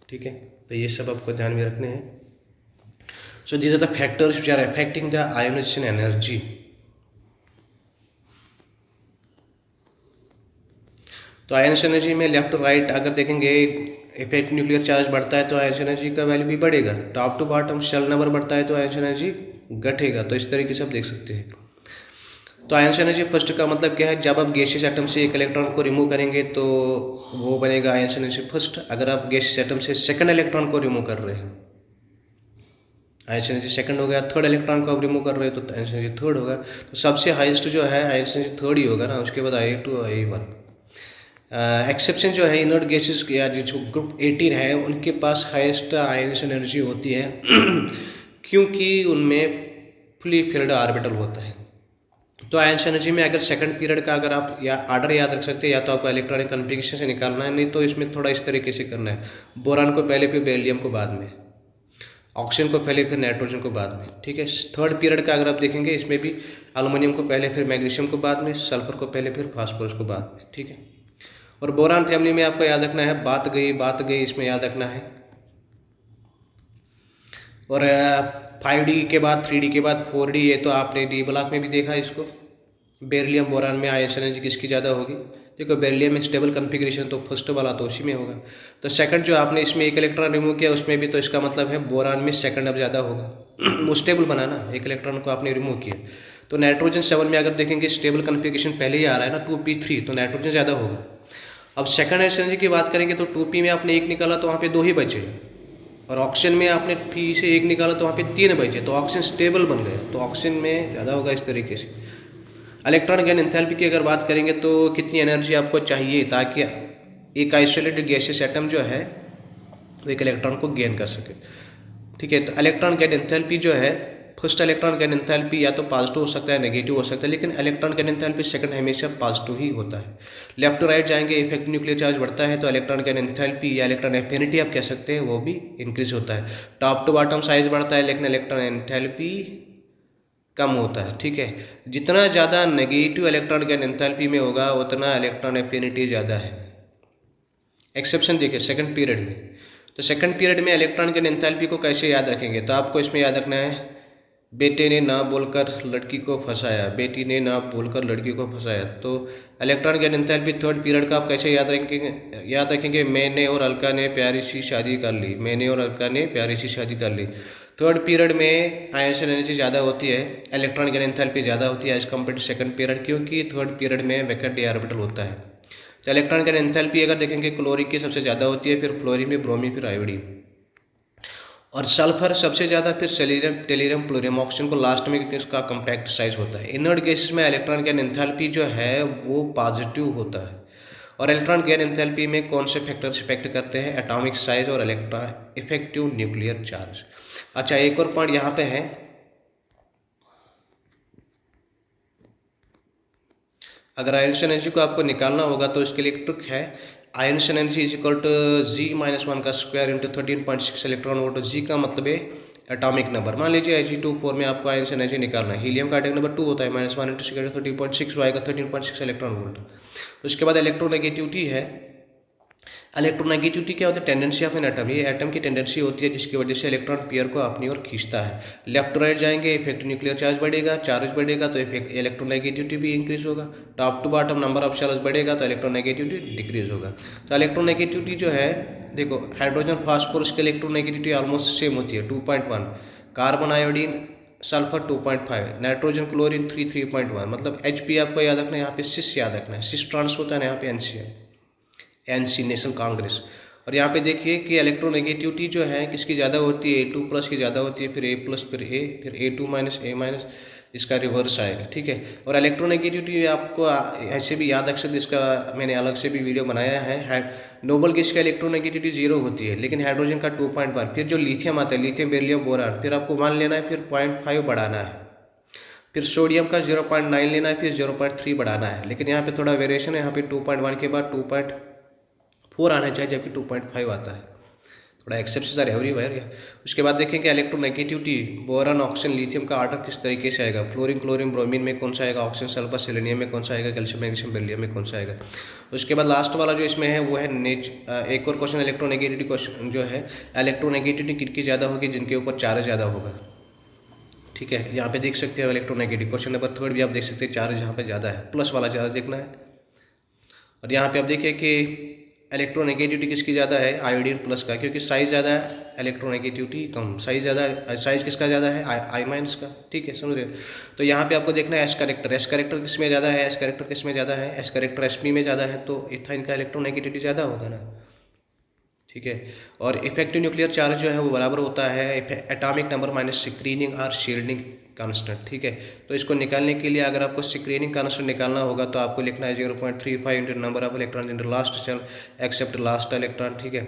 S2: ठीक है। तो ये सब आपको ध्यान में रखने हैं। So these are the factors which are affecting the ionization energy. तो आयनिक एनर्जी में लेफ्ट टू राइट अगर देखेंगे इफेक्ट न्यूक्लियर चार्ज बढ़ता है तो आयनिक एनर्जी का वैल्यू भी बढ़ेगा, top to bottom shell number बढ़ता है तो आयनिक एनर्जी घटेगा। तो इस तरीके से आप देख सकते हैं। तो आयनिक एनर्जी फर्स्ट का मतलब क्या है, जब आप गैसियस एटम से एक इलेक्ट्रॉन को रिमूव करेंगे तो वो बनेगा आयनिक एनर्जी फर्स्ट। अगर आप गैसियस एटम से सेकंड इलेक्ट्रॉन को रिमूव कर रहे हैं, आयनिक एनर्जी सेकंड हो गया। थर्ड इलेक्ट्रॉन को आप रिमूव कर रहे हो तो आयनिक एनर्जी थर्ड होगा। तो सबसे हाईएस्ट जो है आयनिक एनर्जी थर्ड ही होगा ना, उसके बाद I2 I1। एक्सेप्शन जो है इनर्ट गैसेस या जो ग्रुप 18 है उनके पास हाईएस्ट आयनिक एनर्जी होती है क्योंकि उनमें फुली फिल्ड ऑर्बिटल होता है। तो आयनिक एनर्जी में अगर सेकंड पीरियड का अगर आप या आर्डर याद रख सकते हैं या तो आपको इलेक्ट्रॉनिक कन्फिगरेशन से निकालना है, नहीं तो इसमें थोड़ा इस तरीके से करना है, बोरान को पहले फिर बेरिलियम को बाद में, ऑक्सीजन को पहले फिर नाइट्रोजन को बाद में, ठीक है। थर्ड पीरियड का अगर आप देखेंगे इसमें भी एल्युमिनियम को पहले फिर मैग्नीशियम को बाद में, सल्फर को पहले फिर फास्फोरस को बाद में, ठीक है। और बोरान फैमिली में आपको याद रखना है बात गई इसमें याद रखना है। और 5D के बाद 3D के बाद 4D, ये तो आपने डी ब्लॉक में भी देखा इसको। बेरिलियम बोरान में आयनिक एनर्जी किसकी ज़्यादा होगी, देखो बेरिलियम में स्टेबल कन्फिग्रेशन तो फर्स्ट वाला तो उसी में होगा। तो सेकंड जो आपने इसमें एक इलेक्ट्रॉन रिमूव किया उसमें भी, तो इसका मतलब है बोरान में सेकंड अब ज़्यादा होगा वो स्टेबल बनाना, एक इलेक्ट्रॉन को आपने रिमूव किया। तो नाइट्रोजन 7 में अगर देखेंगे स्टेबल कन्फिग्रेशन पहले ही आ रहा है ना 2p3, तो नाइट्रोजन ज़्यादा होगा। अब सेकंड एनर्जी की बात करेंगे तो 2p में आपने एक निकाला तो वहाँ पे 2 ही बचे, और ऑक्सीजन में आपने p से एक निकाला तो वहाँ पे 3 बचे, तो ऑक्सीजन स्टेबल बन गया, तो ऑक्सीजन में ज़्यादा होगा इस तरीके से। इलेक्ट्रॉन गेन एंथैल्पी की अगर बात करेंगे तो कितनी एनर्जी आपको चाहिए ताकि एक आइसोलेटेड गैसियस एटम जो है वो एक इलेक्ट्रॉन को गेन कर सके, ठीक है। तो इलेक्ट्रॉन गेन एंथैल्पी जो है, फर्स्ट इलेक्ट्रॉन गेन एंथैल्पी या तो पॉजिटिव हो सकता है नेगेटिव हो सकता है, लेकिन इलेक्ट्रॉन गेन एंथैल्पी सेकंड हमेशा पॉजिटिव ही होता है। लेफ्ट टू राइट जाएंगे इफेक्टिव न्यूक्लियर चार्ज बढ़ता है तो इलेक्ट्रॉन गेन एंथैल्पी या इलेक्ट्रॉन एफिनिटी आप कह सकते हैं वो भी इंक्रीज होता है। टॉप टू बॉटम साइज बढ़ता है लेकिन इलेक्ट्रॉन एंथैल्पी कम होता है, ठीक है। जितना ज़्यादा नेगेटिव इलेक्ट्रॉन गेन एंथैल्पी में होगा उतना इलेक्ट्रॉन एफिनिटी ज़्यादा है। एक्सेप्शन देखिए सेकंड पीरियड में, तो सेकंड पीरियड में इलेक्ट्रॉन गेन एंथैल्पी को कैसे याद रखेंगे, तो आपको इसमें याद रखना है बेटे ने ना बोलकर लड़की को फंसाया, बेटी ने ना बोलकर लड़की को फंसाया। तो electron gain enthalpy third period का आप कैसे याद रखेंगे, मैंने और अलका ने प्यारी सी शादी कर ली, मैंने और अलका ने प्यारी सी शादी कर ली। थर्ड पीरियड में आयनिक एनर्जी ज़्यादा होती है, इलेक्ट्रॉन गेन एंथैल्पी ज़्यादा होती है as compare to second period, क्योंकि थर्ड पीरियड में वैकेंट डी ऑर्बिटल होता है। तो इलेक्ट्रॉन गेन एंथैल्पी अगर देखेंगे क्लोरीन की सबसे ज़्यादा होती है, फिर फ्लोरीन में, ब्रोमीन, फिर आयोडीन, और सल्फर सबसे ज़्यादा, फिर सेलेनियम, टेलियम, प्लूरियम, ऑक्सीजन को लास्ट में क्योंकि उसका कम्पैक्ट साइज होता है। इनर्ट गैसेस में इलेक्ट्रॉन गेन एंथैल्पी जो है वो पॉजिटिव होता है। और इलेक्ट्रॉन गेन एंथैल्पी में कौन से फैक्टर्स इफेक्ट करते हैं, एटॉमिक साइज और इलेक्ट्रॉन इफेक्टिव न्यूक्लियर चार्ज। अच्छा, एक और पॉइंट यहाँ पे है, अगर आयनिक एनर्जी को आपको निकालना होगा तो इसके लिए एक ट्रिक है, ionic energy is equal to G-1 का square into 13.6 electron volt. G का मतलब है एटॉमिक नंबर। मान लीजिए Ag24 में आपको आयनिक एनर्जी निकालना है, हीलियम का एटॉमिक नंबर 2 होता है, -1 इंटू 13.6 आएगा 13.6 इलेक्ट्रॉन वोल्ट। उसके बाद इलेक्ट्रोनेगेटिविटी है, इलेक्ट्रोनेगेटिविटी क्या होता है? Tendency of an atom. ये एटम की टेंडेंसी होती है जिसकी वजह से इलेक्ट्रॉन पेयर को अपनी ओर खींचता है। लेफ्ट टू राइट जाएंगे, इफेक्टिव न्यूक्लियर चार्ज बढ़ेगा, चार्ज बढ़ेगा तो इलेक्ट्रोनेगेटिविटी भी इंक्रीज होगा। Top to bottom number of shells बढ़ेगा तो इलेक्ट्रोनेगेटिविटी डिक्रीज होगा। तो इलेक्ट्रोनेगेटिविटी जो है, देखो हाइड्रोजन फास्फोरस की इलेक्ट्रोनेगेटिविटी ऑलमोस्ट सेम होती है 2.1, carbon iodine sulphur 2.5, nitrogen chlorine 3.1। मतलब Hp आपको याद रखना है, यहाँ पे सिस याद रखना है, सिस ट्रांस होता है ना, यहाँ पे NC है, NC नेशनल कांग्रेस। और यहाँ पे देखिए कि इलेक्ट्रोनेगेटिविटी जो है किसकी ज़्यादा होती है, A2+ की ज़्यादा होती है, फिर A+, फिर A, फिर A2-, A-, इसका रिवर्स आएगा, ठीक है। और इलेक्ट्रोनेगेटिविटी आपको ऐसे भी याद रख सकते, इसका मैंने अलग से भी वीडियो बनाया है। नोबल गैस का इलेक्ट्रोनेगेटिविटी 0 होती है, लेकिन हाइड्रोजन का 2.1, फिर जो लिथियम आता है, लिथियम बेरिलियम बोरान, फिर आपको 1 लेना है, फिर 0.5 बढ़ाना है, फिर सोडियम का 0.9 लेना है, फिर 0.3 बढ़ाना है। लेकिन यहाँ पे थोड़ा वेरिएशन है, यहाँ पे 2.1 के बाद 2.4 आना चाहिए, जबकि 2.5 आता है, थोड़ा एक्सेप्शंस आर एवरीवेयर। उसके बाद देखेंगे इलेक्ट्रोनेगेटिविटी, बोरान, ऑक्सीजन, लिथियम का ऑर्डर किस तरीके से आएगा, फ्लोरीन, क्लोरीन, ब्रोमीन में कौन सा आएगा, ऑक्सीजन, सल्फर, सेलेनियम में कौन सा आएगा, कैल्शियम, मैग्नीशियम, बेरिलियम में कौन सा आएगा। उसके बाद लास्ट वाला जो इसमें है वो है एक और क्वेश्चन इलेक्ट्रोनेगेटिविटी क्वेश्चन जो है, इलेक्ट्रोनेगेटिविटी किनकी ज़्यादा होगी, जिनके ऊपर चार्ज ज़्यादा होगा, ठीक है। यहाँ पे देख सकते हैं इलेक्ट्रोनेगेटिव क्वेश्चन नंबर 3 भी आप देख सकते हैं, चार्ज यहाँ पे ज़्यादा है, प्लस वाला चार्ज देखना है। और यहाँ पे आप देखिए कि इलेक्ट्रोनेगेटिविटी किसकी ज़्यादा है, आयोडीन प्लस का, क्योंकि साइज़ ज़्यादा है, इलेक्ट्रोनेगेटिविटी कम, साइज़ ज़्यादा है, साइज़ किसका ज़्यादा है, आई माइनस का, ठीक है, समझ रहे हो। तो यहाँ पे आपको देखना है एस करेक्टर, एस करेक्टर किस में ज़्यादा है, एस करेक्टर किस में ज़्यादा है, एस करेक्टर Sp में ज़्यादा है, तो इथाइन का इलेक्ट्रोनेगेटिविटी ज़्यादा होगा ना, ठीक है। और इफेक्टिव न्यूक्लियर चार्ज जो है वो बराबर होता है एटॉमिक नंबर माइनस स्क्रीनिंग और शील्डिंग कांस्टेंट, ठीक है। तो इसको निकालने के लिए अगर आपको स्क्रीनिंग कांस्टेंट निकालना होगा तो आपको लिखना है 0.35 into number of electron into last shell except last electron, ठीक है,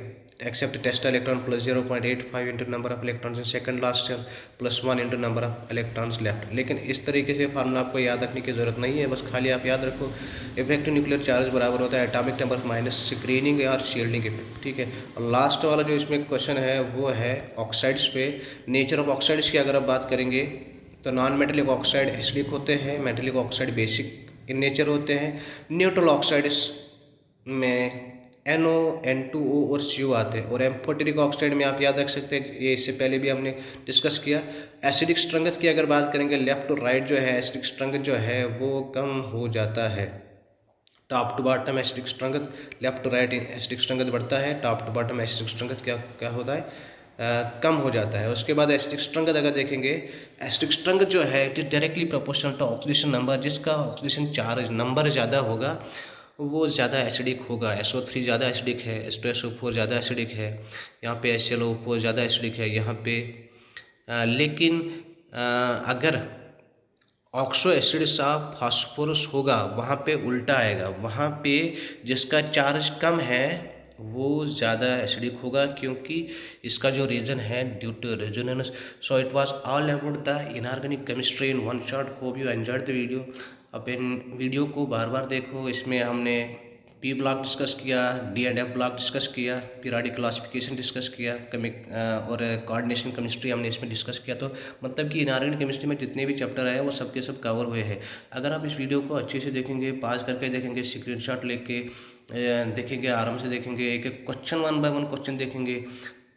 S2: except test electron plus 0.85 into number of electron in second last shell plus 1 into number of electrons left. लेकिन इस तरीके से फार्मूला आपको याद रखने की जरूरत नहीं है, बस खाली आप याद रखो इफेक्टिव न्यूक्लियर चार्ज बराबर होता है एटॉमिक नंबर माइनस स्क्रीनिंग और शील्डिंग इफेक्ट, ठीक है। और लास्ट वाला जो इसमें क्वेश्चन है वो है ऑक्साइड्स पे। नेचर ऑफ ऑक्साइड्स की अगर आप बात करेंगे तो नॉन मेटेलिक ऑक्साइड एसिडिक होते हैं, metallic oxide basic in nature होते हैं। न्यूट्रल ऑक्साइड्स में NO, N2O और CO आते हैं। और एम्फोटेरिक ऑक्साइड में आप याद रख सकते हैं, ये इससे पहले भी हमने डिस्कस किया। एसिडिक स्ट्रेंथ की अगर बात करेंगे, लेफ्ट टू राइट जो है एसिडिक स्ट्रेंथ जो है वो कम हो जाता है, top to bottom acidic strength, left to right acidic strength बढ़ता है, top to bottom acidic strength क्या होता है, कम हो जाता है। उसके बाद एसिडिक स्ट्रेंथ अगर देखेंगे, एसिडिक स्ट्रेंथ जो है it is directly proportional to oxidation number, जिसका ऑक्सीडेशन चार्ज नंबर ज़्यादा होगा वो ज़्यादा एसिडिक होगा। SO3 ज़्यादा एसिडिक है, H2SO4 ज़्यादा एसिडिक है, यहाँ पे HClO4 ज़्यादा एसिडिक है यहाँ पे। लेकिन अगर ऑक्सो एसिड्स ऑफ फास्फोरस होगा वहाँ पे उल्टा आएगा, वहाँ पे जिसका चार्ज कम है वो ज़्यादा एसिडिक होगा, क्योंकि इसका जो रीजन है due to resonance. So it was all about the inorganic chemistry in one shot. Hope you enjoyed the video. अब इन वीडियो को बार बार देखो, इसमें हमने P ब्लॉक डिस्कस किया, D and F block discuss किया, पीरियोडिक क्लासिफिकेशन डिस्कस किया, और कोऑर्डिनेशन केमिस्ट्री हमने इसमें डिस्कस किया। तो मतलब कि इनऑर्गेनिक केमिस्ट्री में जितने भी चैप्टर आए वो सब के सब कवर हुए हैं। अगर आप इस वीडियो को अच्छे से देखेंगे, पास करके देखेंगे, स्क्रीनशॉट लेके देखेंगे, आराम से देखेंगे, एक एक क्वेश्चन 1 बाय 1 क्वेश्चन देखेंगे,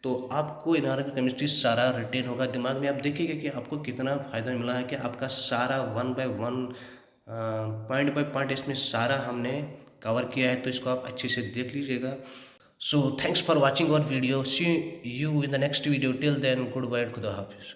S2: तो आपको इनऑर्गेनिक केमिस्ट्री सारा रिटेन होगा दिमाग में। आप देखिएगा कि आपको कितना फ़ायदा मिला है, कि आपका सारा 1 बाय 1 पॉइंट बाय पॉइंट इसमें सारा हमने कवर किया है, तो इसको आप अच्छे से देख लीजिएगा। So thanks for watching our video, see you in the next video, till then good bye and खुदा हाफिज़।